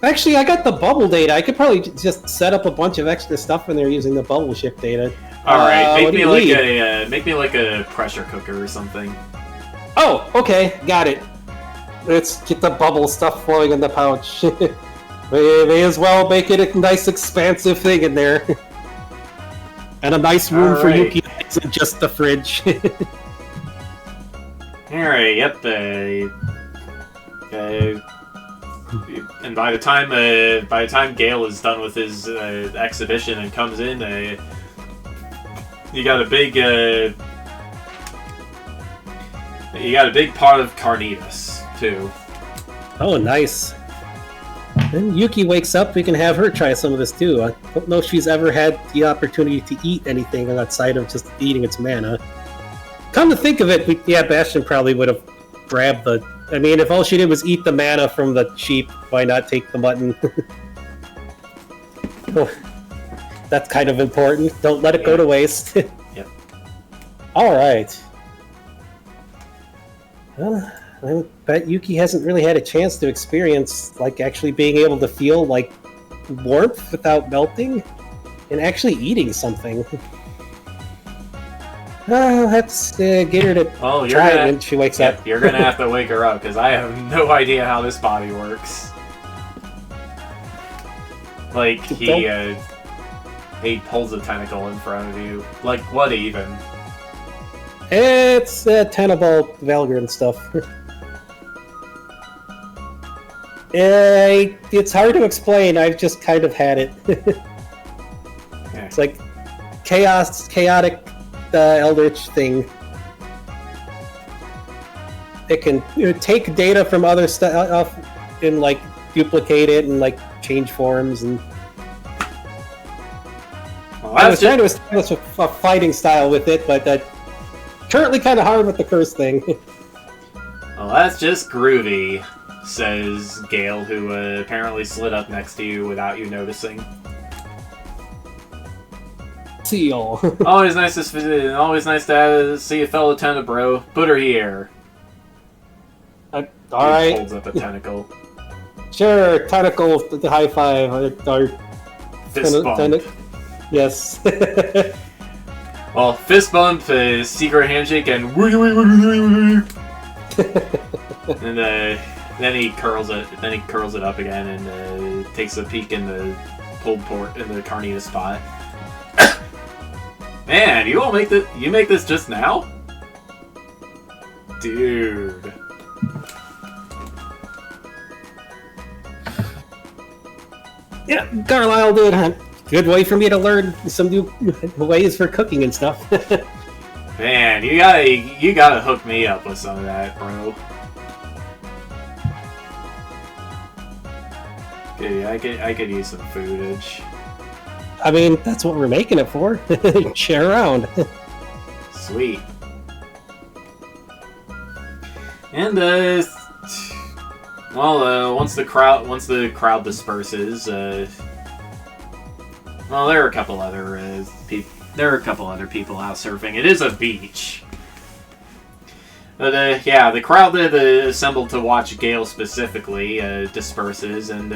Actually, I got the bubble data. I could probably just set up a bunch of extra stuff in there using the bubble ship data. All right, make me like a pressure cooker or something. Oh, okay, got it. Let's get the bubble stuff flowing in the pouch. We may as well make it a nice expansive thing in there. And a nice room for Yuki isn't just the fridge. Alright, yep. And by the time Gale is done with his exhibition and comes in, you got a big pot of carnitas too. Oh, nice. Then Yuki wakes up, we can have her try some of this too. I don't know if she's ever had the opportunity to eat anything outside of just eating its mana. Come to think of it, Bastion probably would have grabbed the... I mean, if all she did was eat the mana from the sheep, why not take the mutton? Oh, that's kind of important. Don't let it go to waste. Yep. Alright. Well, I bet Yuki hasn't really had a chance to experience, like, actually being able to feel, like, warmth without melting and actually eating something. Let's get her to try it when she wakes up. You're gonna have to wake her up, because I have no idea how this body works. Like, he pulls a tentacle in front of you. Like, what even? It's Tenable Valgrind stuff. It's hard to explain. I've just kind of had it. It's like chaotic eldritch thing. It can take data from other stuff and like duplicate it and like change forms and. Well, I was trying to establish a fighting style with it, but currently kind of hard with the curse thing. Well, that's just groovy, says Gale, who apparently slid up next to you without you noticing. Seal. Always nice to see a fellow Tenebro. Put her here. Alright. Holds up a tentacle. Sure, tentacle, the high five. Fist bump. Yes. Well, fist bump, secret handshake, and and then he curls it. Then he curls it up again and takes a peek in the pulled port in the carnita spot. Man, you make this just now, dude. Yeah, Carlisle did Good way for me to learn some new ways for cooking and stuff. Man, you gotta hook me up with some of that, bro. Okay, I could use some footage. I mean, that's what we're making it for. Share around. Sweet. And once the crowd disperses, well, there are a couple other people out surfing. It is a beach. But yeah, the crowd that assembled to watch Gale specifically disperses, and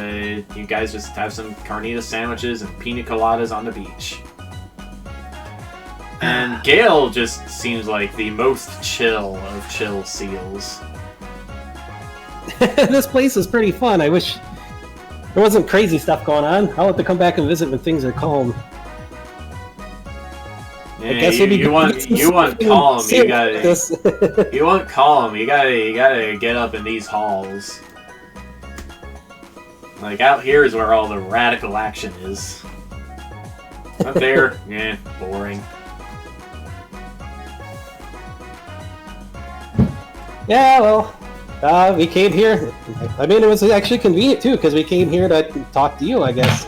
you guys just have some carnitas sandwiches and pina coladas on the beach. And Gale just seems like the most chill of chill seals. This place is pretty fun. I wish there wasn't crazy stuff going on. I'll have to come back and visit when things are calm. Yeah, you want calm. You gotta. You want calm. You gotta get up in these halls. Like out here is where all the radical action is. Up there, yeah, boring. Yeah, well, we came here. I mean, it was actually convenient too, because we came here to talk to you, I guess.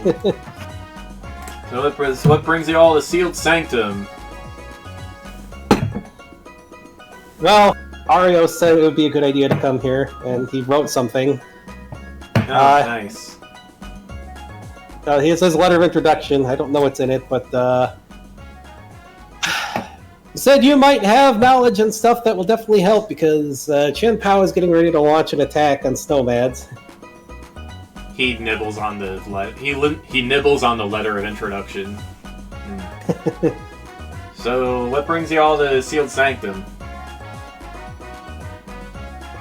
So what brings you all to Sealed Sanctum? Well, Ario said it would be a good idea to come here, and he wrote something. Oh, nice. Here's his letter of introduction. I don't know what's in it, but he said you might have knowledge and stuff that will definitely help, because Chen Pao is getting ready to launch an attack on Snowmads. He nibbles on the he nibbles on the letter of introduction. So, what brings you all to Sealed Sanctum?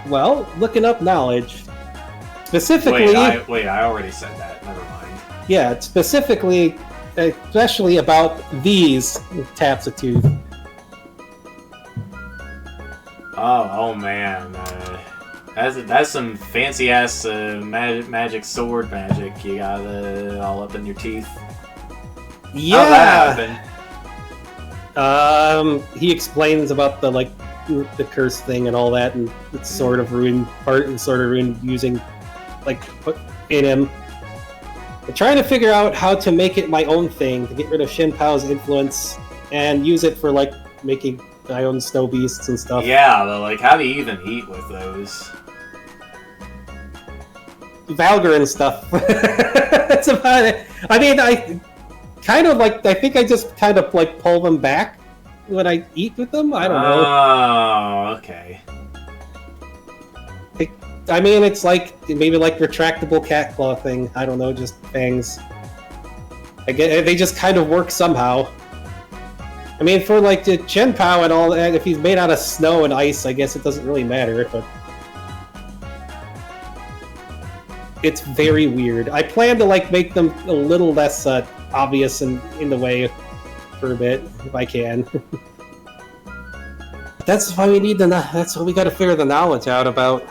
Well, looking up knowledge. Specifically... Wait, I already said that. Never mind. Yeah, specifically, especially about these taps of tooth. Oh man. That's some fancy-ass magic sword magic you got all up in your teeth. Yeah! How'd that happen? He explains about the curse thing and all that, and it's sort of ruined using, put in him. I'm trying to figure out how to make it my own thing, to get rid of Shin Pao's influence, and use it for, making my own snow beasts and stuff. Yeah, but, how do you even eat with those? Valgrind stuff. That's about it. I mean, I think I just kind of, pull them back when I eat with them? I don't know. Oh, okay. I mean, it's maybe retractable cat claw thing. I don't know, just fangs. They just kind of work somehow. I mean, for the Chen Pao and all that, if he's made out of snow and ice, I guess it doesn't really matter, but it's very weird. I plan to make them a little less obvious and in the way for a bit, if I can. That's why we need that's what we got to figure the knowledge out about.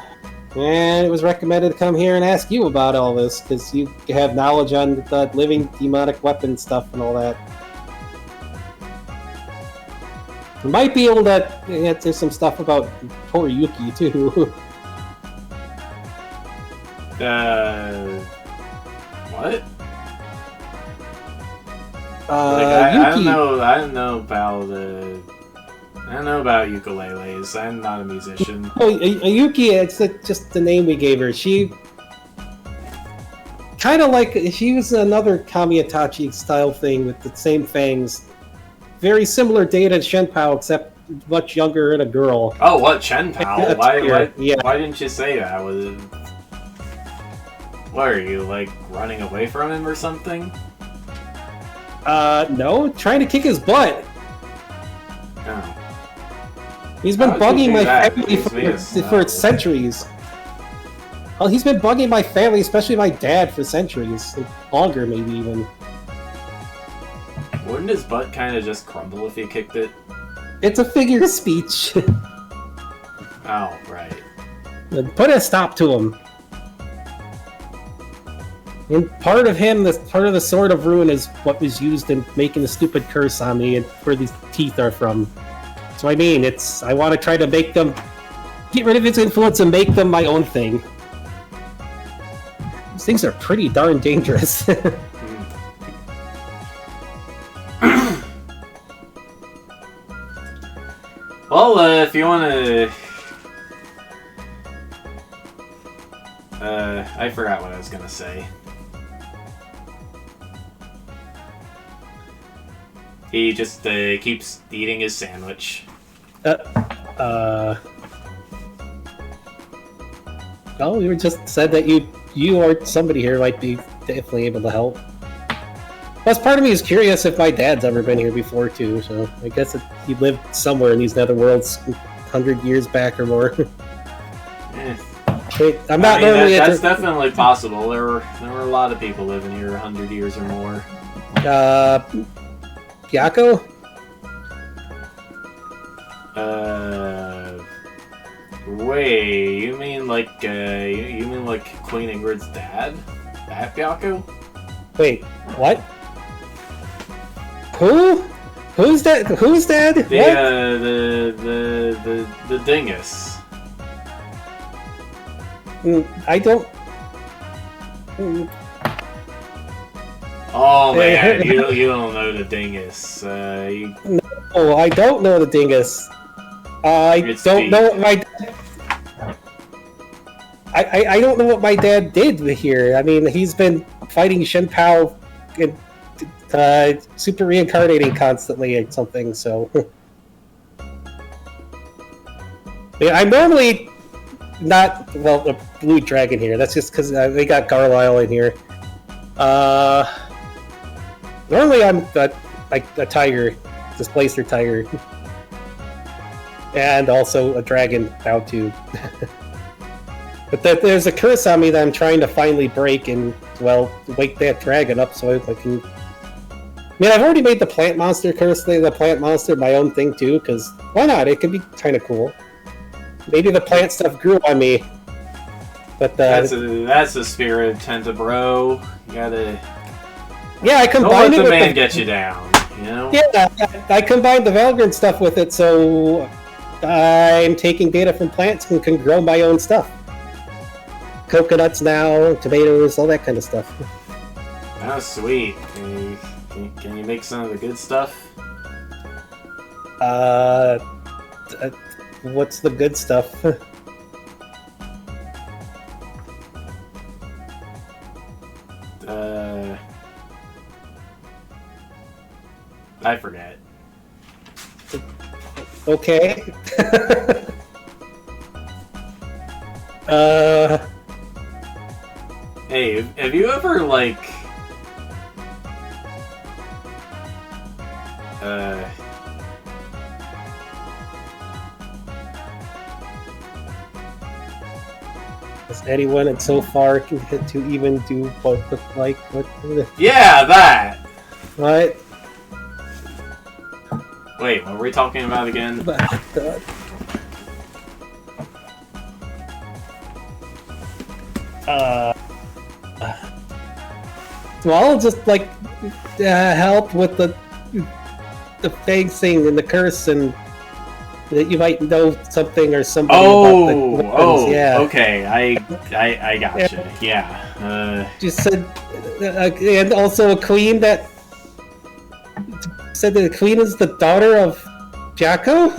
And it was recommended to come here and ask you about all this, because you have knowledge on the living demonic weapon stuff and all that. We might be able to answer some stuff about poor Yuki, too. What? Yuki. I don't know about ukuleles. I'm not a musician. Oh, Yuki, it's just the name we gave her. She kind of she was another Kamiatachi style thing with the same fangs. Very similar data to Shen Pao, except much younger and a girl. Oh, what, Chen Pao? Why Yeah. Why didn't you say that? What are you, running away from him or something? No, trying to kick his butt. Oh. He's been bugging my family for centuries. Well, he's been bugging my family, especially my dad, for centuries. Longer, maybe, even. Wouldn't his butt kind of just crumble if you kicked it? It's a figure of speech. Oh, right. Put a stop to him. And part of him, part of the Sword of Ruin is what was used in making the stupid curse on me and where these teeth are from. So I mean, I want to try to make them, get rid of its influence and make them my own thing. These things are pretty darn dangerous. Well, if you want to... I forgot what I was going to say. He just keeps eating his sandwich. Oh, you just said that you or somebody here might be definitely able to help. Plus, part of me is curious if my dad's ever been here before, too, so I guess he lived somewhere in these netherworlds 100 years back or more. I'm not normally... That's definitely possible. There were a lot of people living here 100 years or more. Yako? Wait, you mean like Queen Ingrid's dad? That Yako? Wait, what? Who? Who's that? Who's dad? The dingus. I don't... Oh man, you don't know the dingus. No, I don't know the dingus. I don't know what my... I don't know what my dad did here. I mean, he's been fighting Shen Pao and super reincarnating constantly or something, so... Yeah, I'm normally not, well, a blue dragon here. That's just because they got Garlisle in here. Normally I'm a tiger, displacer tiger. And also a dragon now too. But there's a curse on me that I'm trying to finally break and, well, wake that dragon up so I can... I mean, I've already made the plant monster curse thing, the plant monster, my own thing too, because why not? It could be kind of cool. Maybe the plant stuff grew on me. But that's the spirit of Tentabro. You gotta... Yeah, I combined it with... Don't let the man get you down, you know? Yeah, I combined the Valgrind stuff with it, so I'm taking data from plants and can grow my own stuff. Coconuts now, tomatoes, all that kind of stuff. Oh, sweet. Can you make some of the good stuff? What's the good stuff? I forget. Okay. Hey, have you ever, like... Has anyone so far to even do what like what? Yeah, that! What? Wait, what were we talking about again? Well, just like help with the fang thing and the curse, and that you might know something or somebody about the weapons. Yeah. Okay, I gotcha. Yeah. Just said, and also a queen that said that the queen is the daughter of Jacko.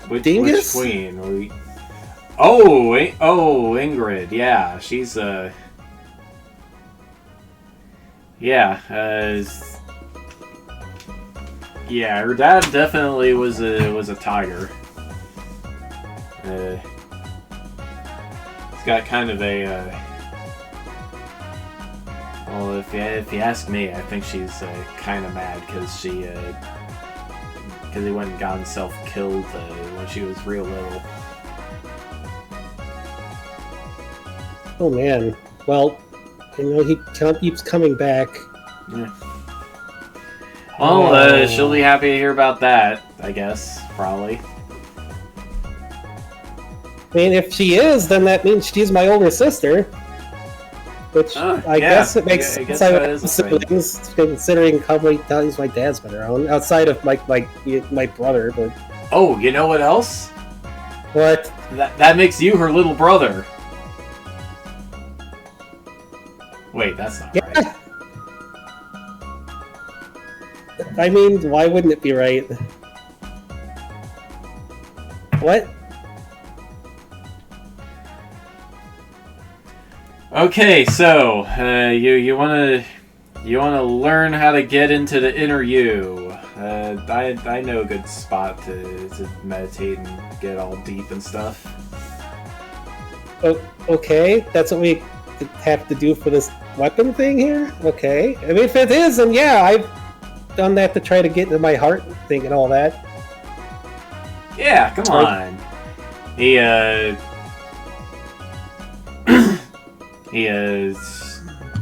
Which Dingus? queen? Oh, Ingrid. Yeah, she's yeah, yeah, her dad definitely was a tiger. He's got kind of a well, if you ask me, I think she's kind of mad because he went and got himself killed when she was real little. Oh man. Well, you know, he keeps coming back. Yeah. Well, she'll be happy to hear about that, I guess, probably. I mean, if she is, then that means she's my older sister. Which I yeah. guess it makes I guess sense. I that have is a thing. siblings, considering how many times my dad's been around, outside of my brother. But Oh, you know what else? what? That makes you her little brother. Wait, that's not right. Yeah. I mean, why wouldn't it be right? What? Okay, so you wanna learn how to get into the inner you. I know a good spot to meditate and get all deep and stuff. Oh, okay, that's what we have to do for this weapon thing here. Okay, I mean, if it is, then yeah, I've done that to try to get into my heart thing and all that. Yeah, come on. He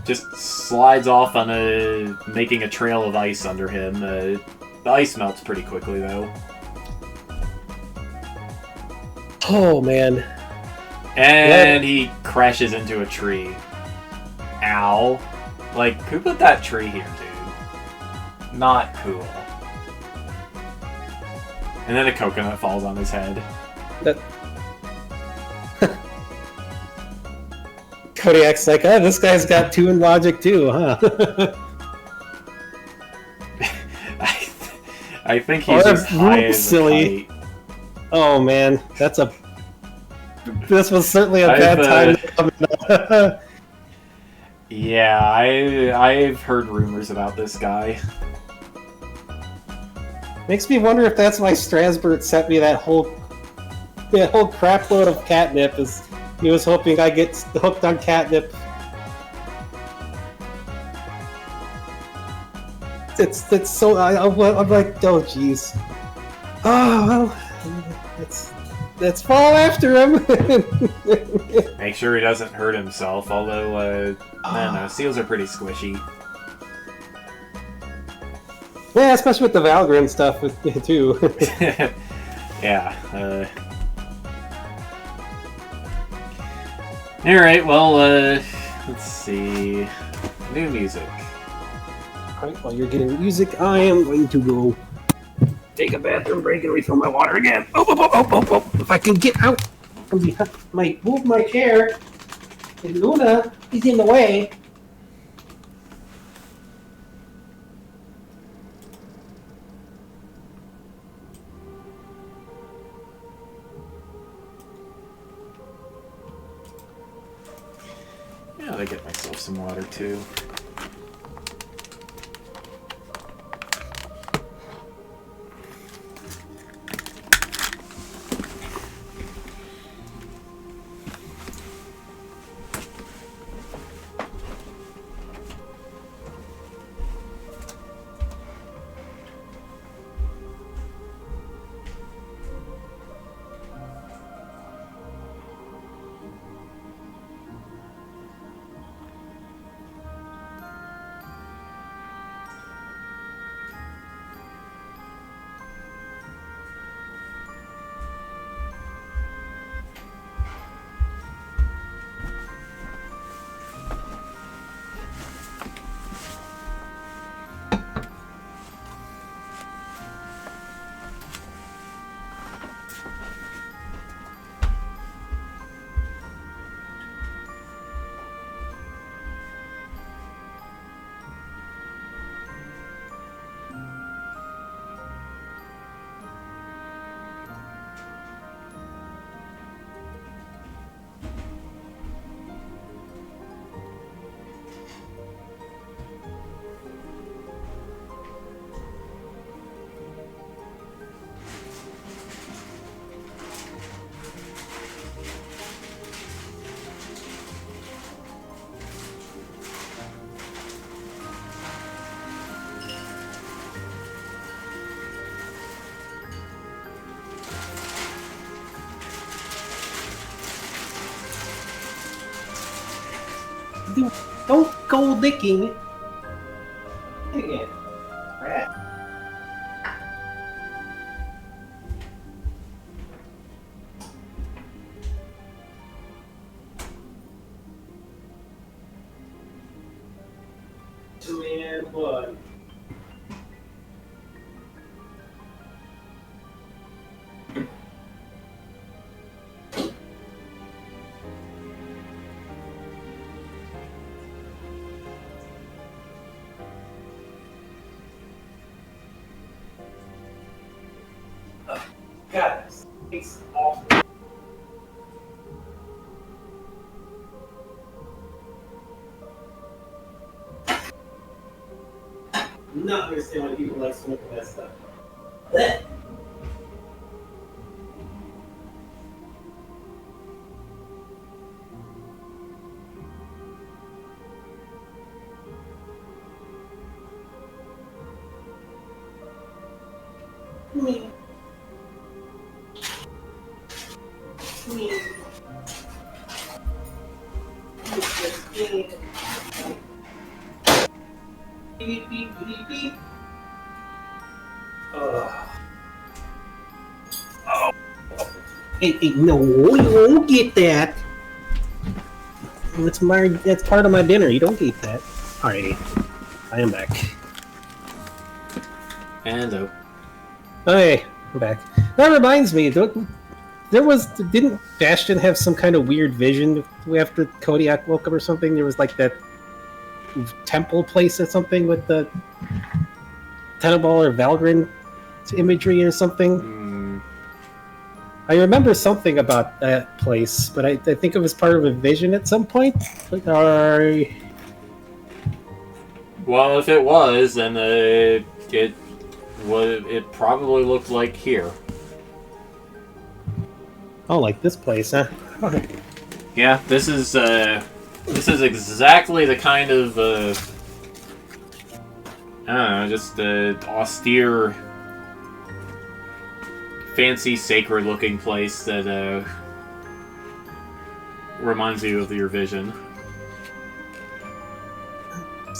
just slides off on making a trail of ice under him. The ice melts pretty quickly though. Oh man. And he crashes into a tree. Ow. Like, who put that tree here, dude? Not cool. And then a coconut falls on his head. That... Kodiak's like, oh, this guy's got 2 in logic too, huh? I think he's just high as silly. a kite. Oh man, this was certainly a bad time to come in. Yeah, I've heard rumors about this guy. Makes me wonder if that's why Strasbourg sent me that whole crap load of catnip. Is he was hoping I get hooked on catnip. It's so I'm like, oh jeez. Oh well, let's fall after him. Make sure he doesn't hurt himself. Although I don't know, seals are pretty squishy. Yeah, especially with the Valgrind stuff too. Yeah. Alright, well, let's see. New music. Alright, while you're getting music, I am going to go take a bathroom break and refill my water again. Oh. If I can get out from behind, move my chair, and Luna is in the way. Yeah, I get myself some water too. Don't go licking. Again. fun. God, it's awful. Not understand why people like smoking that stuff. Blech. Me. Me. Beep, beep, beep, beep. Oh. Hey, no, you won't get that. That's part of my dinner. You don't get that. Alrighty, I am back. And Okay, I'm back. That reminds me, didn't Bastion have some kind of weird vision after Kodiak woke up or something? There was like that temple place or something with the Teneball or Valgrind imagery or something. I remember something about that place, but I think it was part of a vision at some point. well, if it was, then it probably looked like here. Oh, like this place, huh? Yeah, this is exactly the kind of I don't know, just austere, fancy, sacred-looking place that reminds you of your vision.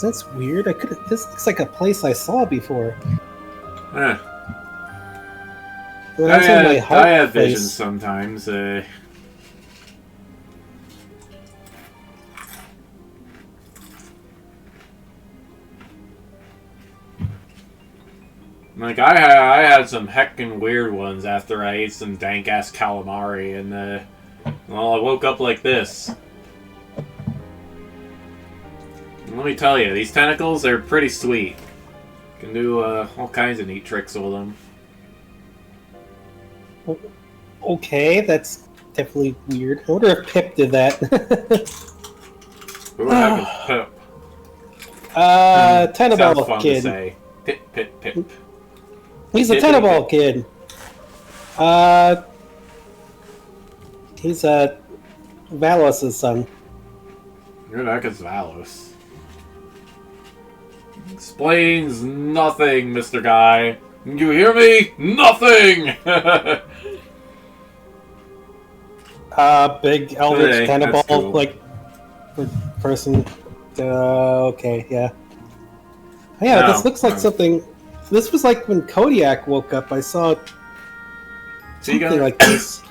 That's weird. This looks like a place I saw before. When I have place. visions sometimes. Like, I had some heckin' weird ones after I ate some dank-ass calamari, and, well, I woke up like this. And let me tell you, these tentacles are pretty sweet. You can do, all kinds of neat tricks with them. Okay, that's definitely weird. I wonder if Pip did that. Who the heck is Pip? Teneball fun kid. To say. Pip, Pip, Pip. He's a Teneball kid. He's Valos' son. Who the heck is Valos? Explains nothing, Mr. Guy. You hear me? Nothing! Big eldritch Hey, Teneball, cool. like, person. Okay, yeah. Yeah, No. this looks like something. This was like when Kodiak woke up. I saw something like this.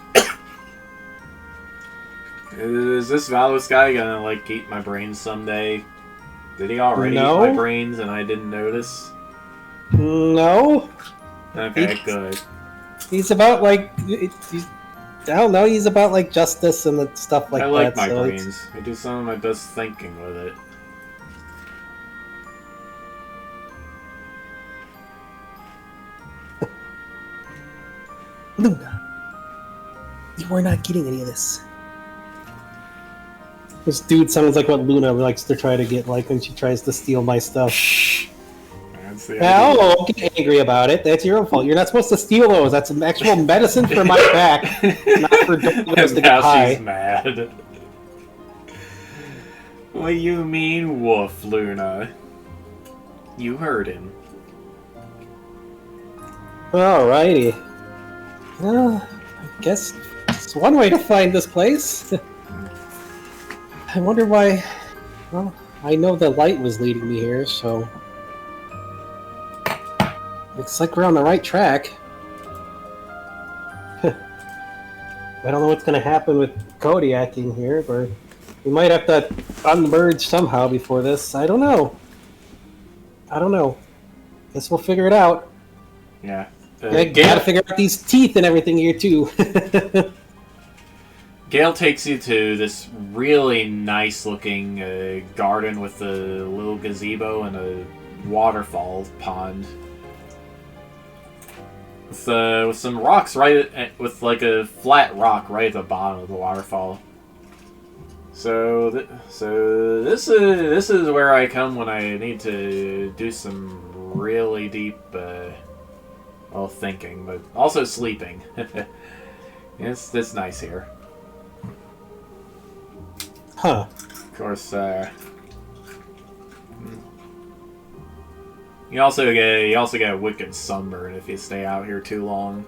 Is this Valos guy gonna, like, eat my brains someday? Did he already eat my brains and I didn't notice? No. Okay, good. He's about, like... I don't know, he's about, like, justice and stuff like that. I like my brains. I do some of my best thinking with it. Luna, you are not getting any of this. This dude sounds like what Luna likes to try to get, like when she tries to steal my stuff. That's the Now, idea. don't get angry about it. That's your own fault. You're not supposed to steal those. That's some actual medicine for my back, not for dogs to get high. She's mad. What do you mean, woof, Luna? You heard him. Alrighty. Well, I guess it's one way to find this place. I wonder why... Well, I know the light was leading me here, so... Looks like we're on the right track. I don't know what's going to happen with Kodiak in here, but we might have to unmerge somehow before this. I don't know. I don't know. Guess we'll figure it out. Yeah. Gotta figure out these teeth and everything here too. Gale takes you to this really nice-looking garden with a little gazebo and a waterfall pond. With some rocks with like a flat rock right at the bottom of the waterfall. So this is where I come when I need to do some really deep, well, thinking, but also sleeping. It's nice here. Huh. Of course, you also get a wicked sunburn if you stay out here too long.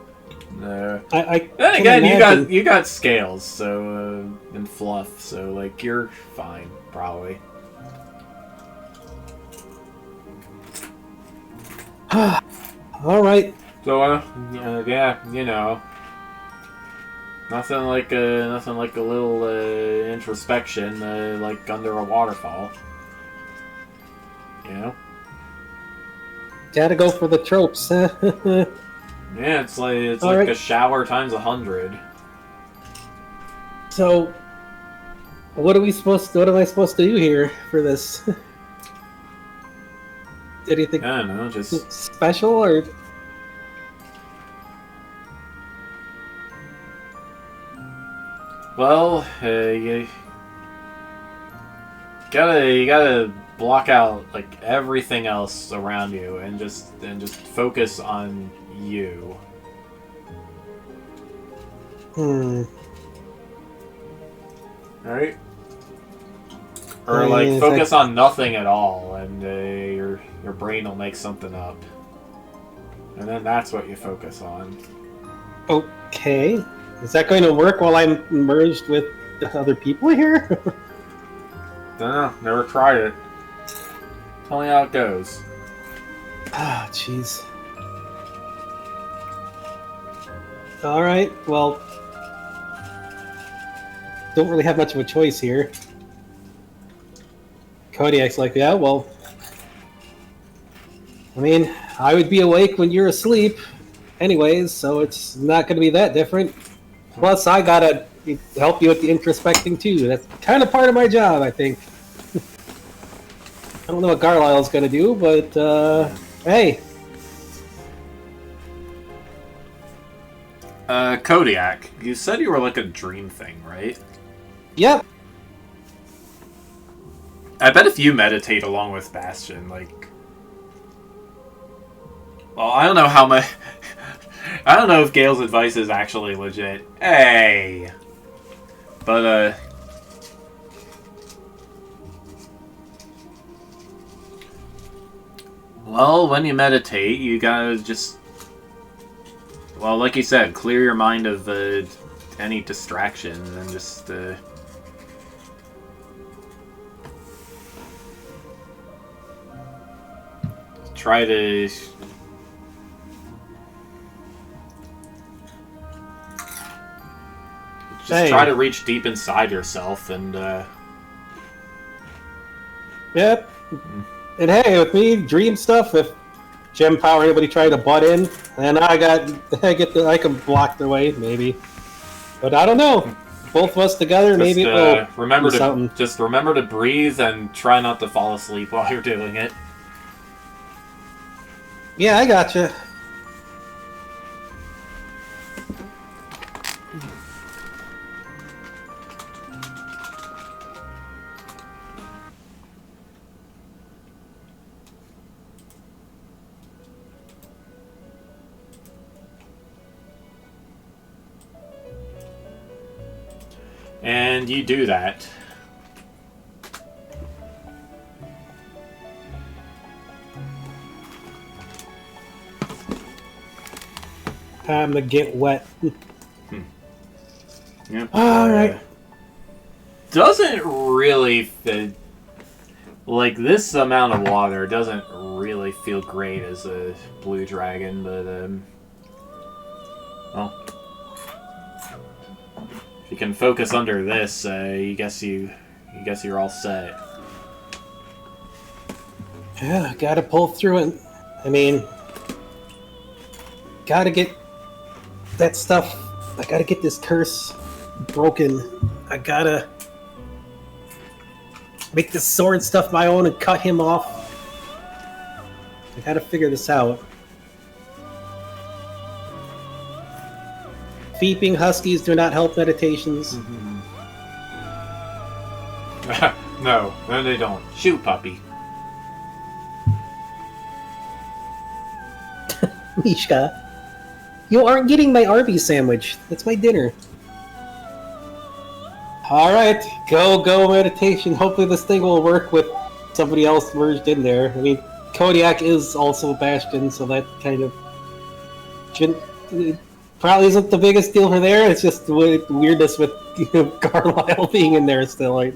Then again, you got scales, so and fluff, so like you're fine, probably. All right. So yeah, you know, nothing like a little introspection, like under a waterfall. You know. Gotta go for the tropes. Yeah, it's like right. a shower times 100. So, what am I supposed to do here for this? Anything I don't know, just special or? well, you gotta block out like everything else around you and just focus on you. Alright? Or like focus on nothing at all and your brain will make something up. And then that's what you focus on. Okay. Is that going to work while I'm merged with other people here? Don't know, never tried it. Tell me how it goes. Ah, jeez. Alright, well... Don't really have much of a choice here. Kodiak's like, yeah, well... I mean, I would be awake when you're asleep anyways, so it's not going to be that different. Plus, I gotta help you with the introspecting too. That's kind of part of my job, I think. I don't know what Garlisle's gonna do, but hey. Kodiak, you said you were like a dream thing, right? Yep. I bet if you meditate along with Bastion, like... Well, I don't know how much... I don't know if Gale's advice is actually legit. Hey! But, well, when you meditate, you gotta just... Well, like you said, clear your mind of any distractions and just, try to... Just try to reach deep inside yourself and, Yep. And hey, with me, dream stuff, if Gem Power anybody tried to butt in, and I can block their way, maybe. But I don't know. Both of us together, just, maybe. Remember to breathe and try not to fall asleep while you're doing it. Yeah, I gotcha. And you do that. Time to get wet. Yep. Alright. Doesn't really fit. Like, this amount of water doesn't really feel great as a blue dragon, but, well... If you can focus under this, you guess you're all set. Yeah, gotta pull through it. I mean, gotta get that stuff. I gotta get this curse broken. I gotta make this sword stuff my own and cut him off. I gotta figure this out. Feeping huskies do not help meditations. No, they don't. Shoot, puppy. Mishka, you aren't getting my Arby's sandwich. That's my dinner. Alright, go meditation. Hopefully this thing will work with somebody else merged in there. I mean, Kodiak is also Bastion, so that kind of shouldn't... It probably isn't the biggest deal for there. It's just the weirdness with Carlisle being in there still. Like,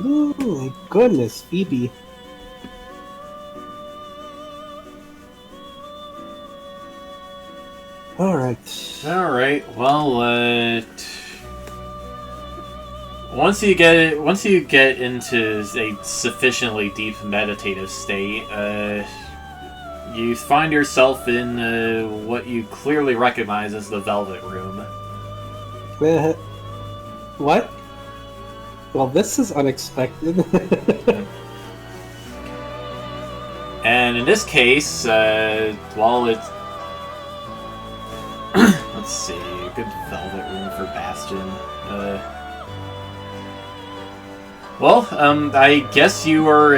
oh my goodness, Phoebe. Alright. Alright, well, once you get into a sufficiently deep meditative state, you find yourself in what you clearly recognize as the Velvet Room. What? Well, this is unexpected. And in this case, well, it's... let's see, a good Velvet Room for Bastion. Well, I guess you were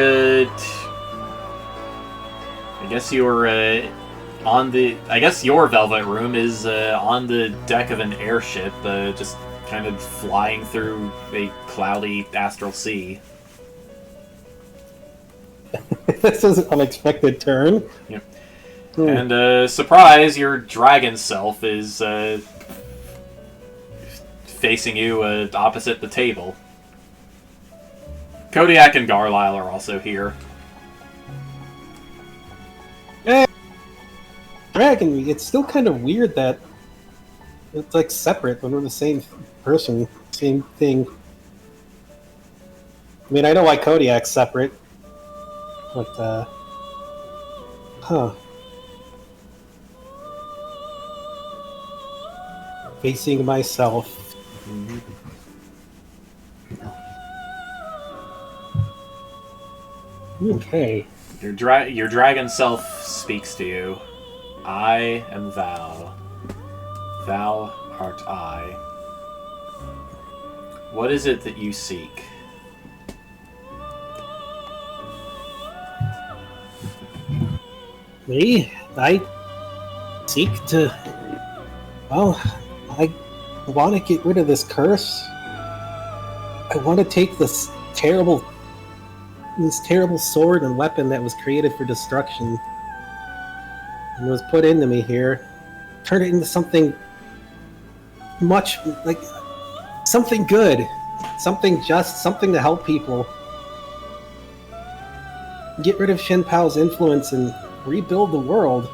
on the... I guess your Velvet Room is on the deck of an airship, just kind of flying through a cloudy astral sea. This is an unexpected turn. Yep. And, surprise, your dragon self is facing you opposite the table. Kodiak and Carlisle are also here. Dragon, it's still kind of weird that it's like separate when we're the same person, same thing. I mean, I know why Kodiak's separate, but, huh. Facing myself. Mm-hmm. Okay. Your dragon self speaks to you. I am thou. Thou art I. What is it that you seek? Me? I seek to... Well, I want to get rid of this curse. I want to take this terrible sword and weapon that was created for destruction and was put into me here, turn it into something much, like, something good, something just, something to help people. Get rid of Shen Pao's influence and rebuild the world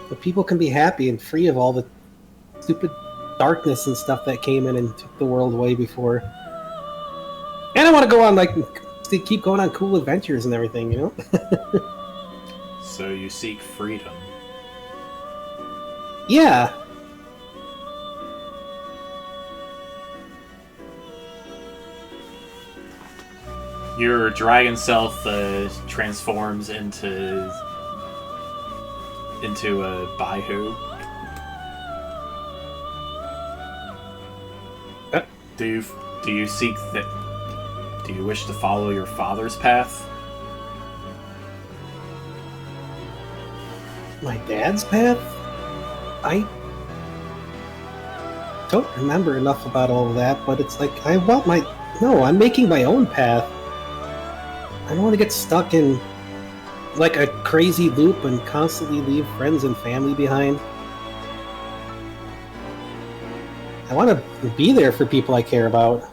so people can be happy and free of all the stupid darkness and stuff that came in and took the world away before. And I want to go on, like, to keep going on cool adventures and everything, you know? So you seek freedom. Yeah. Your dragon self transforms into a Baihu. Do you seek that? Do you wish to follow your father's path? My dad's path? I don't remember enough about all of that, but it's like, I want my... No, I'm making my own path. I don't want to get stuck in, like, a crazy loop and constantly leave friends and family behind. I want to be there for people I care about.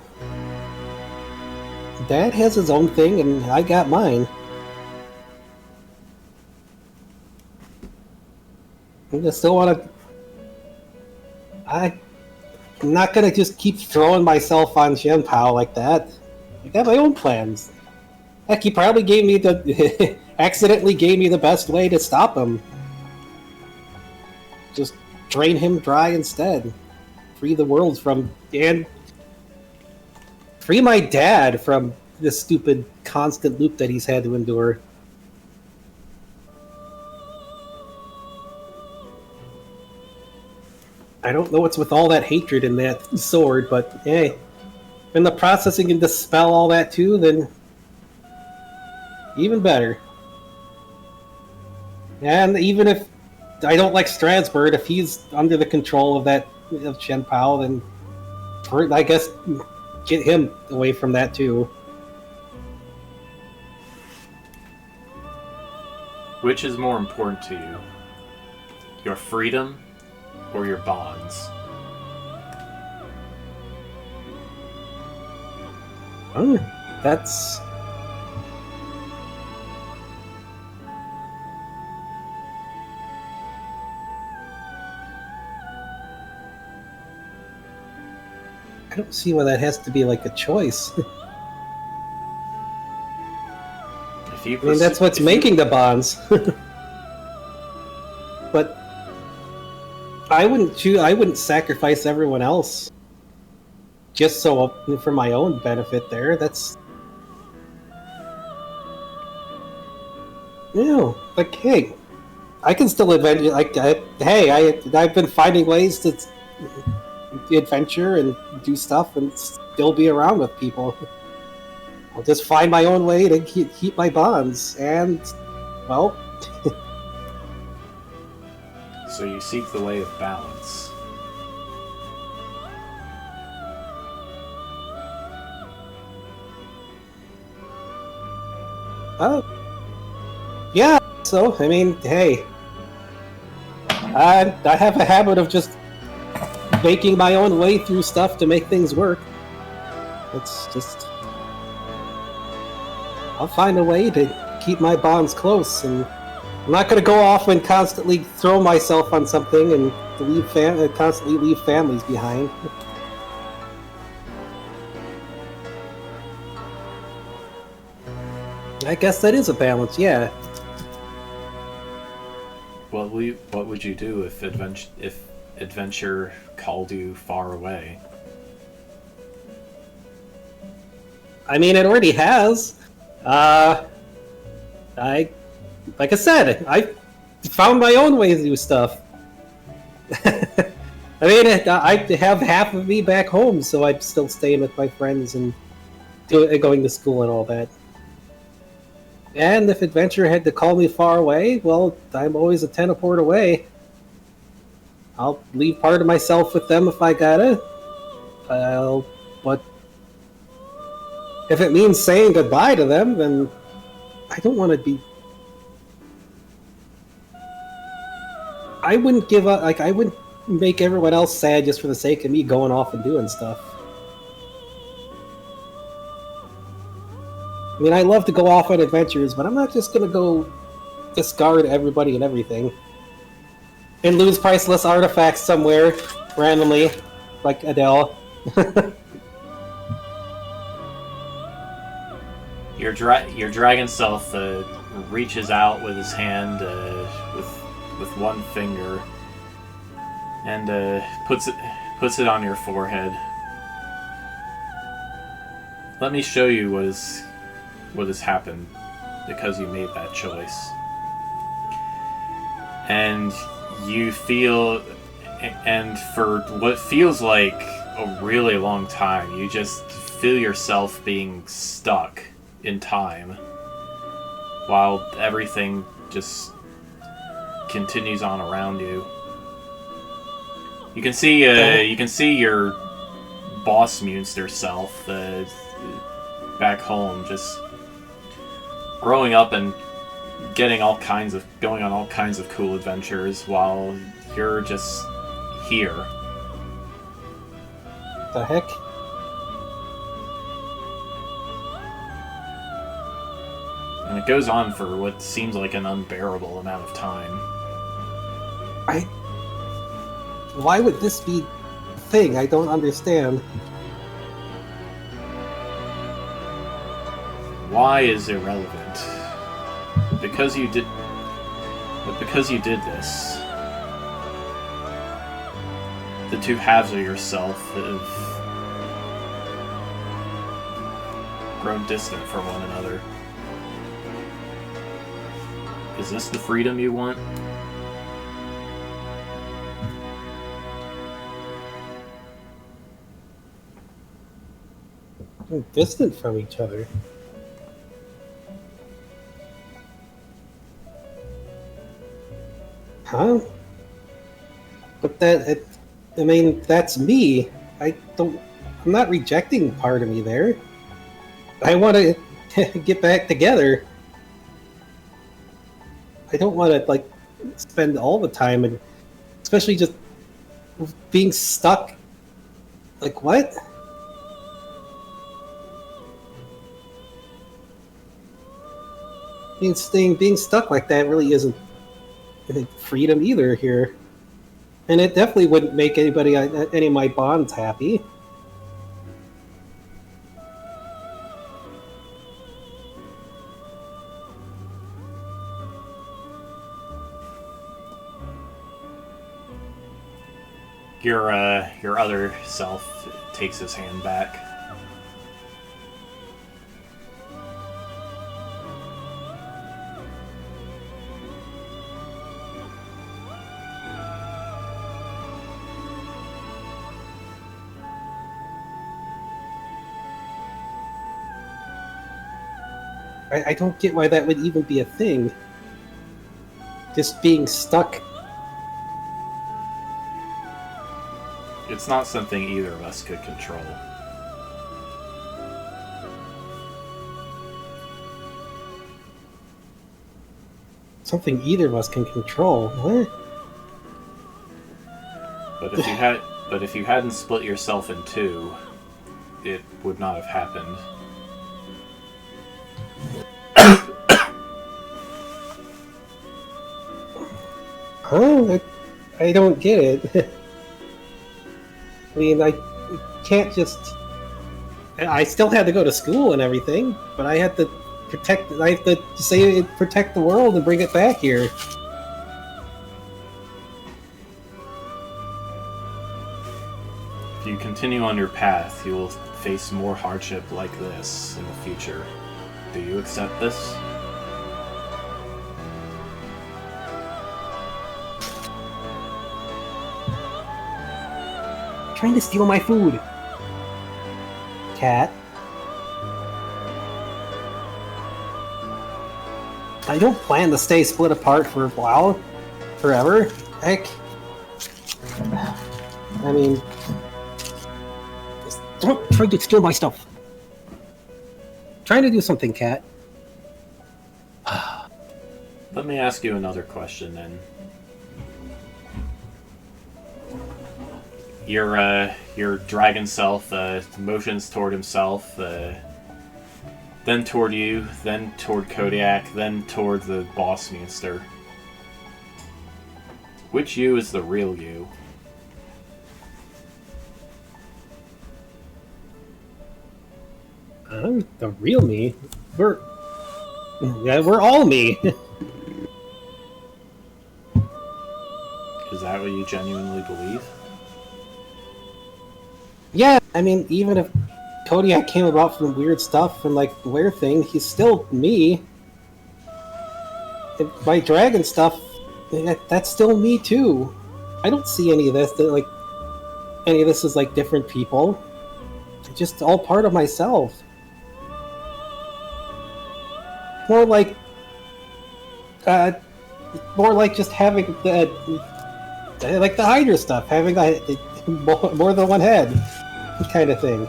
Dad has his own thing, and I got mine. I still want to... I'm not gonna just keep throwing myself on Shenpao like that. I got my own plans. Heck, he probably gave me the accidentally gave me the best way to stop him. Just drain him dry instead. Free the world from and free my dad from this stupid constant loop that he's had to endure. I don't know what's with all that hatred in that sword, but hey, in the processing can dispel all that too, then even better. And even if I don't like Strasbourg, if he's under the control of that of Shenpao, then I guess get him away from that too. Which is more important to you? Your freedom or your bonds? Oh, that's... I don't see why that has to be like a choice. If you I mean, that's what's making the bonds. But I wouldn't sacrifice everyone else just so for my own benefit. There, that's like hey, I can still adventure. I've been finding ways to adventure and do stuff and still be around with people. I'll just find my own way to keep my bonds, and well. So you seek the way of balance. Yeah. So I mean, hey, I have a habit of just making my own way through stuff to make things work. It's just I'll find a way to keep my bonds close, and I'm not going to go off and constantly throw myself on something and constantly leave families behind. I guess that is a balance, yeah. What would you do if adventure called you far away? I mean, it already has. Like I said, I found my own way to do stuff. I mean, I have half of me back home, so I'm still staying with my friends and going to school and all that. And if adventure had to call me far away, well, I'm always a teleport away. I'll leave part of myself with them if I gotta. But if it means saying goodbye to them, then I don't want to be... I wouldn't give up, like, I wouldn't make everyone else sad just for the sake of me going off and doing stuff. I mean, I love to go off on adventures, but I'm not just gonna go discard everybody and everything. And lose priceless artifacts somewhere, randomly, like Adele. Your dragon self reaches out with his hand with one finger and puts it on your forehead. Let me show you what has happened because you made that choice. And you feel, and for what feels like a really long time, you just feel yourself being stuck in time while everything just continues on around you. You can see your boss Munster self back home, just growing up and going on all kinds of cool adventures while you're just here. The heck? And it goes on for what seems like an unbearable amount of time. Why would this be thing? I don't understand. Why is irrelevant. Because you did this, the two halves of yourself have grown distant from one another. Is this the freedom you want? We're distant from each other. Huh? But I mean, that's me. I'm not rejecting part of me there. I want to get back together. I don't want to, like, spend all the time, and especially just being stuck. Like, what? Being stuck like that really isn't freedom either here. And it definitely wouldn't make any of my bonds happy. Your other self takes his hand back. I don't get why that would even be a thing. Just being stuck. It's not something either of us could control. Something either of us can control. What? But if you hadn't split yourself in two, it would not have happened. Huh? I don't get it. I mean, I can't just... I still had to go to school and everything, but I had to protect the world and bring it back here. If you continue on your path, you will face more hardship like this in the future. Do you accept this? Trying to steal my food. Cat. I don't plan to stay split apart for a while. Forever. Heck. I mean... Don't try to steal my stuff. Trying to do something, Cat. Let me ask you another question then. Your dragon self motions toward himself, then toward you, then toward Kodiak, then toward the boss monster. Which you is the real you? The real me? We're all me. Is that what you genuinely believe? Yeah, I mean, even if Kodiak came about from weird stuff and, like, the weird thing, he's still me. And my dragon stuff, that's still me, too. I don't see any of this, any of this is, like, different people. It's just all part of myself. More like just having the Hydra stuff, having more than one head, kind of thing.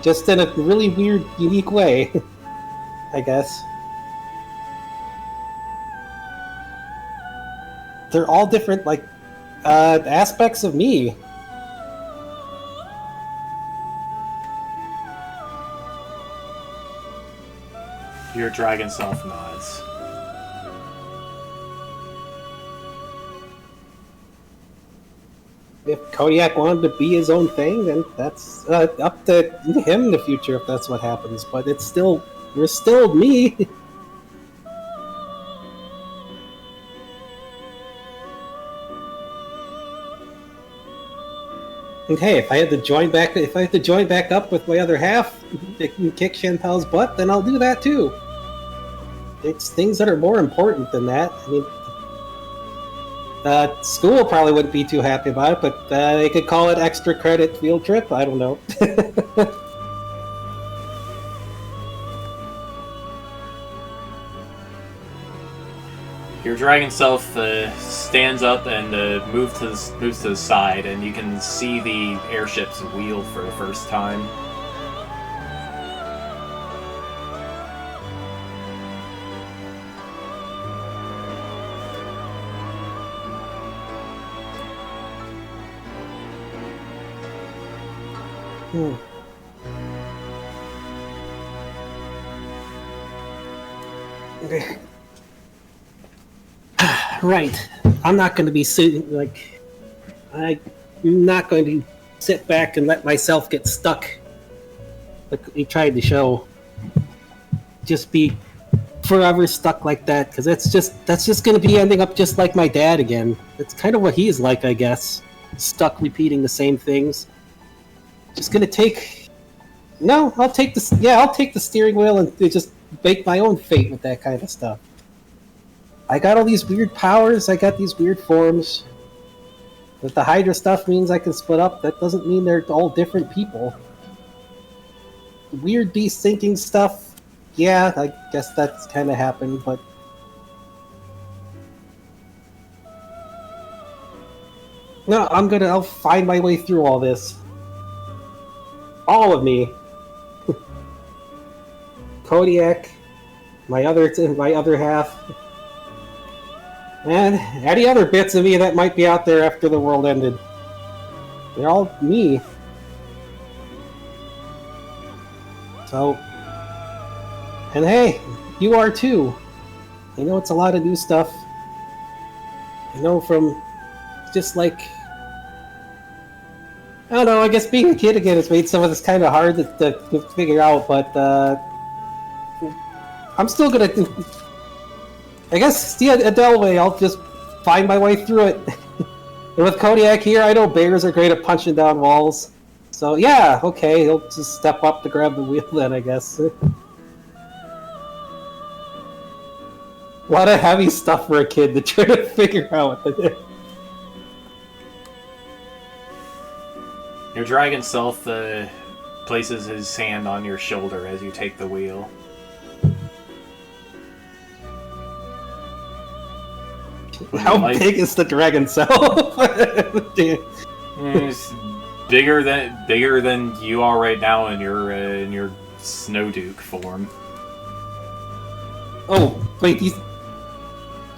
Just in a really weird, unique way, I guess. They're all different, aspects of me. Your dragon self nods. if Kodiak wanted to be his own thing, then that's up to him in the future if that's what happens. But you're still me. And hey, if I had to join back up with my other half, and kick Chantal's butt, then I'll do that too. It's things that are more important than that. I mean, school probably wouldn't be too happy about it, but they could call it extra credit field trip. I don't know. Your dragon self stands up and moves to the side, and you can see the airships wheel for the first time. Right. I'm not going to be I'm not going to sit back and let myself get stuck. Like he tried to show. Just be forever stuck like that, because that's just going to be ending up just like my dad again. That's kind of what he's like, I guess. Stuck repeating the same things. Just going to take. No, I'll take the steering wheel and just make my own fate with that kind of stuff. I got all these weird powers, I got these weird forms. If the Hydra stuff means I can split up, that doesn't mean they're all different people. Weird beast thinking stuff, yeah, I guess that's kind of happened, but... No, I'll find my way through all this. All of me. Kodiak, my other half... And any other bits of me that might be out there after the world ended. They're all me. So... And hey, you are too. I know it's a lot of new stuff. I know from... Just like... I don't know, I guess being a kid again has made some of this kind of hard to figure out, but... I'm still gonna... I guess the Adele way, I'll just find my way through it. And with Kodiak here, I know bears are great at punching down walls. So yeah, okay, he'll just step up to grab the wheel then, I guess. A lot of heavy stuff for a kid to try to figure out. Your dragon self places his hand on your shoulder as you take the wheel. How big is the dragon self? It's bigger than you are right now in your Snowduke form. Oh wait, he's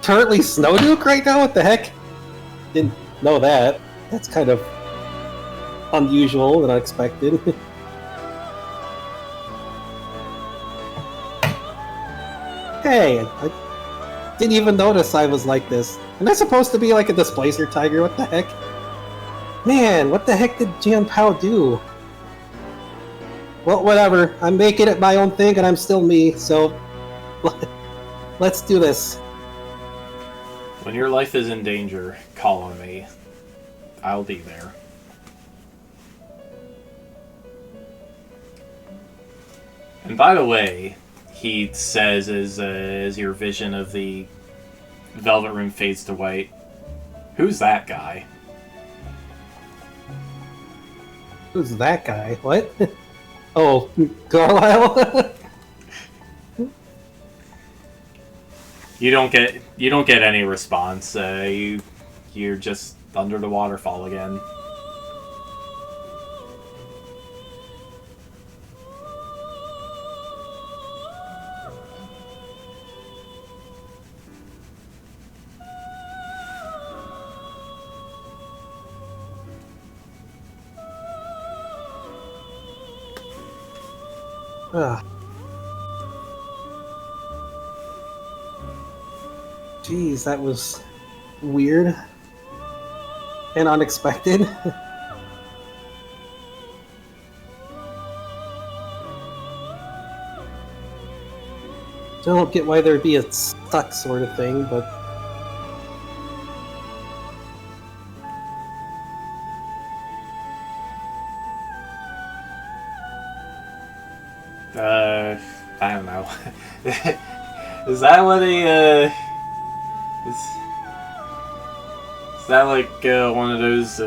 currently Snowduke right now? What the heck? Didn't know that. That's kind of unusual and unexpected. Hey, I didn't even notice I was like this. Am I supposed to be like a displacer tiger? What the heck? Man, what the heck did Jian Pao do? Well, whatever. I'm making it my own thing and I'm still me, so... Let's do this. When your life is in danger, call on me. I'll be there. And by the way, he says as your vision of the Velvet Room fades to white, who's that guy? Who's that guy? What? Oh, Carlisle? You don't get any response. You're just under the waterfall again. Jeez, that was weird. and unexpected. Don't get why there'd be a stuck sort of thing, but I don't know. Is that what is that like one of those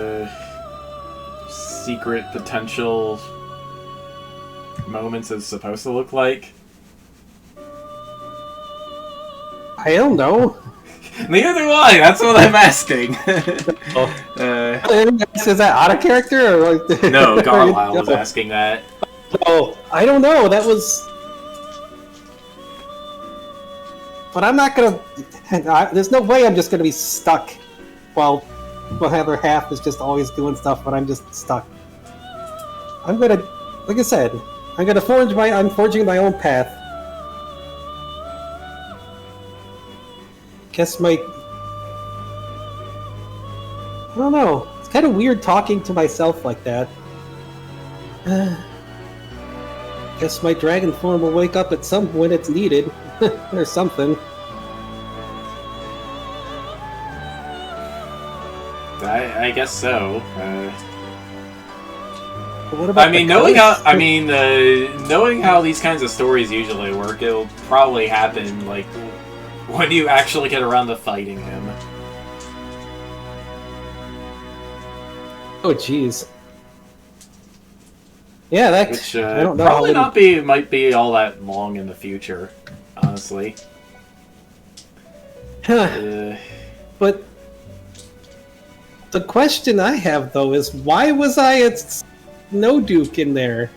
secret potential moments it's supposed to look like? I don't know. Neither do I. That's what I'm asking. Is that out of character or like? No, Carlisle was asking that. Oh, I don't know. That was. But I'm not gonna. There's no way I'm just gonna be stuck while the other half is just always doing stuff, but I'm just stuck. I'm gonna, like I said, I'm forging my own path. Guess I don't know. It's kind of weird talking to myself like that. Guess my dragon form will wake up at some when it's needed, or something. I guess so. What about knowing how these kinds of stories usually work, it'll probably happen like when you actually get around to fighting him. Oh, jeez. Yeah, that. Which I don't know. Probably might be all that long in the future, honestly. But the question I have though is, why was I at Snowduke in there?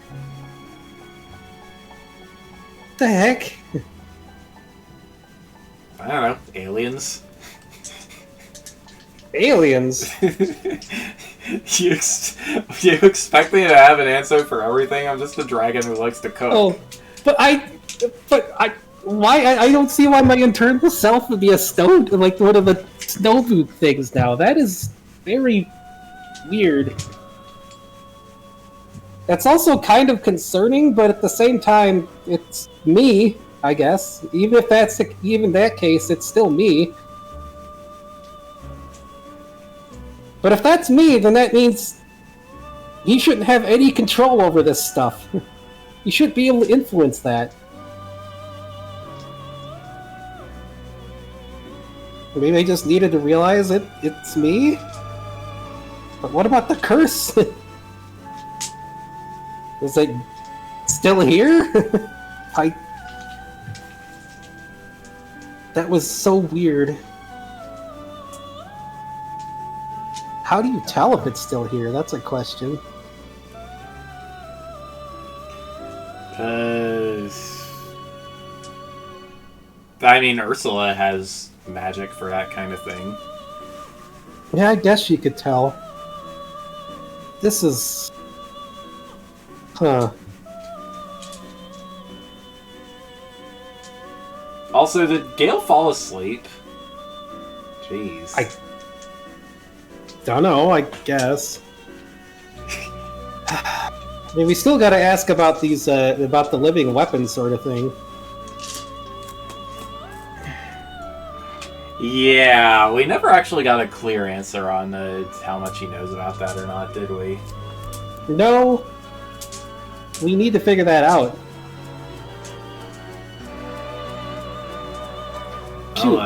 What the heck? I don't know. Aliens. Aliens. You expect me to have an answer for everything? I'm just a dragon who likes to cook. Oh, why? I don't see why my internal self would be like one of the snow boot things now. That is very weird. That's also kind of concerning, but at the same time, it's me, I guess. Even that case, it's still me. But if that's me, then that means he shouldn't have any control over this stuff. He shouldn't be able to influence that. Maybe I just needed to realize it's me? But what about the curse? Is it still here? That was so weird. How do you tell if it's still here? That's a question. Ursula has magic for that kind of thing. Yeah, I guess you could tell. This is... Huh. Also, did Gale fall asleep? Jeez. I don't know, I guess. I mean, we still gotta ask about these, about the living weapons sort of thing. Yeah, we never actually got a clear answer on how much he knows about that or not, did we? No. We need to figure that out. Shoot,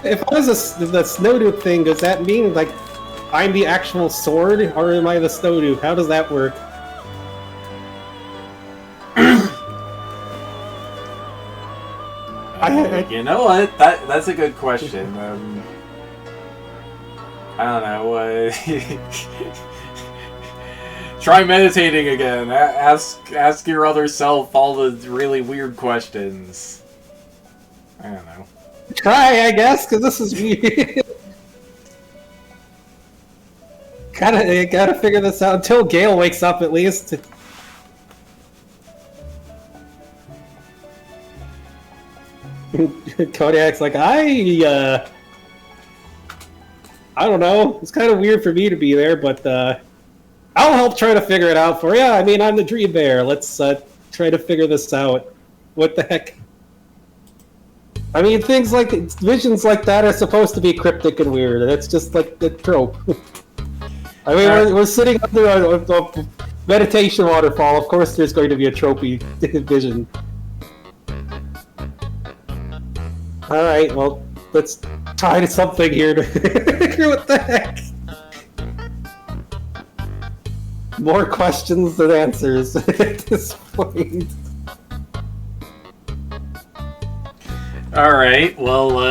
if I was the Snowduke thing, does that mean, like, I'm the actual sword, or am I the Snowduke? How does that work? You know what? That's a good question. I don't know. Try meditating again. Ask your other self all the really weird questions. I don't know. Try, I guess, because this is weird. Gotta figure this out until Gale wakes up, at least. Kodiak's like, I'm I don't know. It's kind of weird for me to be there, but I'll help try to figure it out for you. I mean, I'm the Dream Bear. Let's try to figure this out. What the heck? I mean, visions like that are supposed to be cryptic and weird. That's just like the trope. I mean, we're sitting under a meditation waterfall. Of course, there's going to be a tropey vision. All right, well, let's try something here to figure what the heck. More questions than answers at this point. All right. Well,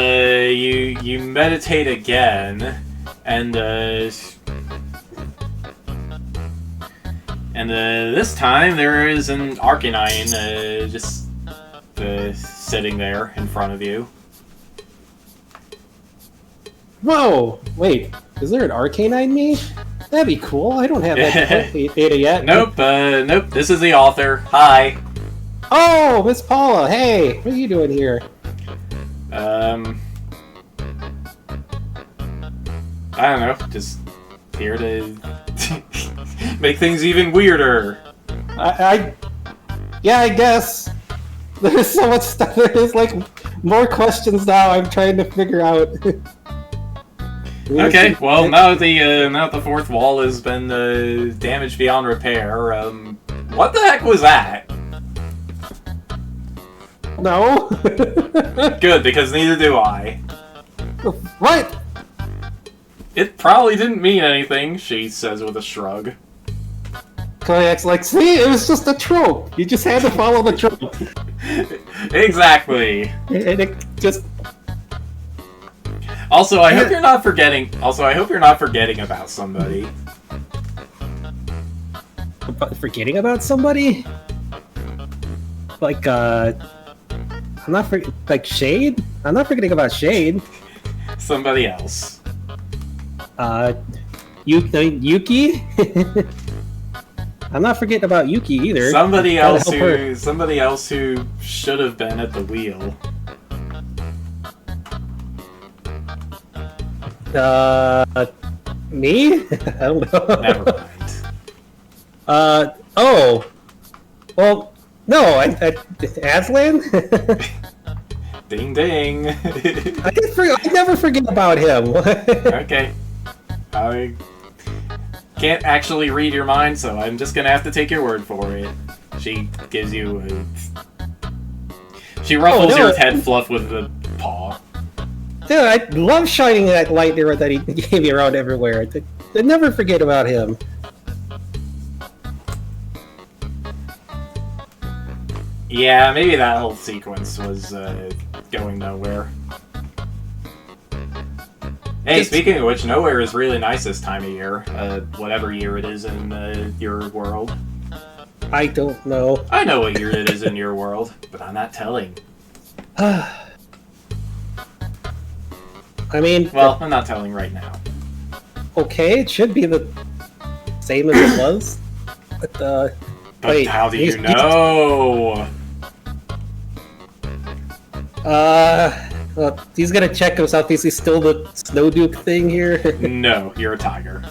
you meditate again, and this time there is an Arcanine just sitting there in front of you. Whoa! Wait, is there an Arcanine me? That'd be cool. I don't have that data yet. Nope. Nope. This is the author. Hi. Oh, Miss Paula. Hey, what are you doing here? I don't know, just here to make things even weirder. Yeah, I guess. There's so much stuff. There's like more questions now. I'm trying to figure out. Okay, well now that the fourth wall has been damaged beyond repair, what the heck was that? No. Good, because neither do I. What? It probably didn't mean anything, she says with a shrug. Kayak's like, see, it was just a trope. You just had to follow the trope. Exactly. And it just... Also, I hope you're not forgetting about somebody. Forgetting about somebody? Like, I'm not like Shade? I'm not forgetting about Shade. Somebody else. Yuki? I'm not forgetting about Yuki either. Somebody else who should have been at the wheel. Me? I don't know. Never mind. Oh. Well, no, Aslan? Ding ding. I never forget about him. Okay. I can't actually read your mind, so I'm just gonna have to take your word for it. She gives you a... She ruffles your head fluff with a paw. Dude, I love shining that light there that he gave me around everywhere. I never forget about him. Yeah, maybe that whole sequence was going nowhere. Hey, speaking of which, nowhere is really nice this time of year. Whatever year it is in your world. I don't know. I know what year it is in your world, but I'm not telling. I mean... Well, I'm not telling right now. Okay, it should be the same as it was. But wait, how do you know? Well, he's gonna check himself. Is he still the Snowduke thing here? No, you're a tiger.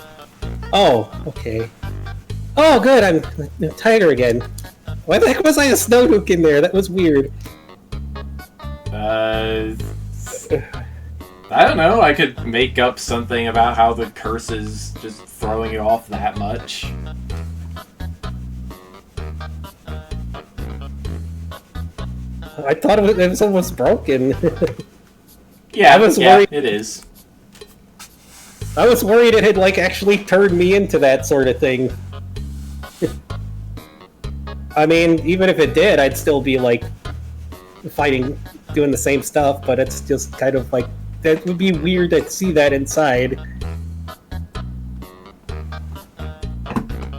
Oh, okay. Oh, good, I'm a tiger again. Why the heck was I a Snowduke in there? That was weird. I don't know, I could make up something about how the curse is just throwing you off that much. I thought it was almost broken. Yeah, it is. I was worried it had, like, actually turned me into that sort of thing. I mean, even if it did, I'd still be, like, fighting, doing the same stuff, but it's just kind of, like, that would be weird to see that inside.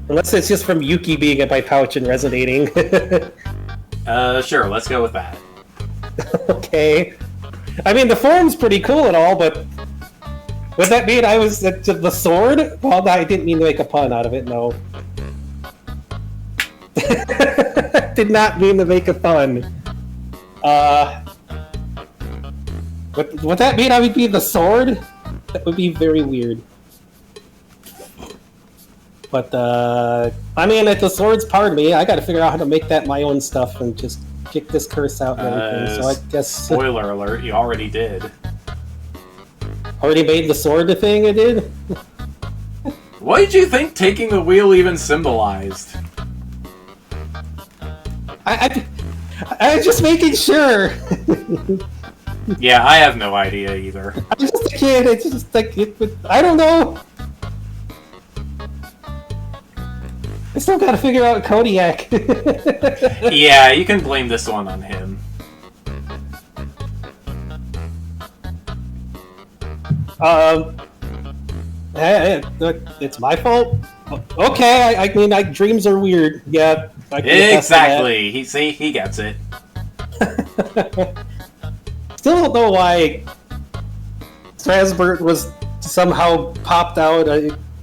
Unless it's just from Yuki being in my pouch and resonating. Sure, let's go with that. Okay. I mean, the form's pretty cool and all, but... Would that mean I was the sword? Well, I didn't mean to make a pun out of it, no. Did not mean to make a pun. Would that mean I would be the sword? That would be very weird. But, I mean, if the sword's part of me, I gotta figure out how to make that my own stuff and just kick this curse out and everything. So I guess... Spoiler alert, you already did. Already made the sword the thing I did? What did you think taking the wheel even symbolized? I was just making sure. Yeah, I have no idea either. I'm just a kid. It's just like I don't know. I still gotta figure out Kodiak. Yeah, you can blame this one on him. It's my fault. Okay, I mean, dreams are weird. Yeah, I can exactly. He gets it. Still don't know why Strasbourg was somehow popped out.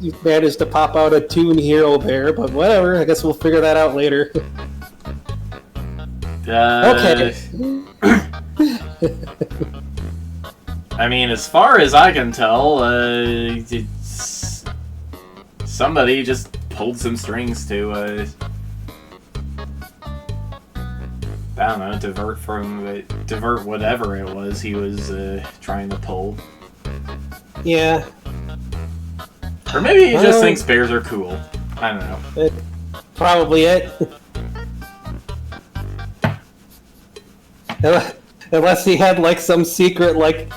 You managed to pop out a Toon Hero Bear, but whatever. I guess we'll figure that out later. Okay. I mean, as far as I can tell, somebody just pulled some strings to, I don't know, divert whatever it was he was trying to pull. Yeah. Or maybe he just thinks bears are cool. I don't know. Probably it. Unless he had like some secret like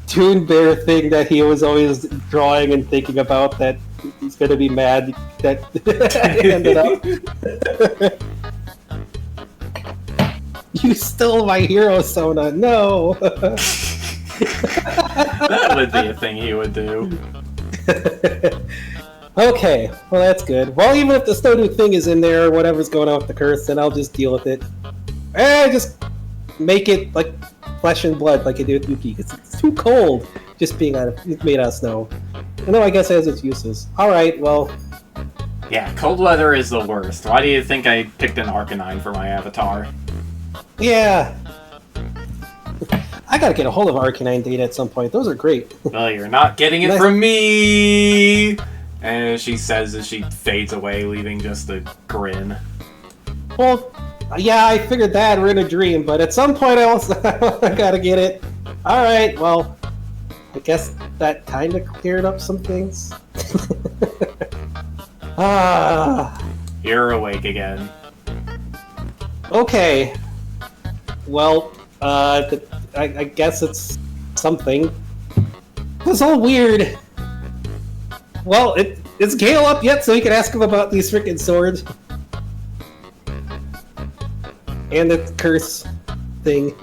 Toon Bear thing that he was always drawing and thinking about that he's gonna be mad that ended up. You stole my hero, Sona. No. That would be a thing he would do. Okay, well that's good. Well, even if the Stodu thing is in there or whatever's going on with the curse, then I'll just deal with it. Just make it like flesh and blood like I did with Yuki, because it's too cold just being made out of snow. I know, I guess it has its uses. Alright, well... Yeah, cold weather is the worst. Why do you think I picked an Arcanine for my avatar? Yeah. I gotta get a hold of Arcanine data at some point. Those are great. Well, you're not getting it from me! And she says as she fades away, leaving just a grin. Well, yeah, I figured that. We're in a dream, but at some point I gotta get it. Alright, well, I guess that kind of cleared up some things. You're awake again. Okay. Well, I guess it's something. It's all weird. Well, is Gale up yet so we can ask him about these freaking swords? And the curse thing.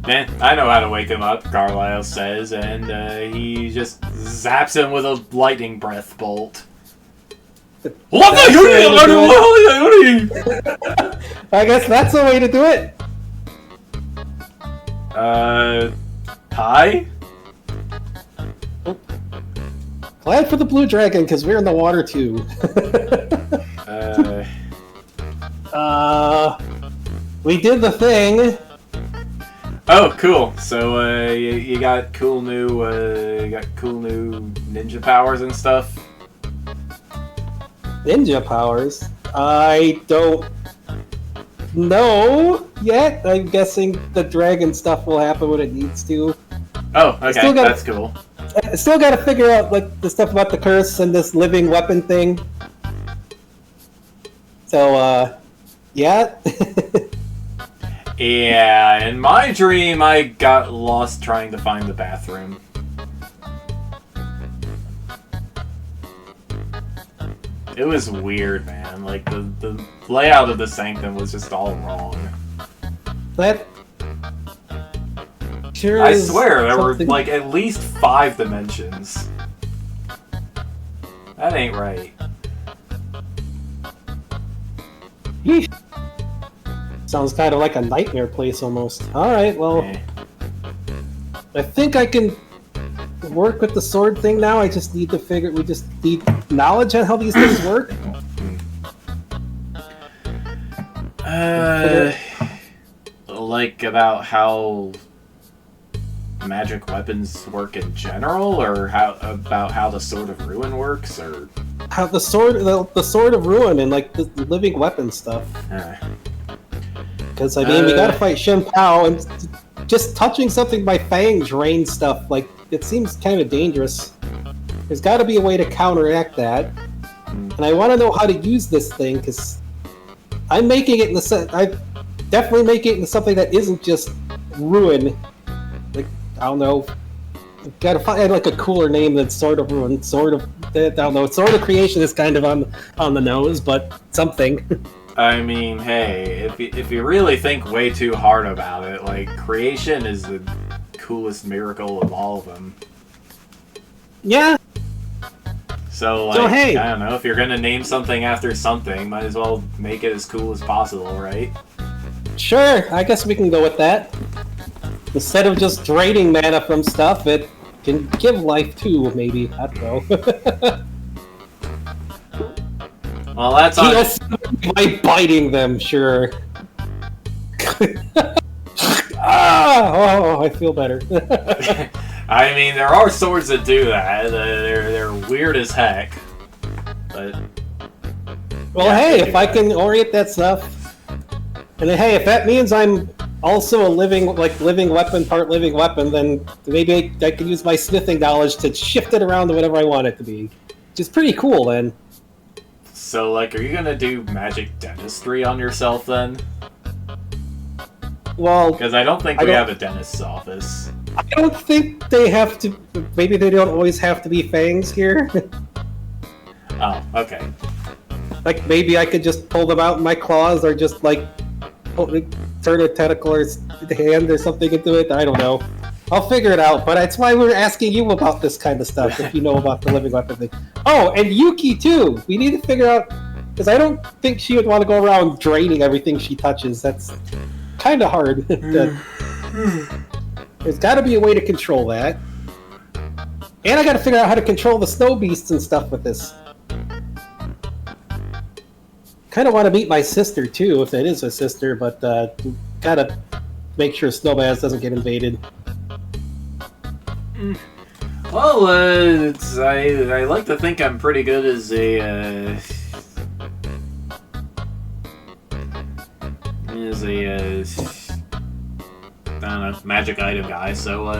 I know how to wake him up, Carlisle says, and he just zaps him with a lightning breath bolt. What the? I guess that's the way to do it. Hi? Glad for the blue dragon, because we're in the water too. We did the thing. Oh, cool. So, you got cool new ninja powers and stuff? Ninja powers? I don't know yet. I'm guessing the dragon stuff will happen when it needs to. Oh, okay, that's cool. I still gotta figure out like the stuff about the curse and this living weapon thing. So, yeah. Yeah, in my dream, I got lost trying to find the bathroom. It was weird, man. Like, the layout of the sanctum was just all wrong. That sure I is swear, there something... were, like, at least 5 dimensions. That ain't right. Yeesh. Sounds kind of like a nightmare place, almost. Alright, well... Okay. I think I can work with the sword thing now. I just need to figure... We just need knowledge on how these things work. Like, about how magic weapons work in general, or about how the Sword of Ruin works, or How the sword of ruin and like the living weapon stuff. Because I mean, we gotta fight Shen Pao, and just touching something by fangs rain stuff. Like it seems kind of dangerous. There's got to be a way to counteract that, and I want to know how to use this thing because I'm making it I'm definitely making it into something that isn't just ruin. Like I don't know. Gotta find like a cooler name than Sword of Ruin. I don't know. Sword of Creation is kind of on the nose, but something. I mean, hey, if you really think way too hard about it, like creation is the coolest miracle of all of them. Yeah. So hey, I don't know, if you're gonna name something after something, might as well make it as cool as possible, right? Sure, I guess we can go with that. Instead of just draining mana from stuff, it can give life too, maybe. I don't know. Well, that's on... Yes, by biting them, sure. I feel better. I mean, there are swords that do that. They're weird as heck. But... Well, yeah, hey, if I can orient that stuff... And then, hey, if that means I'm also a living weapon, part living weapon, then maybe I can use my smithing knowledge to shift it around to whatever I want it to be. Which is pretty cool, then. So, like, are you gonna do magic dentistry on yourself, then? Well... Because I don't think we have a dentist's office. I don't think they have to... Maybe they don't always have to be fangs here. Oh, okay. Like, maybe I could just pull them out in my claws, or just, like, turn a tentacle or hand or something into it. I don't know. I'll figure it out, but that's why we're asking you about this kind of stuff, if you know about the living weapon thing. Oh, and Yuki, too! We need to figure out... Because I don't think she would want to go around draining everything she touches. That's kind of hard. There's got to be a way to control that. And I got to figure out how to control the snow beasts and stuff with this. Kind of want to meet my sister, too, if it is a sister, but gotta make sure Snowbaz doesn't get invaded. Well, I like to think I'm pretty good as a I don't know, magic item guy. So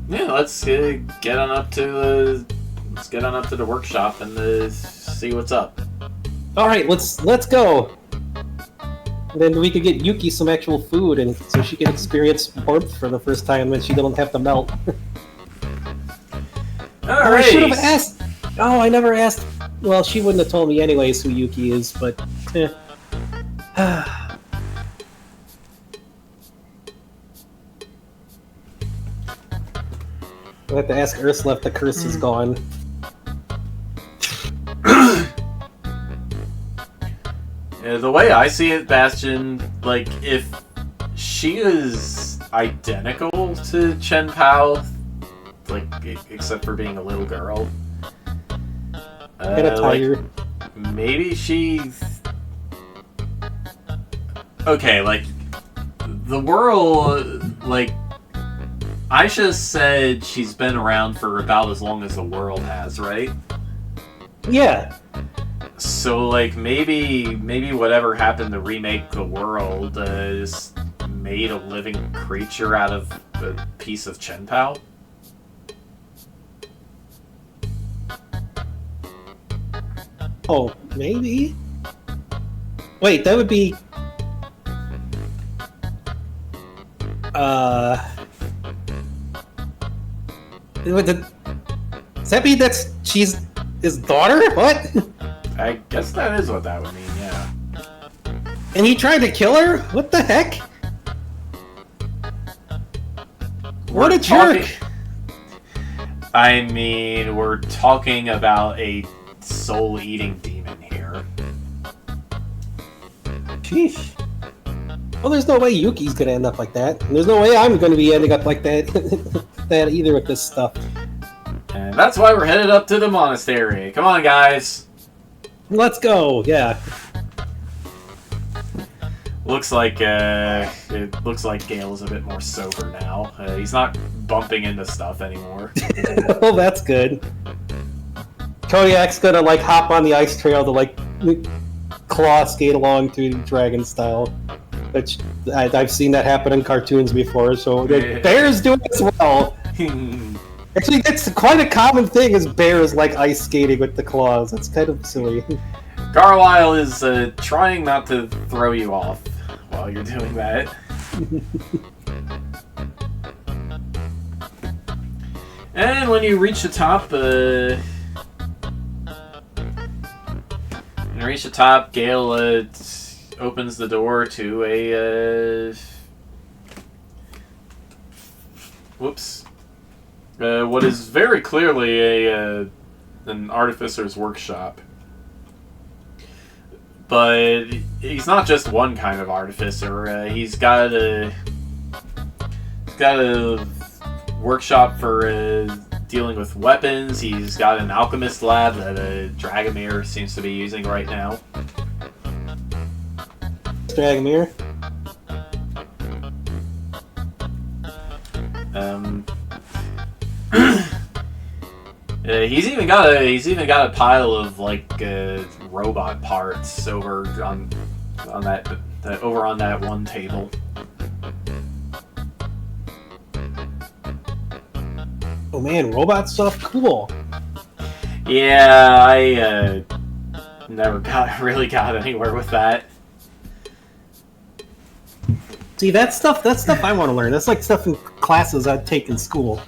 yeah, let's get on up to the workshop and see what's up. All right, let's go. And then we could get Yuki some actual food, and so she can experience warmth for the first time, and she don't have to melt. I should have asked. Oh, I never asked. Well, she wouldn't have told me anyways who Yuki is, but. I'll have to ask Ursula if the curse is gone. The way I see it, Bastion, like, if she is identical to Chen Pao, like, except for being a little girl, like, maybe okay, like, the world, like, Aisha said she's been around for about as long as the world has, right? Yeah. So, like, maybe whatever happened to remake the world just made a living creature out of a piece of Chen Pao? Oh, maybe? Wait, that would be... Does that mean she's his daughter? What? I guess that is what that would mean, yeah. And he tried to kill her? What the heck? What a jerk! I mean, we're talking about a soul-eating demon here. Sheesh. Well, there's no way Yuki's gonna end up like that. And there's no way I'm gonna be ending up like that, that either with this stuff. And that's why we're headed up to the monastery. Come on, guys. Let's go, yeah. looks like Gale is a bit more sober now. He's not bumping into stuff anymore. Well, that's good. Kodiak's gonna like hop on the ice trail to like claw skate along through the dragon style, which I've seen that happen in cartoons before. So the bears do it as well. Actually, it's quite a common thing. Is bears like ice skating with the claws? That's kind of silly. Carlisle is trying not to throw you off while you're doing that. And when you reach the top, Gale opens the door to a what is very clearly an artificer's workshop. But he's not just one kind of artificer. He's got a workshop for dealing with weapons. He's got an alchemist lab that Dragomir seems to be using right now. Dragomir? He's even got a pile of like robot parts over on that one table. Oh man, robot stuff, cool. Yeah, I never really got anywhere with that. See, that stuff I want to learn. That's like stuff in classes I'd take in school.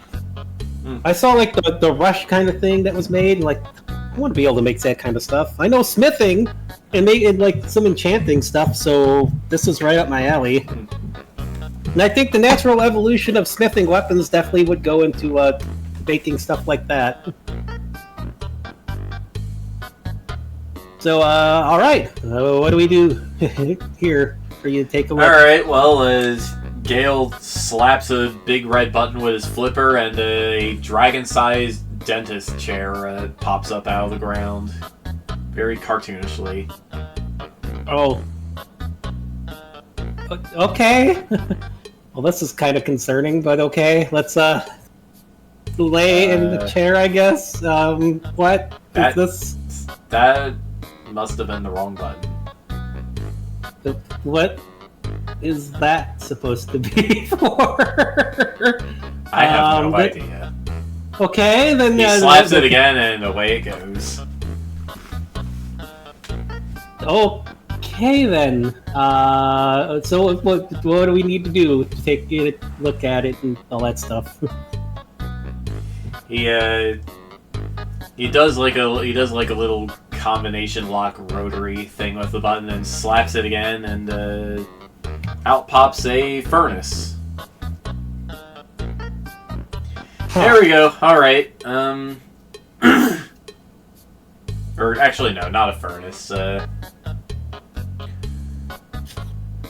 I saw like the Rush kind of thing that was made, and like I want to be able to make that kind of stuff. I know smithing and make like some enchanting stuff, so this is right up my alley. And I think the natural evolution of smithing weapons definitely would go into making stuff like that. So, all right, what do we do here for you to take a look? All right, well, Gale slaps a big red button with his flipper, and a dragon-sized dentist chair pops up out of the ground, very cartoonishly. Oh. Okay. Well, this is kind of concerning, but okay. Let's lay in the chair, I guess. What is this? That must have been the wrong button. What is that supposed to be for? I have no idea. Okay, then... He slaps it again, and away it goes. Okay, then. So what do we need to do to take a look at it and all that stuff? He does like a little combination lock rotary thing with the button and slaps it again, and out pops a furnace. There we go. All right. Or actually, no, not a furnace.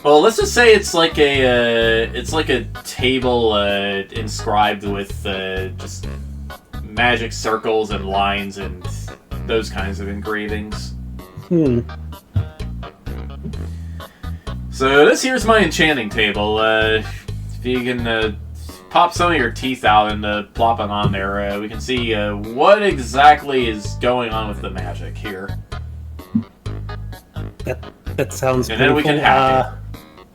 Well, let's just say it's like a table inscribed with just magic circles and lines and those kinds of engravings. So this here's my enchanting table. If you can pop some of your teeth out and plop them on there, we can see what exactly is going on with the magic here. That sounds and then we can hack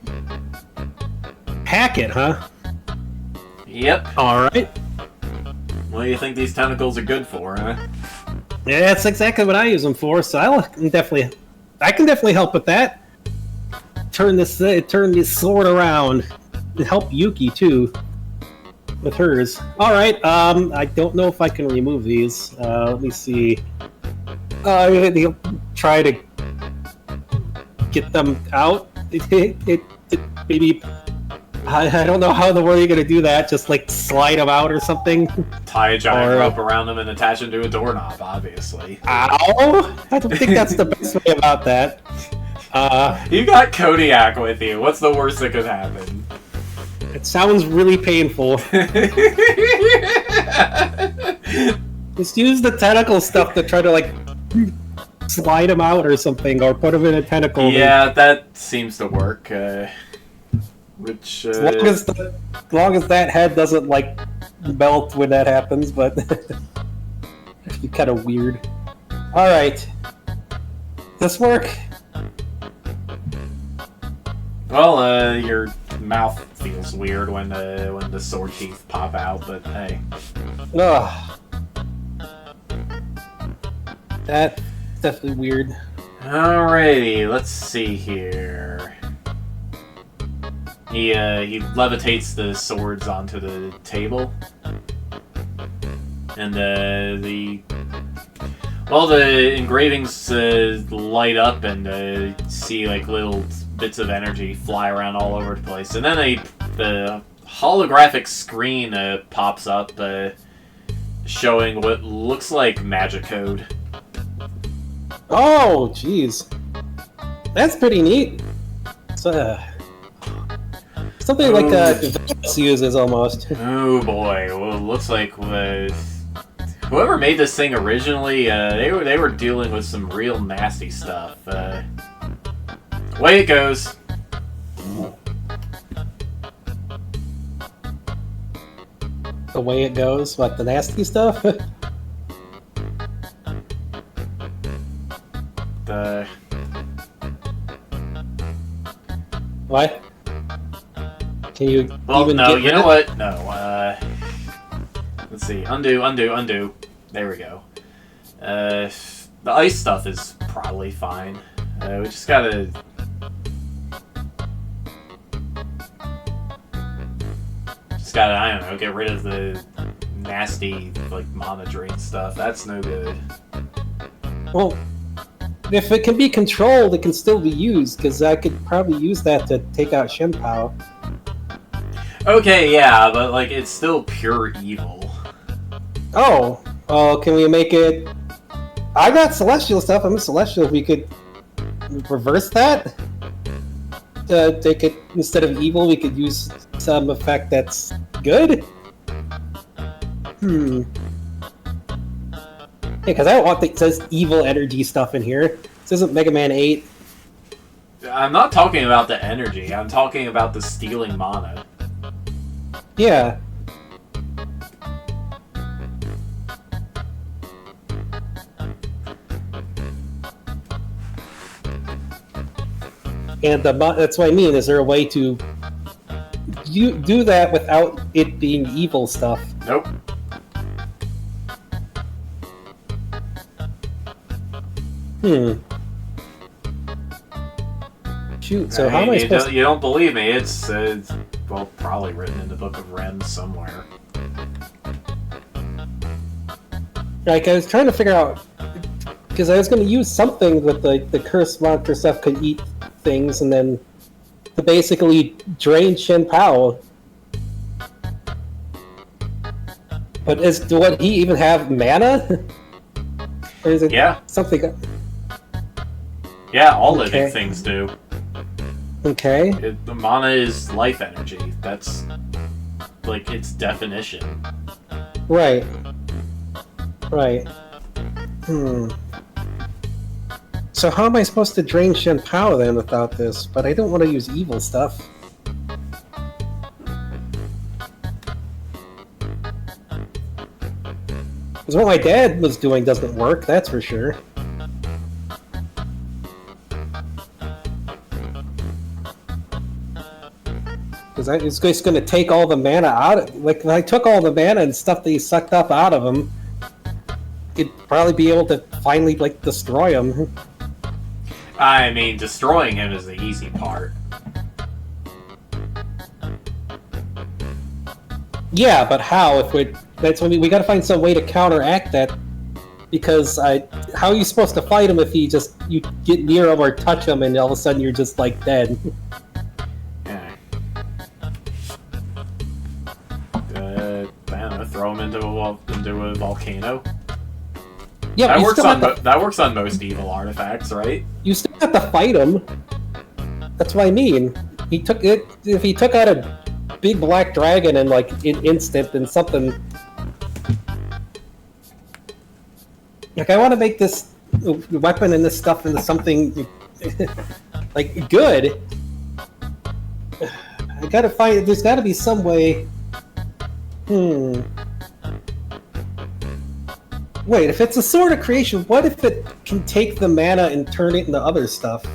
it. Hack it, huh? Yep. Alright. What do you think these tentacles are good for, huh? Yeah, that's exactly what I use them for, so I can definitely help with that. Turn this sword around. And help Yuki, too. With hers. Alright, I don't know if I can remove these. Let me see. He'll try to get them out. Maybe... I don't know how in the world you're going to do that. Just, like, slide them out or something. Tie a giant rope around them and attach them to a doorknob, obviously. Ow! I don't think that's the best way about that. You got Kodiak with you. What's the worst that could happen? It sounds really painful. Just use the tentacle stuff to try to, like, slide him out or something, or put him in a tentacle. Yeah, that seems to work. Which as long as that head doesn't like melt when that happens, but it'd be kind of weird. All right, this work? Well, your mouth feels weird when the sword teeth pop out, but hey. Ugh. That's definitely weird. Alrighty, let's see here. He levitates the swords onto the table, and the engravings light up, and see like little bits of energy fly around all over the place, and then the holographic screen pops up, showing what looks like magic code. Oh, jeez, that's pretty neat. It's, something like Vegas uses almost. Oh boy! Well, it looks like whoever made this thing originally, they were dealing with some real nasty stuff. Away it goes. The way it goes, what, the nasty stuff? What? Can you even no, get you know what? No, let's see. Undo. There we go. The ice stuff is probably fine. We just gotta... I don't know, get rid of the nasty, like, mana drain stuff. That's no good. Well, if it can be controlled, it can still be used, because I could probably use that to take out Shenpao. Okay, yeah, but, like, it's still pure evil. Oh, can we make it... I got Celestial stuff, I'm a Celestial. We could reverse that? Take it, instead of evil, we could use some effect that's good? Yeah, because I don't want it says evil energy stuff in here. This isn't Mega Man 8. I'm not talking about the energy, I'm talking about the stealing mana. Yeah. And that's what I mean. Is there a way to do that without it being evil stuff? Nope. Shoot, so how am I supposed to... You don't believe me, it's well, probably written in the Book of Ren somewhere. Like, I was trying to figure out... Because I was going to use something that the cursed monster stuff could eat things, and then to basically drain Shenpao. But would he even have mana? Or is it something... Yeah, all living things do. Okay. The mana is life energy. That's, like, its definition. Right. So how am I supposed to drain Shenpao then without this? But I don't want to use evil stuff. Because what my dad was doing doesn't work, that's for sure. Because it's just going to take all the mana out of... Like, if I took all the mana and stuff that he sucked up out of him, it'd probably be able to finally, like, destroy him. I mean, destroying him is the easy part. Yeah, but how? That's when we got to find some way to counteract that. Because how are you supposed to fight him if you get near him or touch him and all of a sudden you're just like dead? I don't know, throw him into a volcano. Yeah, that works on most evil artifacts, right? You still have to fight him. That's what I mean. If he took out a big black dragon in like an instant, then something. Like, I want to make this weapon and this stuff into something like good. I gotta find. There's got to be some way. Wait, if it's a sword of creation, what if it can take the mana and turn it into other stuff?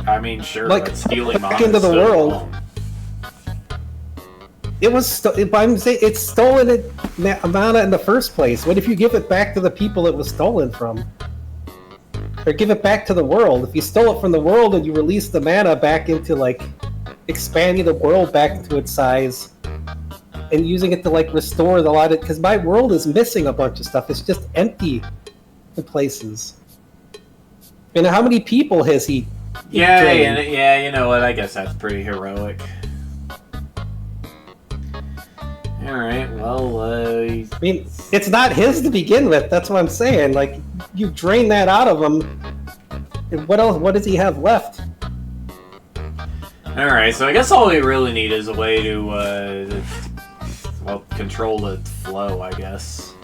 I mean, sure, like but stealing back mana into is the still world. wrong. It was. I'm saying it's stolen mana in the first place. What if you give it back to the people it was stolen from? Or give it back to the world. If you stole it from the world and you release the mana back into, like, expanding the world back into its size and using it to, like, restore the lot of... Because my world is missing a bunch of stuff. It's just empty in places. And how many people has he drained? Yeah, you know what? I guess that's pretty heroic. Alright, well, I mean, it's not his to begin with. That's what I'm saying. Like, you drain that out of him. And what else? What does he have left? Alright, so I guess all we really need is a way to, well, control the flow, I guess.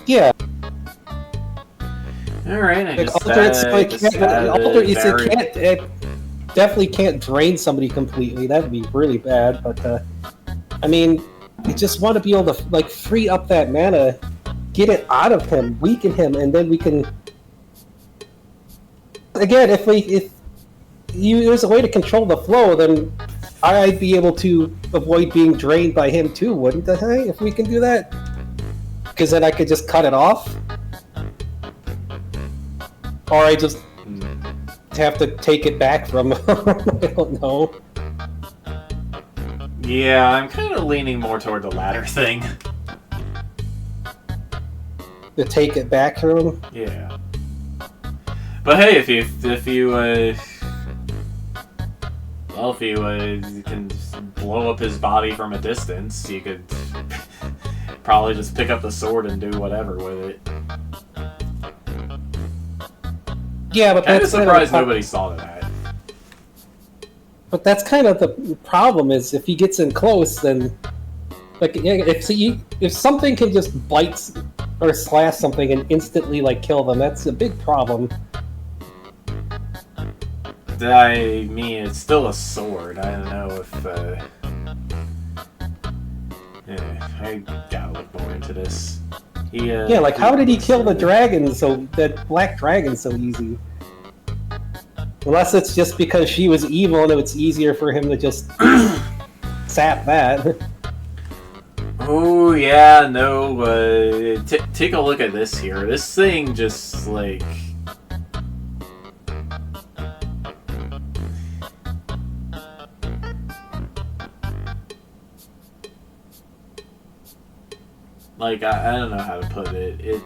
Yeah. Alright, I Like, just definitely can't drain somebody completely. That'd be really bad. But I mean, you just want to be able to, like, free up that mana, get it out of him, weaken him, and then we can. Again, if there's a way to control the flow, then I'd be able to avoid being drained by him too, wouldn't I? If we can do that, because then I could just cut it off, or I just have to take it back from him. I don't know. Yeah, I'm kind of leaning more toward the latter thing. To take it back from him? Yeah. But hey, if you can blow up his body from a distance, you could probably just pick up the sword and do whatever with it. Yeah, but Kind of that's surprised nobody saw that. But that's kind of the problem, is if he gets in close, then, like, if something can just bite or slash something and instantly, like, kill them, that's a big problem. I mean, it's still a sword. I don't know if, yeah, I gotta look more into this. Yeah, like, how did he kill the dragon, that black dragon, so easy? Unless it's just because she was evil and it's easier for him to just sap that. Oh, yeah, no, take a look at this here. This thing just, like... Like, I don't know how to put it.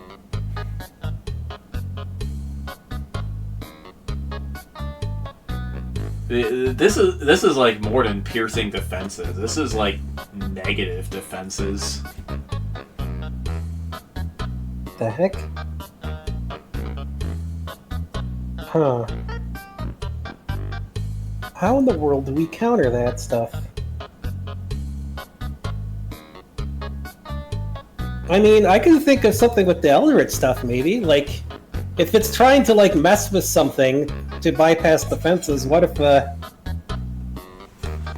This is like more than piercing defenses. This is like negative defenses. The heck? Huh. How in the world do we counter that stuff? I mean, I can think of something with the Eldritch stuff, maybe. Like, if it's trying to, like, mess with something to bypass defenses, what if,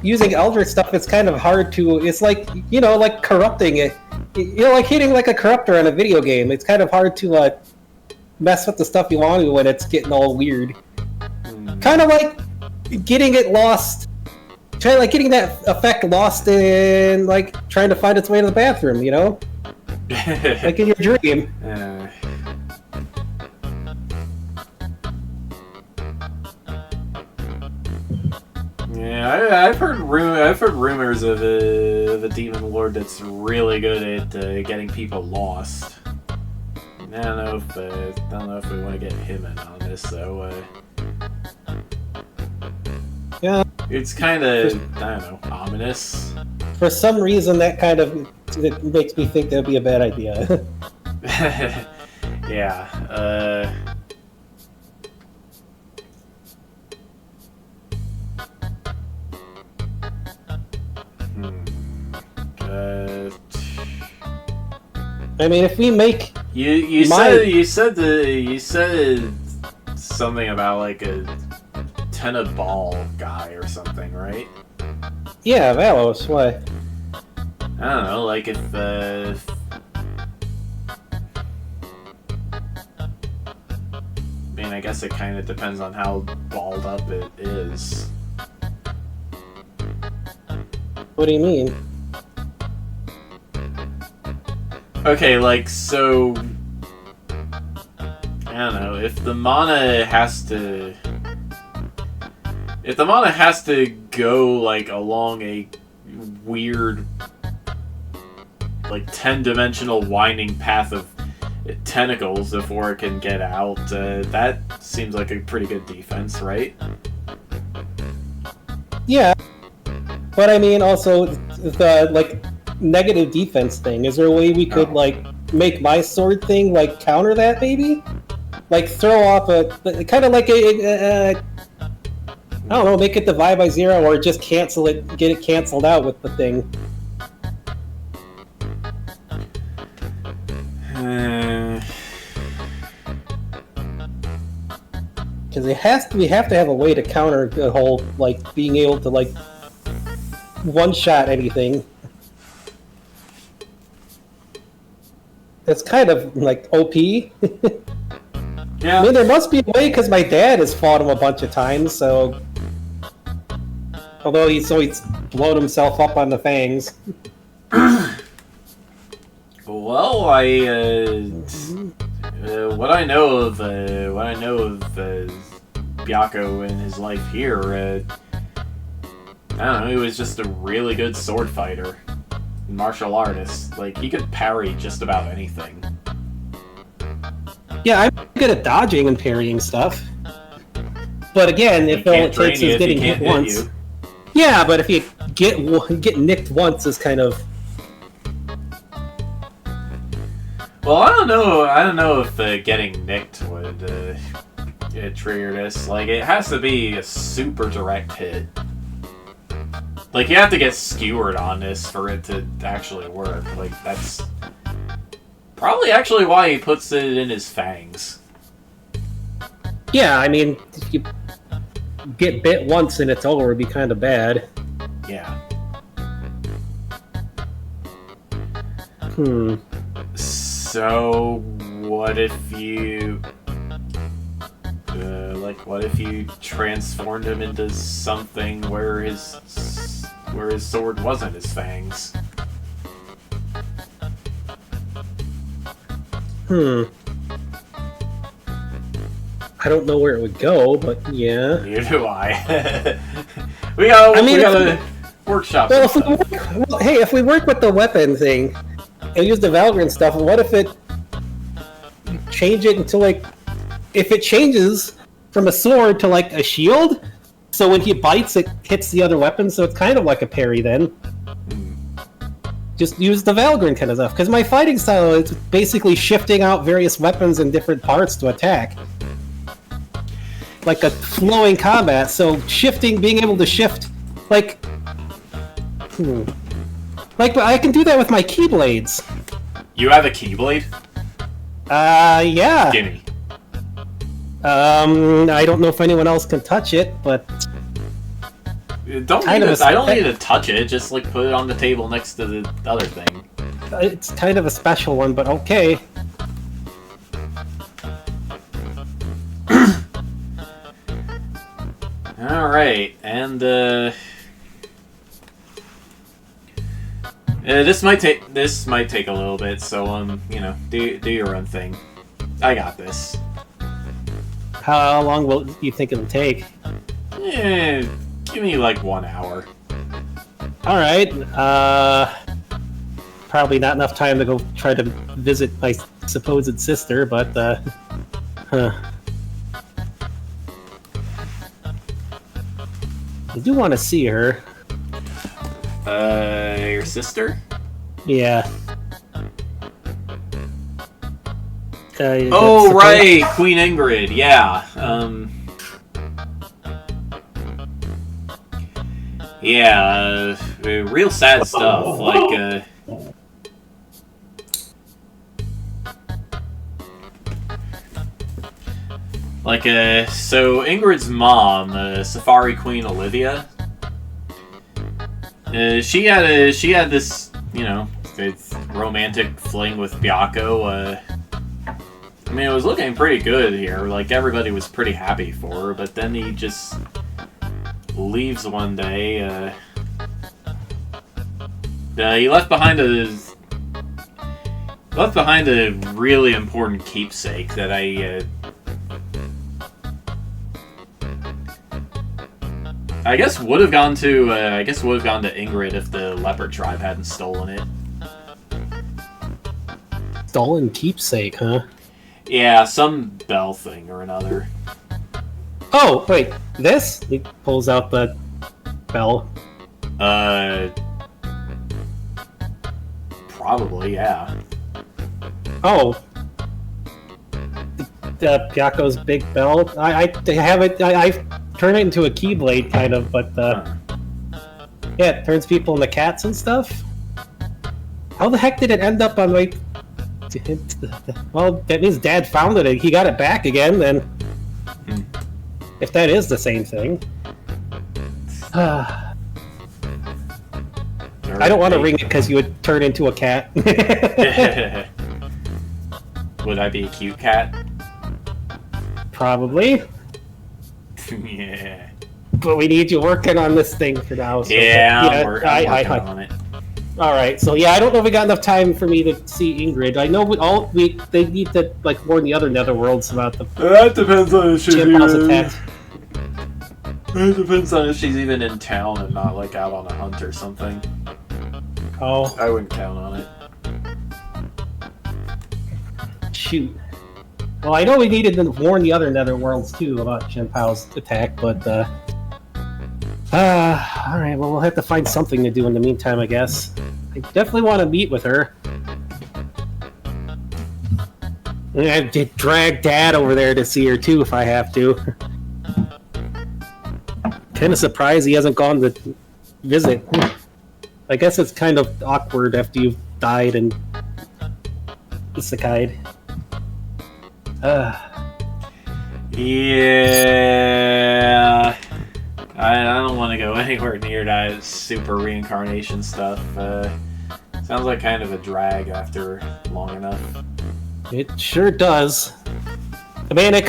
using Eldritch stuff, it's kind of hard to... It's like, you know, like corrupting it. You know, like hitting, like, a corruptor in a video game. It's kind of hard to, mess with the stuff you want to when it's getting all weird. Kind of like getting it lost... getting that effect lost in, like, trying to find its way to the bathroom, you know? Like in your dream. Yeah, I've heard rumors of a demon lord that's really good at getting people lost. I don't know if we want to get him in on this, though. Yeah, it's kind of, I don't know, ominous. For some reason, that kind of it makes me think that'd be a bad idea. Yeah. I mean, if we make you said something about like a tennis ball guy or something, right? yeah, Valos, why? I don't know, like if I mean, I guess it kind of depends on how balled up it is. What do you mean? Okay, like, so... I don't know, if the mana has to... If the mana has to go, like, along a weird, like, 10-dimensional winding path of tentacles before it can get out, that seems like a pretty good defense, right? Yeah, but I mean, also the like negative defense thing. Is there a way we could like make my sword thing like counter that? Maybe, like throw off a kind of like a I don't know, make it divide by 0, or just cancel it, get it canceled out with the thing. Because we have to have a way to counter the whole like being able to like one-shot anything. That's kind of like OP. Yeah. I mean, there must be a way because my dad has fought him a bunch of times. So, although he's always blown himself up on the fangs. Well, what I know of Byakko in his life here, I don't know, he was just a really good sword fighter, martial artist. Like, he could parry just about anything. Yeah, I'm good at dodging and parrying stuff. But again, if all it takes is getting hit once. Yeah, but if you get nicked once is kind of... Well, I don't know if getting nicked would trigger this. Like, it has to be a super direct hit. Like, you have to get skewered on this for it to actually work. Like, that's probably actually why he puts it in his fangs. Yeah, I mean, if you get bit once and it's over, it'd be kind of bad. Yeah. So, what if you... what if you transformed him into something where his sword wasn't his fangs? I don't know where it would go, but yeah. Neither do I. we gotta workshop some stuff. If we work with the weapon thing and use the Valgrind stuff, what if it change it into like, if it changes from a sword to like a shield, so when he bites it hits the other weapon, so it's kind of like a parry then. Just use the Valgrind kind of stuff, because my fighting style is basically shifting out various weapons in different parts to attack. Like a flowing combat, so being able to shift, like... Like, I can do that with my Keyblades. You have a Keyblade? Yeah. Gimme. I don't know if anyone else can touch it, but... I don't need to touch it, just like put it on the table next to the other thing. It's kind of a special one, but okay. Alright, and this might take a little bit, so do your own thing. I got this. How long will you think it'll take? Give me like 1 hour. Alright, probably not enough time to go try to visit my supposed sister, but I do want to see her. Your sister? Yeah. Oh, right! Queen Ingrid, yeah. Yeah, real sad stuff. Like, So Ingrid's mom, Safari Queen Olivia, she had this, this romantic fling with Byakko. I mean, it was looking pretty good here. Like, everybody was pretty happy for her, but then he just leaves one day. He left behind a really important keepsake that I guess would have gone to Ingrid if the leopard tribe hadn't stolen it. Stolen keepsake, huh? Yeah, some bell thing or another. Oh, wait, this? He pulls out the bell. Probably, yeah. Oh. Byakko's big bell. I have it. I turn it into a keyblade, kind of, but yeah, it turns people into cats and stuff. How the heck did it end up on my? Well, that means Dad found it. He got it back again. Then, if that is the same thing, I don't want to ring it because you would turn into a cat. Would I be a cute cat? Probably. Yeah. But we need you working on this thing for now. So, I'm working on it. All right, so yeah, I don't know if we got enough time for me to see Ingrid. I know they need to warn the other netherworlds about the. That depends on if she's attack. It depends on if she's even in town and not out on a hunt or something. Oh, I wouldn't count on it. Shoot. Well, I know we needed to warn the other netherworlds too about Shenpao's attack, but all right. Well, we'll have to find something to do in the meantime, I guess. I definitely want to meet with her. And I'd drag Dad over there to see her too if I have to. Kind of surprised he hasn't gone to visit. I guess it's kind of awkward after you've died and isekai'd. Yeah. I don't want to go anywhere near that super reincarnation stuff. Sounds like kind of a drag after long enough. It sure does. I mean, I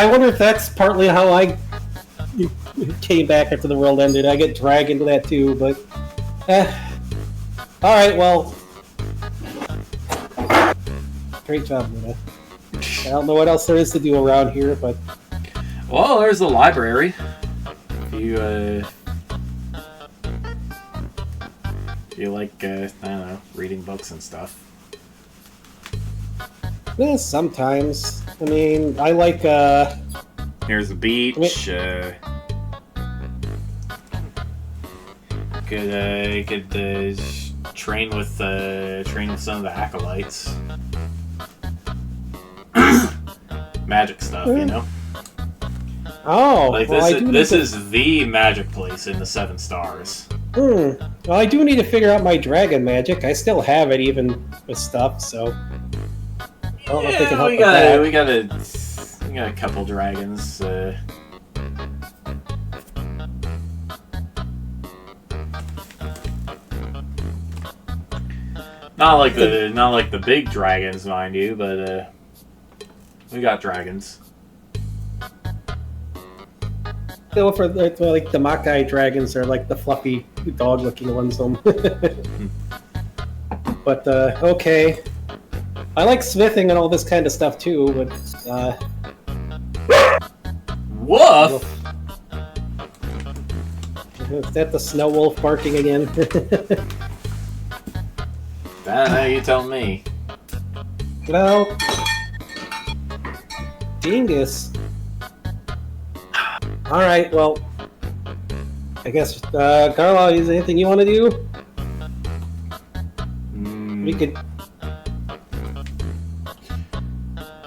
wonder if that's partly how I came back after the world ended. I get dragged into that too, but... Alright, well... Great job, Luna. I don't know what else there is to do around here, but... Well, there's the library. If you like, I don't know, reading books and stuff. Yeah, sometimes. I mean, I like, Here's the beach. Could train with some of the acolytes. Magic stuff, you know? Oh, this is the magic place in the 7 stars. Well, I do need to figure out my dragon magic. I still have it, even with stuff, so... I don't know if they can help with that. We got a couple dragons. Not like the big dragons, mind you, but we got dragons. So for like the Makai dragons are like the fluffy dog-looking ones. But okay, I like smithing and all this kind of stuff too. But woof! Is that the snow wolf barking again? Now you tell me. Well, dingus. All right, well, I guess Carla, is there anything you want to do? We could.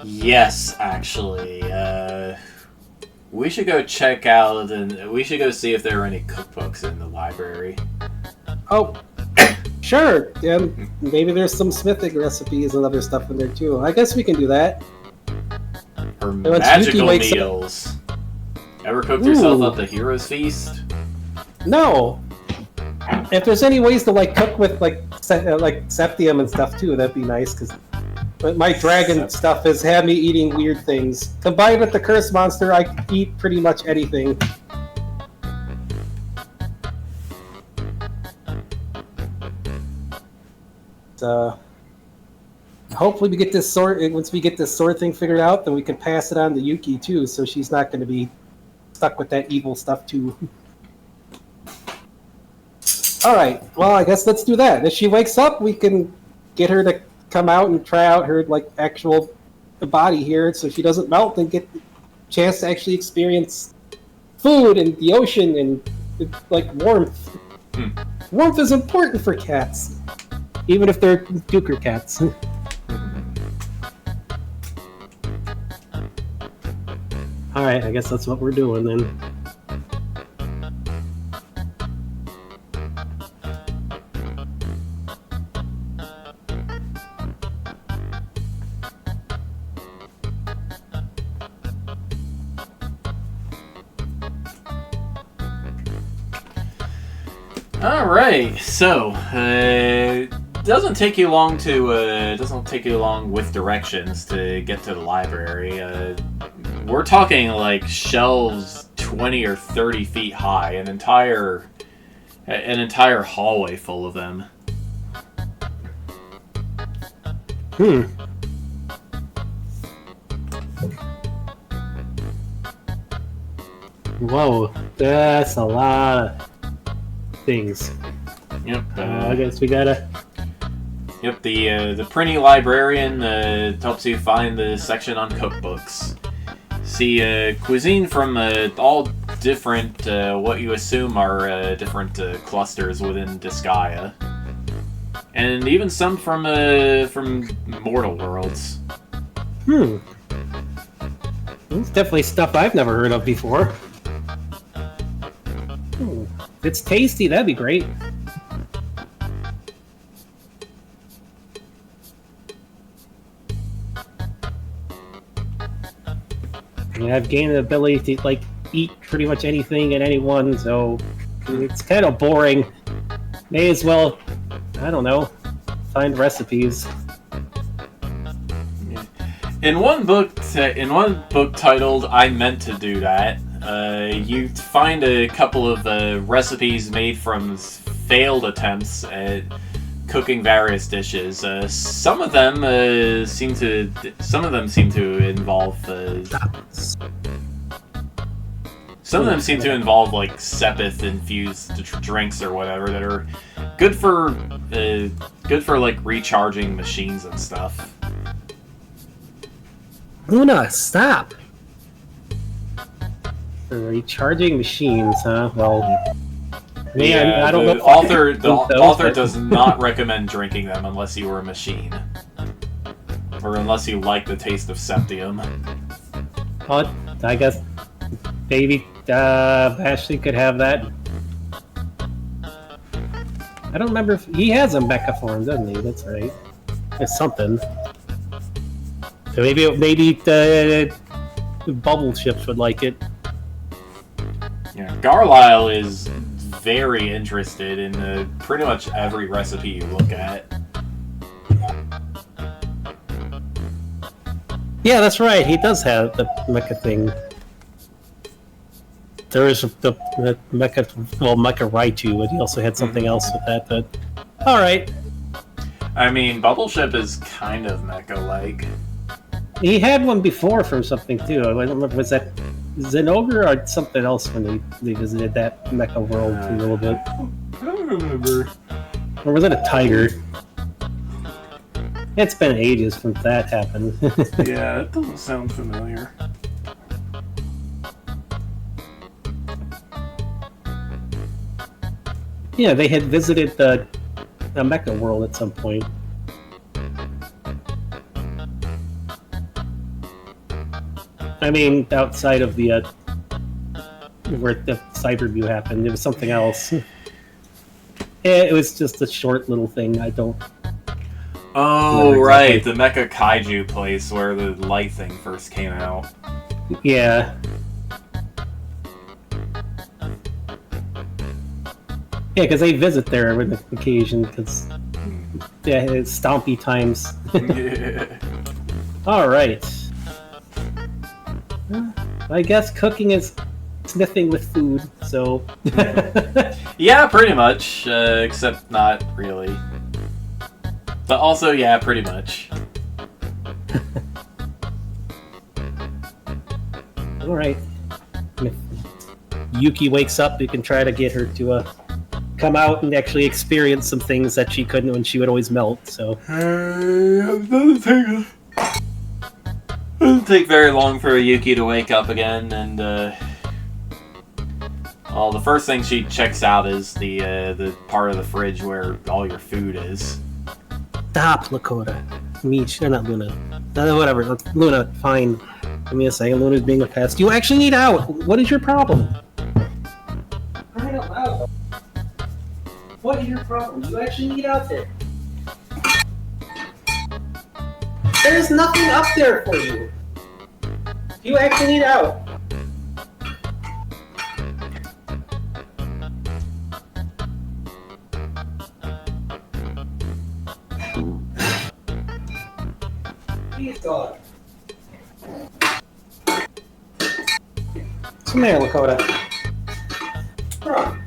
Yes, actually. We should go check out, and we should go see if there are any cookbooks in the library. Oh, sure. Yeah, maybe there's some smithing recipes and other stuff in there too. I guess we can do that. Or And once Yuki magical wakes up- meals. Ever cooked yourself Ooh. up the hero's feast? No. If there's any ways to like cook with like septium and stuff too, that'd be nice. But my dragon stuff has had me eating weird things. Combined with the curse monster, I can eat pretty much anything. So hopefully we get this sword. Once we get this sword thing figured out, then we can pass it on to Yuki too, so she's not going to be stuck with that evil stuff too. All right. Well, I guess let's do that. If she wakes up, we can get her to come out and try out her like actual body here, so she doesn't melt and get the chance to actually experience food and the ocean and like warmth. Warmth is important for cats, even if they're duker cats. All right. I guess that's what we're doing then. All right, so doesn't take you long with directions to get to the library. We're talking like shelves 20 or 30 feet high, an entire hallway full of them. Whoa, that's a lot of things. Yep. I guess we gotta. Yep. The Prinny librarian helps you find the section on cookbooks. See cuisine from all different, what you assume are different clusters within Disgaea, and even some from mortal worlds. It's definitely stuff I've never heard of before. If it's tasty, that'd be great. Yeah, I've gained the ability to like eat pretty much anything and anyone, so it's kind of boring. May as well, I don't know, find recipes. In one book titled "I Meant to Do That," you find a couple of recipes made from failed attempts at cooking various dishes. Some of them seem to involve. Some of them seem to involve like Sepith infused drinks or whatever that are good for like recharging machines and stuff. Luna, stop! Recharging machines, huh? Well, I don't know. The author does not recommend drinking them unless you are a machine, or unless you like the taste of septium. Well, I guess maybe Ashley could have that. I don't remember if he has a mecha form, doesn't he? That's right. It's something. So maybe the bubble ships would like it. Yeah, Garlisle is very interested in pretty much every recipe you look at. Yeah, that's right. He does have the mecha thing. There is the mecha, well, Mecha Raichu, but he also had something else with that. But all right, I mean, Bubble Ship is kind of mecha-like. he had one before from something too. I don't remember, was that Zenogre or something else when they visited that mecha world a little bit? I don't remember. Or was it a tiger? It's been ages since that happened. Yeah, it doesn't sound familiar. Yeah, they had visited the mecha world at some point. I mean, outside of the where the Cyberview happened, it was something else. It was just a short little thing. I don't. Oh, Not right, exactly. the Mecha Kaiju place where the light thing first came out. Yeah. Yeah, because they visit there on occasion, because yeah, it's stompy times. Yeah. Alright. I guess cooking is sniffing with food, so... Yeah, pretty much, except not really. But also, yeah, pretty much. Alright. If Yuki wakes up, you can try to get her to come out and actually experience some things that she couldn't when she would always melt, so... It doesn't take very long for Yuki to wake up again, and well, the first thing she checks out is the part of the fridge where all your food is. Stop, Lakota. Not Luna. Whatever, Luna, fine. Give me a second, Luna's being a pest. You actually need out! What is your problem? Crying out loud. What is your problem? You actually need out there. There's nothing up there for you. You actually need out. Please, God. Come here, Lakota. Come on.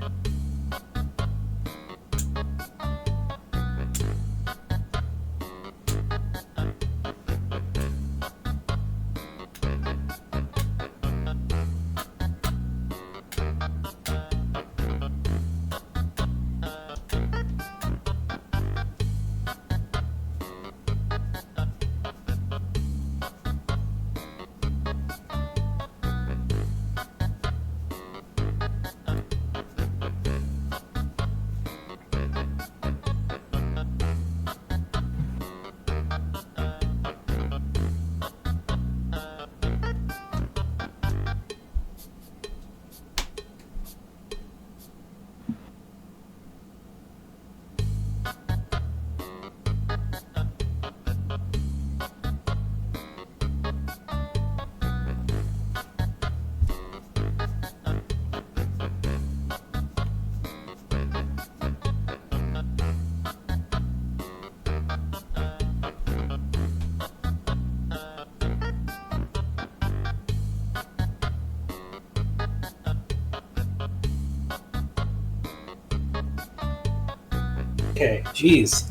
Okay, jeez.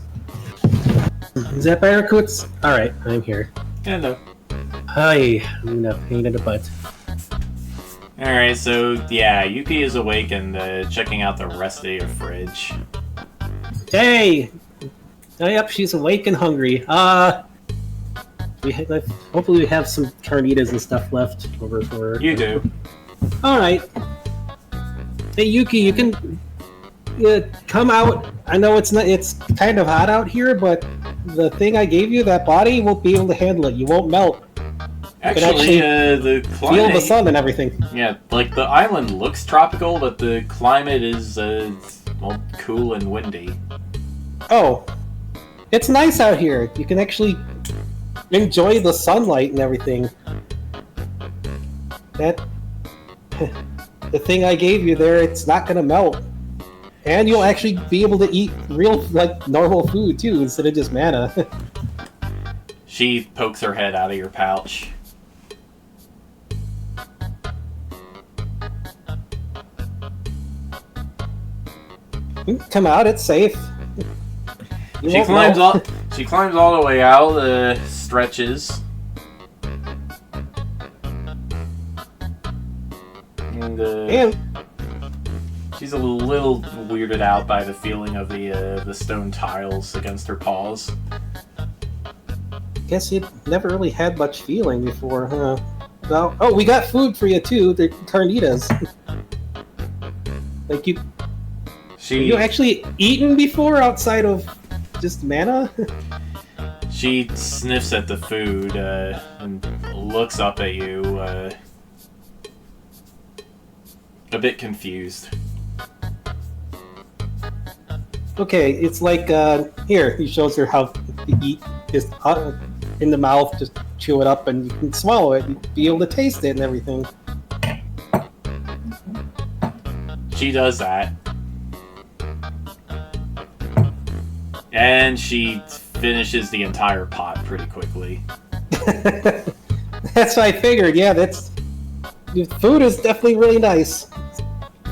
Is that better, Coots? Alright, I'm here. Hello. Hi, I'm a pain in the butt. Alright, so yeah, Yuki is awake and checking out the rest of your fridge. Hey! Oh, yep, she's awake and hungry. Hopefully we have some carnitas and stuff left over for her. You do. Alright. Hey, Yuki, you can come out. I know it's kind of hot out here, but the thing I gave you, that body, won't be able to handle it. You won't melt. Actually, the climate... Feel the sun and everything. Yeah, like, the island looks tropical, but the climate is, well, cool and windy. Oh. It's nice out here. You can actually enjoy the sunlight and everything. That... the thing I gave you there, it's not gonna melt. And you'll actually be able to eat real, like, normal food, too, instead of just mana. She pokes her head out of your pouch. Come out, it's safe. She climbs all the way out, stretches. And, she's a little weirded out by the feeling of the stone tiles against her paws. Guess you never really had much feeling before, huh? Well, oh, we got food for you too. The carnitas. Like you actually eaten before outside of just mana? She sniffs at the food and looks up at you, a bit confused. Okay, it's like, here, he shows her how to eat just in the mouth, just chew it up, and you can swallow it and be able to taste it and everything. She does that. And she finishes the entire pot pretty quickly. That's what I figured. Yeah, the food is definitely really nice.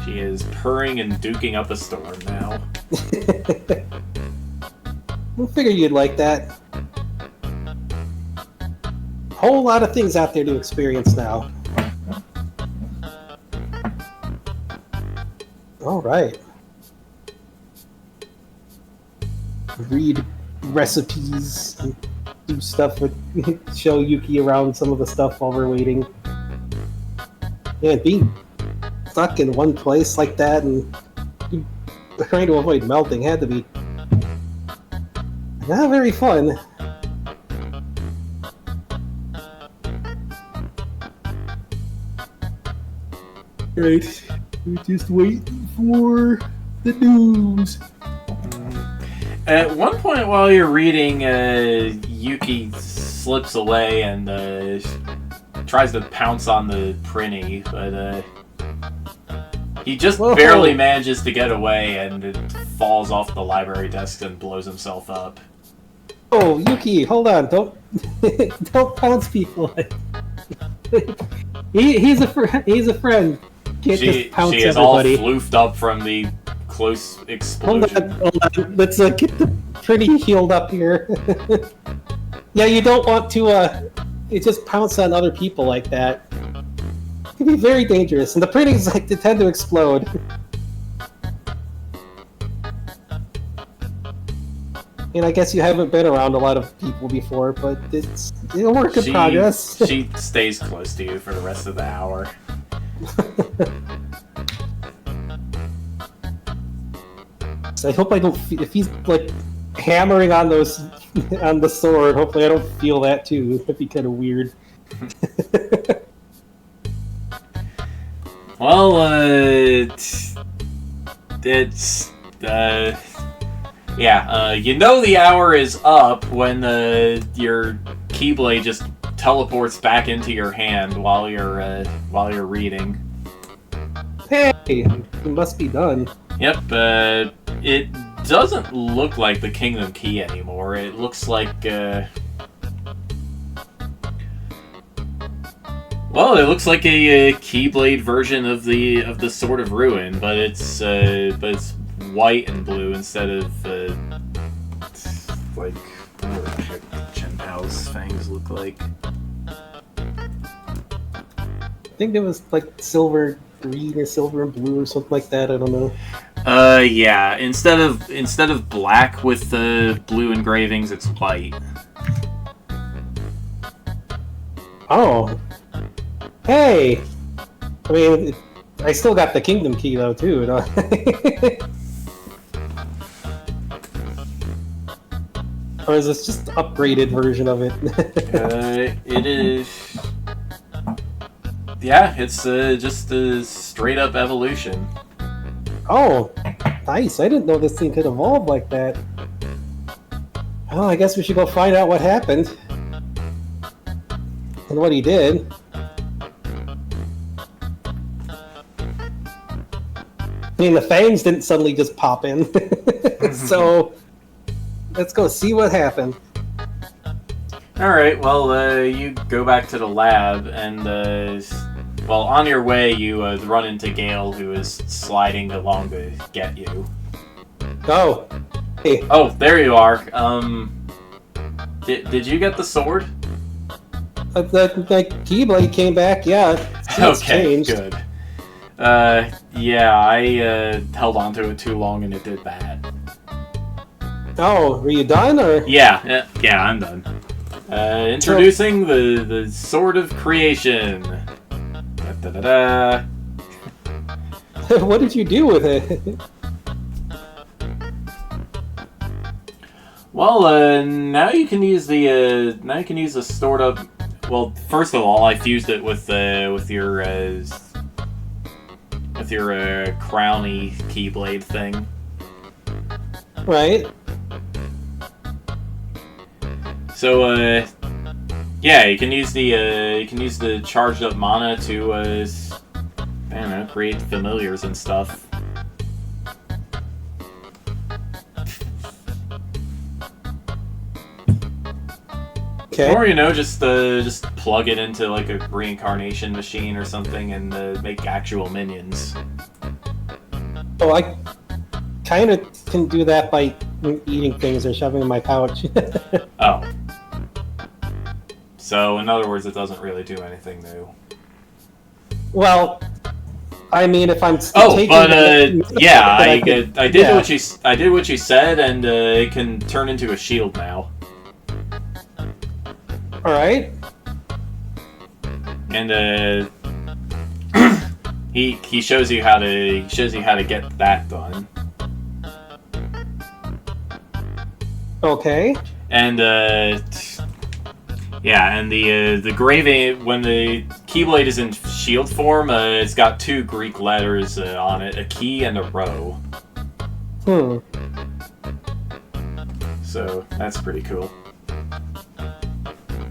She is purring and duking up a storm now. I figured you'd like that. Whole lot of things out there to experience now. All right. Read recipes and do stuff with show Yuki around some of the stuff while we're waiting. Yeah, being stuck in one place like that and trying to avoid melting had to be not very fun. Right, we're just waiting for the news. At one point while you're reading, Yuki slips away and tries to pounce on the Prinny, but he just barely manages to get away and it falls off the library desk and blows himself up. Oh, Yuki, hold on! Don't don't pounce people. He's a friend. Can't just pounce she is everybody. All floofed up from the close explosion. Hold on. Let's get the Pretty healed up here. Yeah, you don't want to just pounce on other people like that. It can be very dangerous, and the Pretties like they tend to explode. And I guess you haven't been around a lot of people before, but it's a work in progress. She stays close to you for the rest of the hour. So I hope I don't. If he's like hammering on those on the sword, hopefully I don't feel that too. That'd be kind of weird. Well, you know the hour is up when your Keyblade just teleports back into your hand while you're reading. Hey, it must be done. Yep, it doesn't look like the Kingdom Key anymore. It looks like, well, it looks like a Keyblade version of the Sword of Ruin, but it's white and blue instead of like what the heck Chen Pao's fangs look like. I think it was like silver green or silver and blue or something like that. I don't know. Yeah. Instead of black with the blue engravings, it's white. Oh. Hey. I mean, I still got the Kingdom Key though too. No? Or is this just an upgraded version of it? It is. Yeah, it's just a straight up evolution. Oh, nice. I didn't know this thing could evolve like that. Well, I guess we should go find out what happened. And what he did. I mean, the fangs didn't suddenly just pop in. So, let's go see what happened. Alright, well, you go back to the lab, and, well, on your way, you run into Gale, who is sliding along to get you. Oh. Hey. Oh, there you are. Did you get the sword? The Keyblade came back, yeah. It's okay, changed. Good. Yeah, I held onto it too long and it did bad. Oh, were you done, or? Yeah, I'm done. Introducing the Sword of Creation. Da-da-da-da. What did you do with it? Well, now you can use the stored up. Well, first of all, I fused it with your crowny Keyblade thing. Right. So, yeah, you can use the charged up mana to, I don't know, create familiars and stuff. Okay. Or, you know, just plug it into like a reincarnation machine or something and make actual minions. Oh, I kind of can do that by eating things or shoving in my pouch. Oh. So, in other words, it doesn't really do anything new. Well, I mean, if I'm taking yeah, I did what you said, and it can turn into a shield now. All right. And he shows you how to get that done. Okay. And yeah, and the graving, when the Keyblade is in shield form, it's got 2 Greek letters on it, a key and a row. So that's pretty cool.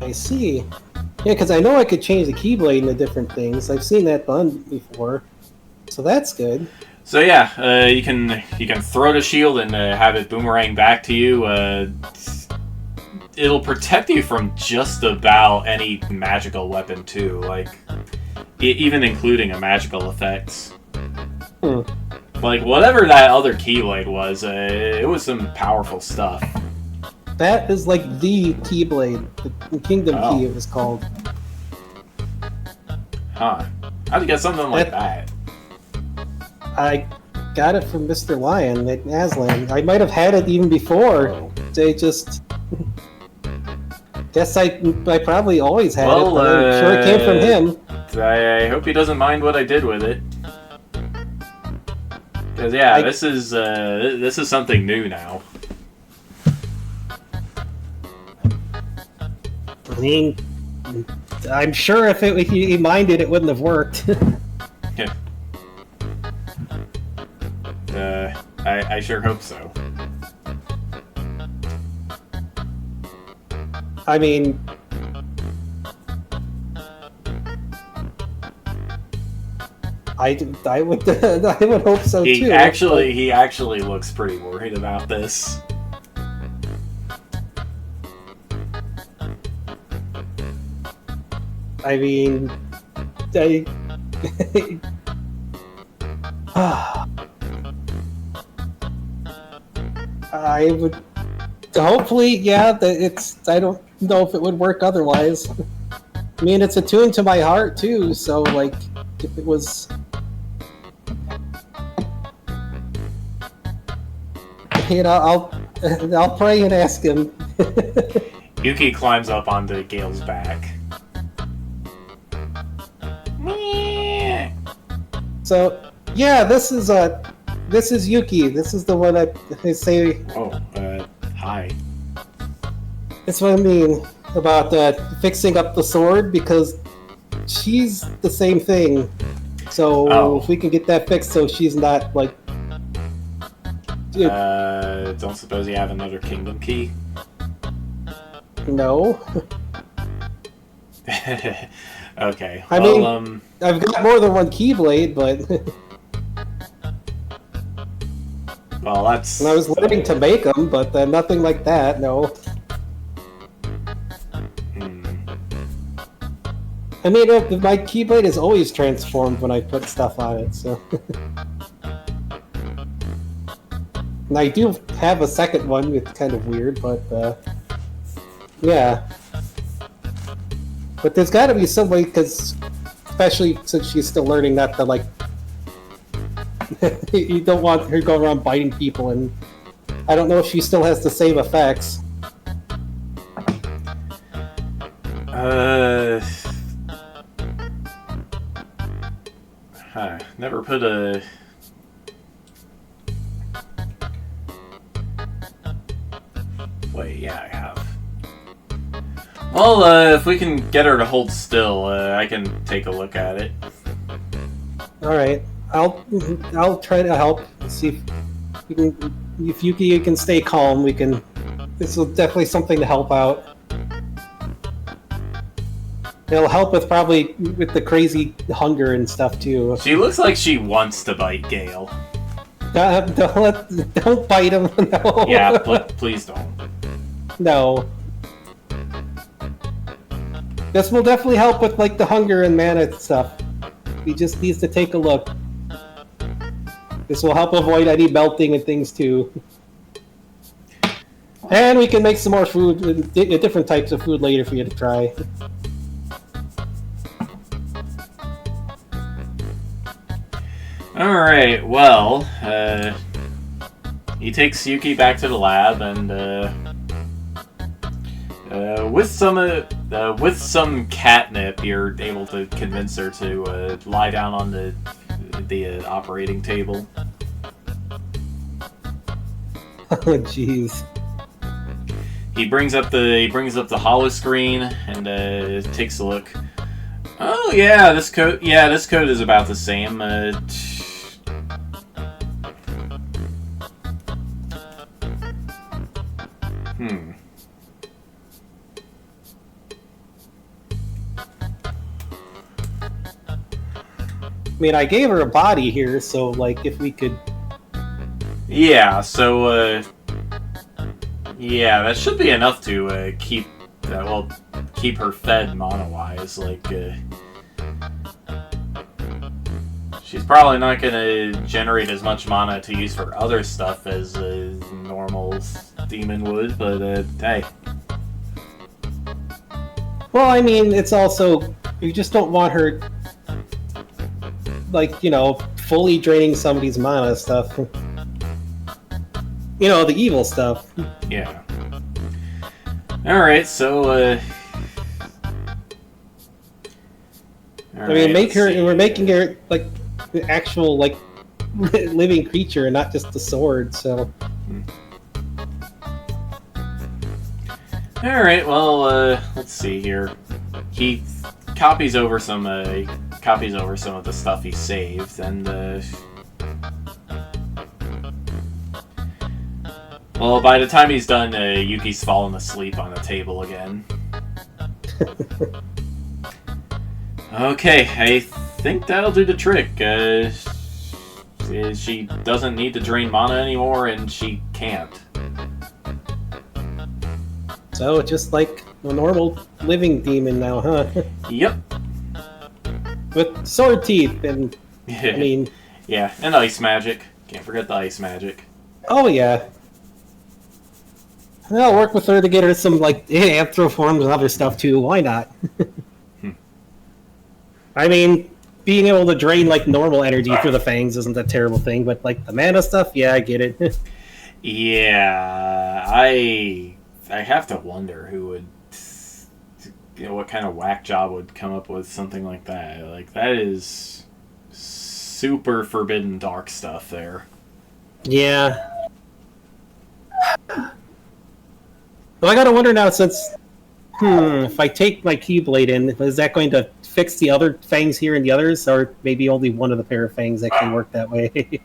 I see. Yeah, because I know I could change the Keyblade into different things. I've seen that done before, so that's good. So yeah, you can throw the shield and have it boomerang back to you. It'll protect you from just about any magical weapon too, like even including a magical effects. Like whatever that other Keyblade was, it was some powerful stuff. That is like the Keyblade, the Kingdom Key it was called. Huh. How'd you get something like that? I got it from Mr. Lion at Aslan. I might have had it even before. Oh. They just... Guess I probably always had it, but I'm sure it came from him. I hope he doesn't mind what I did with it. Because yeah, this is something new now. I mean, I'm sure if he minded, it wouldn't have worked. Yeah. I sure hope so. I mean, I would I would hope so too. He actually looks pretty worried about this. I mean, I would hopefully, yeah. I don't know if it would work otherwise. I mean, it's attuned to my heart too, so like, if it was, you know, I'll pray and ask him. Yuki climbs up onto Gale's back. So, yeah, this is Yuki. This is the one I say. Oh, hi. That's what I mean about fixing up the sword, because she's the same thing. So if we can get that fixed, so she's not like. Don't suppose you have another kingdom key? No. Okay. I mean, I've got more than one Keyblade, but. Well, that's. And I was learning to make them, but nothing like that. No. I mean, my Keyblade is always transformed when I put stuff on it, so. And I do have a second one. It's kind of weird, but yeah. But there's got to be some way, because especially since she's still learning not to like. You don't want her to go around biting people, and I don't know if she still has the same effects. Never put a. Wait, yeah, I have. Well, if we can get her to hold still, I can take a look at it. All right, I'll try to help. See if Yuki can stay calm. We can. This is definitely something to help out. It'll help with probably with the crazy hunger and stuff too. She looks like she wants to bite Gale. Don't bite him. No. Yeah, please don't. No. This will definitely help with like the hunger and mana stuff. He just needs to take a look. This will help avoid any melting and things too. And we can make some more food, different types of food later for you to try. Alright, well, he takes Yuki back to the lab, and with some catnip, you're able to convince her to lie down on the operating table. Oh, jeez. He brings up the holo screen and takes a look. Oh yeah, this code is about the same. I mean, I gave her a body here, so like if we could. Yeah. So. Yeah, that should be enough to keep her fed mana-wise. Like, she's probably not gonna generate as much mana to use for other stuff as a normal demon would, but hey. Well, I mean, it's also you just don't want her, like, you know, fully draining somebody's mana stuff. You know, the evil stuff. Yeah. Alright, so, I mean, we're making her, like, the actual, like, living creature and not just the sword, so. Alright, well, let's see here. He copies over some of the stuff he saved, and, well, by the time he's done, Yuki's fallen asleep on the table again. Okay, I think that'll do the trick. She doesn't need to drain mana anymore, and she can't. So, just like a normal living demon now, huh? Yep. With sword teeth, and, I mean... Yeah, and ice magic. Can't forget the ice magic. Oh, yeah. I'll work with her to get her some, like, anthroforms and other stuff, too. Why not? I mean, being able to drain, like, normal energy through the fangs isn't a terrible thing, but, like, the mana stuff, yeah, I get it. Yeah, I have to wonder who would... You know, what kind of whack job would come up with something like that. Like, that is super forbidden dark stuff there. Yeah. Well, I gotta wonder now, since... if I take my Keyblade in, is that going to fix the other fangs here and the others? Or maybe only one of the pair of fangs that can work that way?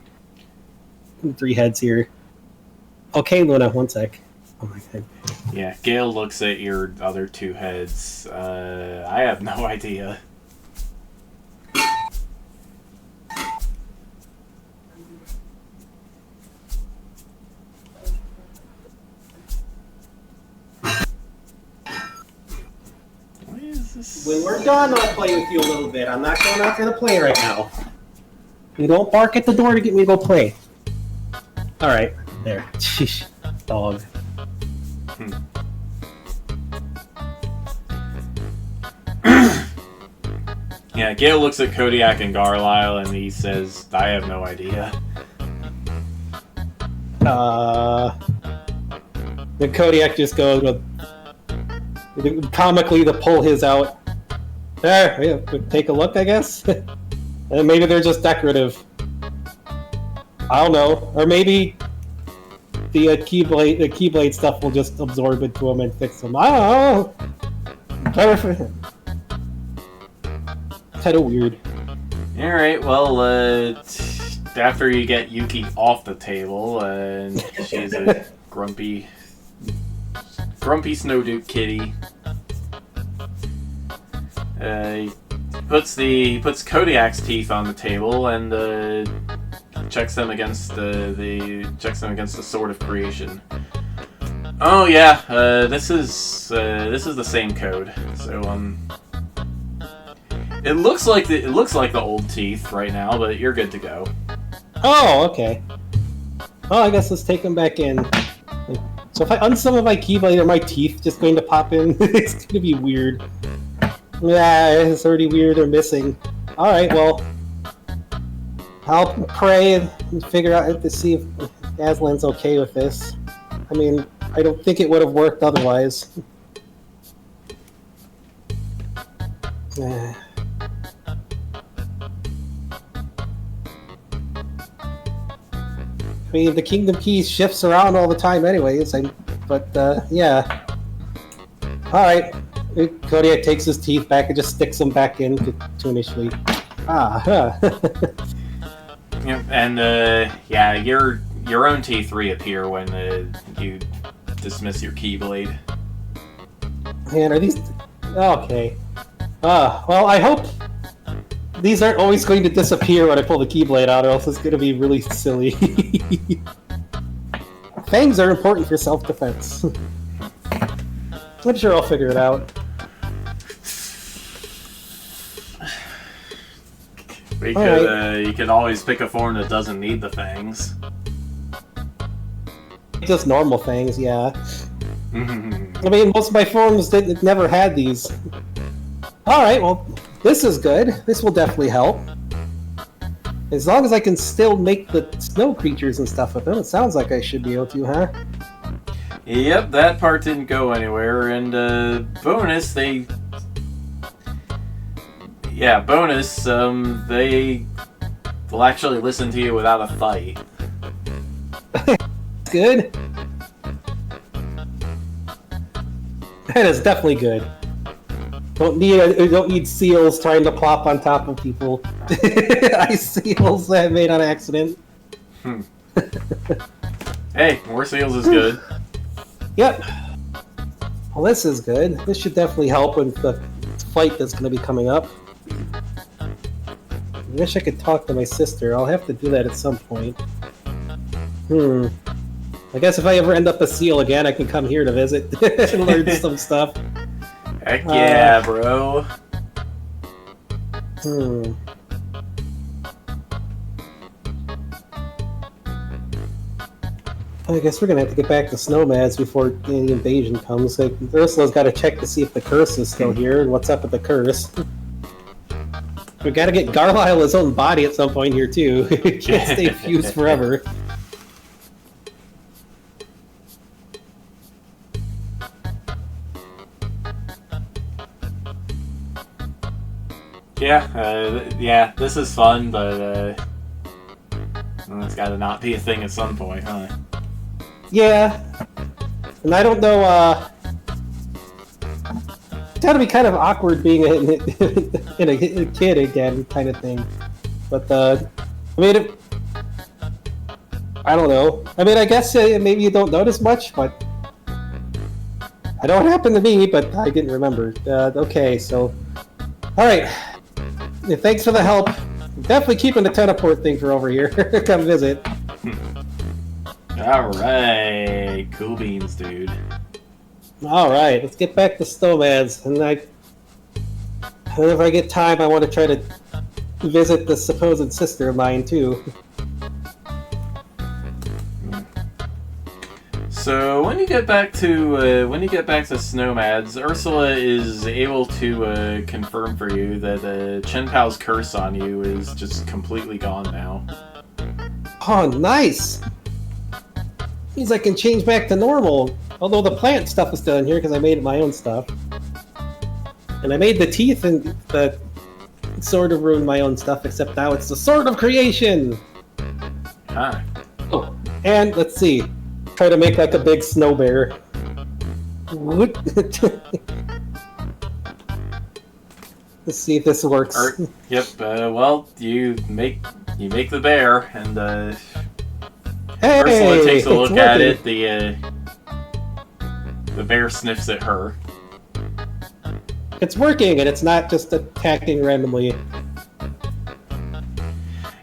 3 heads here. Okay, Luna, one sec. Oh my god. Yeah, Gale looks at your other 2 heads. I have no idea. When we're done, I'll play with you a little bit. I'm not going out there to play right now. You don't bark at the door to get me to go play. Alright, there. Sheesh. Dog. Yeah, Gale looks at Kodiak and Garlisle and he says, I have no idea. The Kodiak just goes comically to pull his out. There, yeah, take a look, I guess. And maybe they're just decorative. I don't know. Or maybe the Keyblade stuff will just absorb into them and fix them. I don't know. Perfect. Kind of weird. Alright, well, after you get Yuki off the table, and she's a grumpy Snowduke kitty, He puts Kodiak's teeth on the table and checks them against the sword of creation. Oh yeah, this is the same code. So it looks like the old teeth right now, but you're good to go. Oh, okay. Well, I guess let's take them back in. So if I unsummon my Keyblade, are my teeth just going to pop in? It's going to be weird. Yeah, it's already weird or missing. Alright, well, I'll pray and figure out to see if Aslan's okay with this. I mean, I don't think it would have worked otherwise. I mean, the Kingdom Keys shifts around all the time anyways, but yeah. Alright, Kodiak takes his teeth back and just sticks them back in to initially. Yep, and yeah, your own teeth reappear when you dismiss your Keyblade. Man, are these... Okay. Well, I hope these aren't always going to disappear when I pull the Keyblade out, or else it's going to be really silly. Fangs are important for self-defense. I'm sure I'll figure it out. You could always pick a form that doesn't need the fangs. Just normal fangs, yeah. I mean, most of my forms never had these. Alright, well, this is good. This will definitely help. As long as I can still make the snow creatures and stuff with them, it sounds like I should be able to, huh? Yep, that part didn't go anywhere, and bonus, they will actually listen to you without a fight. Good. That is definitely good. Don't need seals trying to plop on top of people. Ice seals that I made on accident. Hey, more seals is good. Yep. Well, this is good. This should definitely help with the fight that's going to be coming up. I wish I could talk to my sister. I'll have to do that at some point. I guess if I ever end up a seal again, I can come here to visit and learn some stuff. Heck yeah, bro. I guess we're gonna have to get back to Snowmads before the invasion comes. Like, Ursula's got to check to see if the curse is still here and what's up with the curse. We got to get Garlisle his own body at some point here too. He can't stay fused forever. Yeah, this is fun, but it's got to not be a thing at some point, huh? Yeah, and I don't know. It's got to be kind of awkward being a kid again, kind of thing. But I mean, I don't know. I mean, I guess maybe you don't notice much, but I don't happen to me. But I didn't remember. Okay, so all right. Yeah, thanks for the help. Definitely keeping the teleport thing for over here. Come visit. Alright. Cool beans, dude. Alright, let's get back to Snowmads. And if I get time, I want to try to visit the supposed sister of mine, too. So when you get back to Snowmads, Ursula is able to confirm for you that Chen Pao's curse on you is just completely gone now. Oh, nice! Means I can change back to normal. Although the plant stuff is still in here because I made my own stuff, and I made the teeth and the sword of ruin my own stuff. Except now it's the sword of creation. Ah. Oh, and let's see. Try to make like a big snow bear. Let's see if this works. Yep. Well, you make the bear, and hey, Ursula takes a look working. at it. The bear sniffs at her. it's working, and it's not just attacking randomly.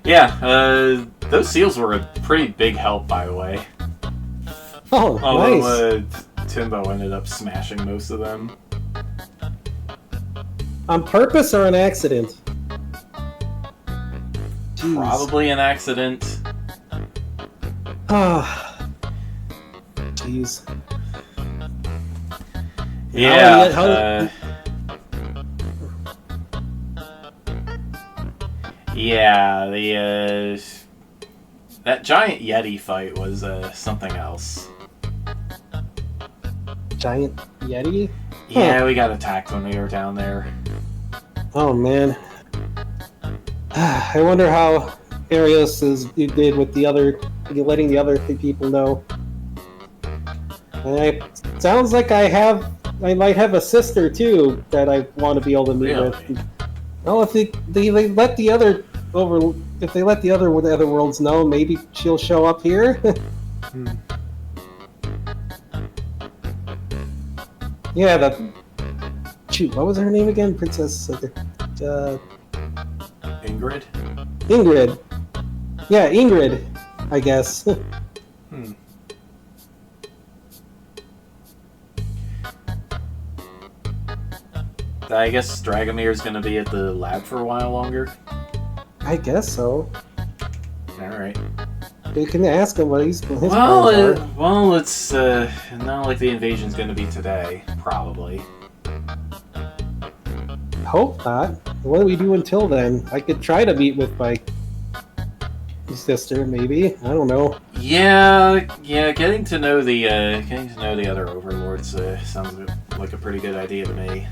Yeah, those seals were a pretty big help, by the way. Oh, Although, nice. Timbo ended up smashing most of them. On purpose or an accident? Jeez. Probably an accident. Ah, jeez. Yeah. Yeah, the that giant Yeti fight was something else. Giant Yeti? Yeah, we got attacked when we were down there. Oh man. I wonder how Arios did with the other, letting the other people know. And sounds like I might have a sister too that I want to be able to meet with. Well, if they let the other worlds know, maybe she'll show up here. Yeah, shoot, what was her name again? Princess Ingrid? Ingrid. Yeah, Ingrid, I guess. I guess Dragomir's gonna be at the lab for a while longer. I guess so. Alright. You can ask him what his plans Well, it's not like the invasion's gonna be today, probably. Hope not. What do we do until then? I could try to meet with my sister, maybe. I don't know. Yeah. Getting to know the other overlords sounds like a pretty good idea to me.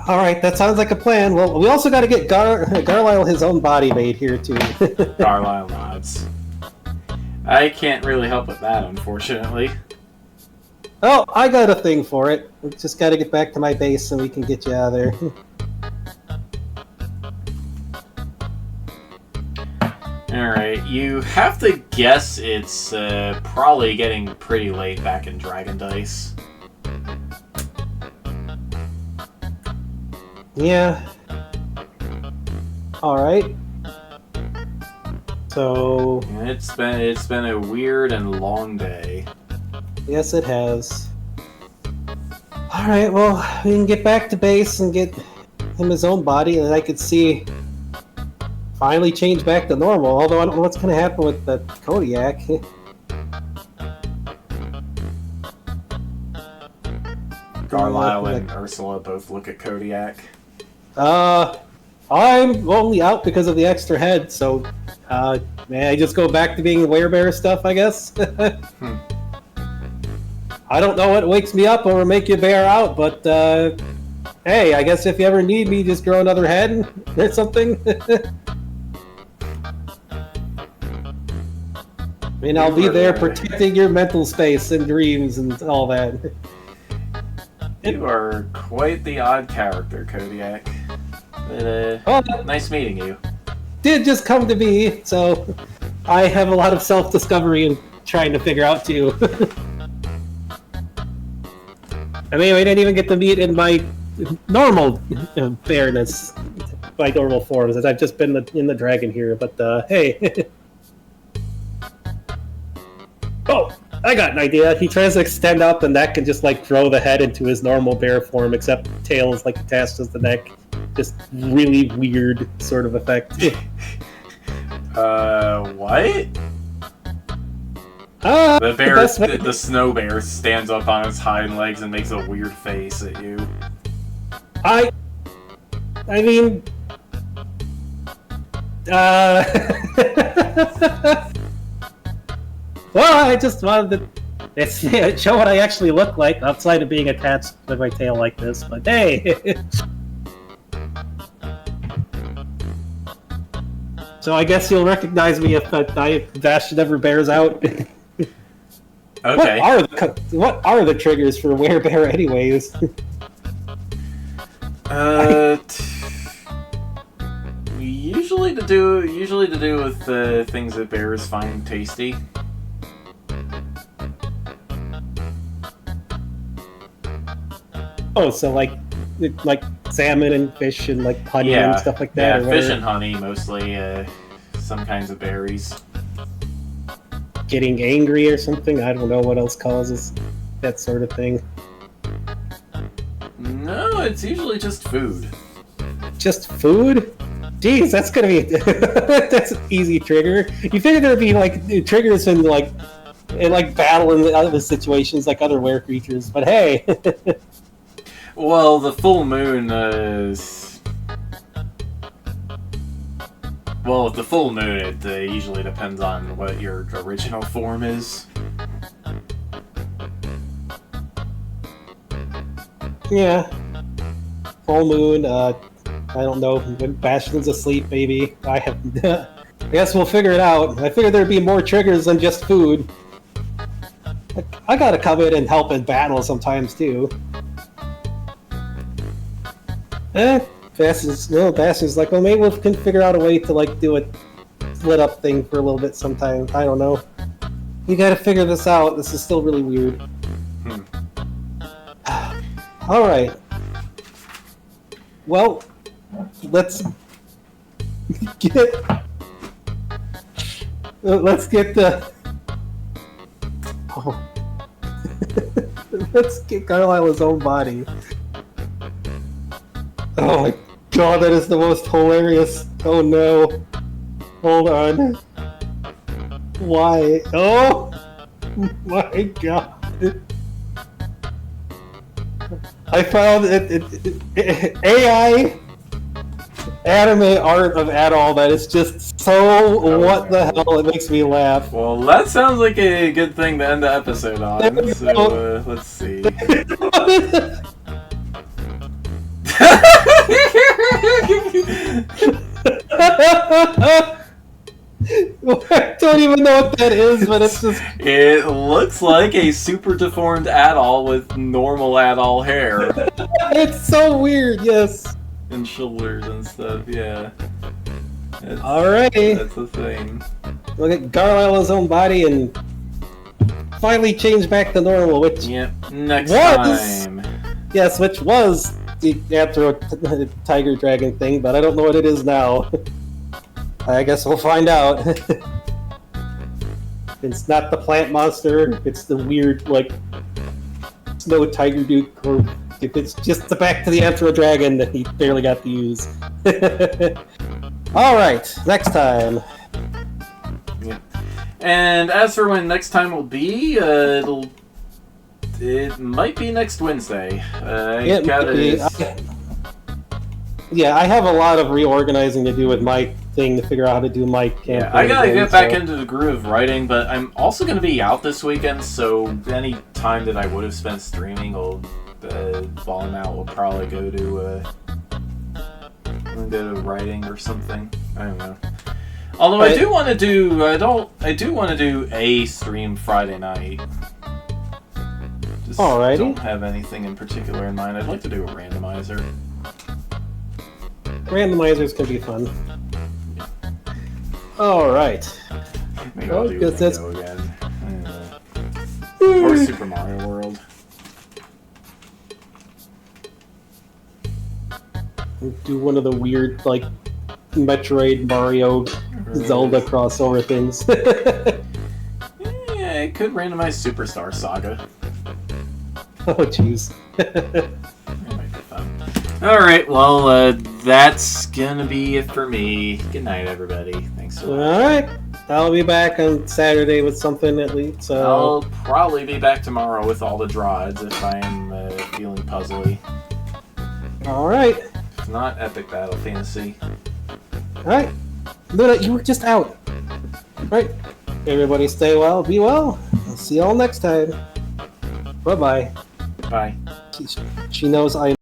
All right, that sounds like a plan. Well, we also got to get Garlisle his own body made here too. Garlisle nods. I can't really help with that, unfortunately. Oh, I got a thing for it. We just got to get back to my base and we can get you out of there. Alright, you have to guess it's probably getting pretty late back in Dragon Dice. Yeah. All right. So It's been a weird and long day. yes, it has. All right. Well, we can get back to base and get him his own body, and I could see finally change back to normal. Although I don't know what's going to happen with the Kodiak. Garlisle and Ursula both look at Kodiak. I'm only out because of the extra head, so may I just go back to being werebear stuff, I guess? I don't know what wakes me up or make you bear out, but hey, I guess if you ever need me, just grow another head or something. I mean, I'll be there protecting your mental space and dreams and all that. You are quite the odd character, Kodiak. But, nice meeting you. Did just come to be, so I have a lot of self-discovery and trying to figure out too. I mean, we didn't even get to meet in my normal fairness, my normal forms, as I've just been in the dragon here, but hey. Oh, I got an idea. He tries to extend out the neck and just like throw the head into his normal bear form, except tail is like attached to the neck. Just really weird sort of effect. What? The bear, the snow bear, stands up on its hind legs and makes a weird face at you. I mean, well, I just wanted to show what I actually look like outside of being attached to my tail like this. But hey. So I guess you'll recognize me if Dash ever bears out. Okay. What are the triggers for werebear, anyways? Usually to do with things that bears find tasty. Oh, so like salmon and fish and like honey and stuff like that. Yeah, or fish and honey mostly. Some kinds of berries. Getting angry or something. I don't know what else causes that sort of thing. No, it's usually just food. Just food? Jeez, that's gonna be that's an easy trigger. You figure there'd be like triggers in battle and other situations like other were creatures, but hey. Well, the full moon is. Well, with the full moon, it usually depends on what your original form is. Yeah. Full moon, I don't know. When Bastion's asleep, maybe. I guess we'll figure it out. I figured there'd be more triggers than just food. I gotta come in and help in battle sometimes, too. Bastion's like, well, maybe we can figure out a way to, like, do a split-up thing for a little bit sometime. I don't know. You gotta figure this out. This is still really weird. Alright. Well, let's get the... Oh. Let's get Carlisle's own body. Oh my god, that is the most hilarious... Oh no. Hold on. Why? Oh my god. I found AI anime art of Adol that is just so what the hell, it makes me laugh. Well, that sounds like a good thing to end the episode on, so let's see. I don't even know what that is, but it's just... It looks like a super deformed Adol with normal Adol hair. It's so weird, yes. And shoulders and stuff, yeah. Alrighty. That's the thing. Look at Carlisle's own body and finally change back to normal, which... Yep, next time. Yes, which was the Afro Tiger Dragon thing, but I don't know what it is now. I guess we'll find out. It's not the plant monster, it's the weird, like, snow tiger duke, or if it's just back to the Afro Dragon that he barely got to use. Alright, next time. Yeah. And as for when next time will be, it might be next Wednesday. Yeah, I have a lot of reorganizing to do with my thing to figure out how to do my campaign. Yeah, I gotta get back into the groove of writing, but I'm also gonna be out this weekend, so any time that I would have spent streaming will balling out will probably go to writing or something. I don't know. Although I do want to do a stream Friday night. Just don't have anything in particular in mind. I'd like to do a randomizer. Randomizers can be fun. Alright. Maybe I'll do Lego again. Or Super Mario World. Do one of the weird, like, Metroid, Mario, Zelda crossover things. Yeah, it could randomize Superstar Saga. Oh, jeez. Alright, well, that's gonna be it for me. Good night, everybody. Thanks for watching. Alright, I'll be back on Saturday with something at least. So. I'll probably be back tomorrow with all the droids if I'm feeling puzzly. Alright. If not, Epic Battle Fantasy. Alright. Luna, you were just out. Alright. Everybody stay well, be well. I'll see y'all next time. Bye-bye. Bye. She knows I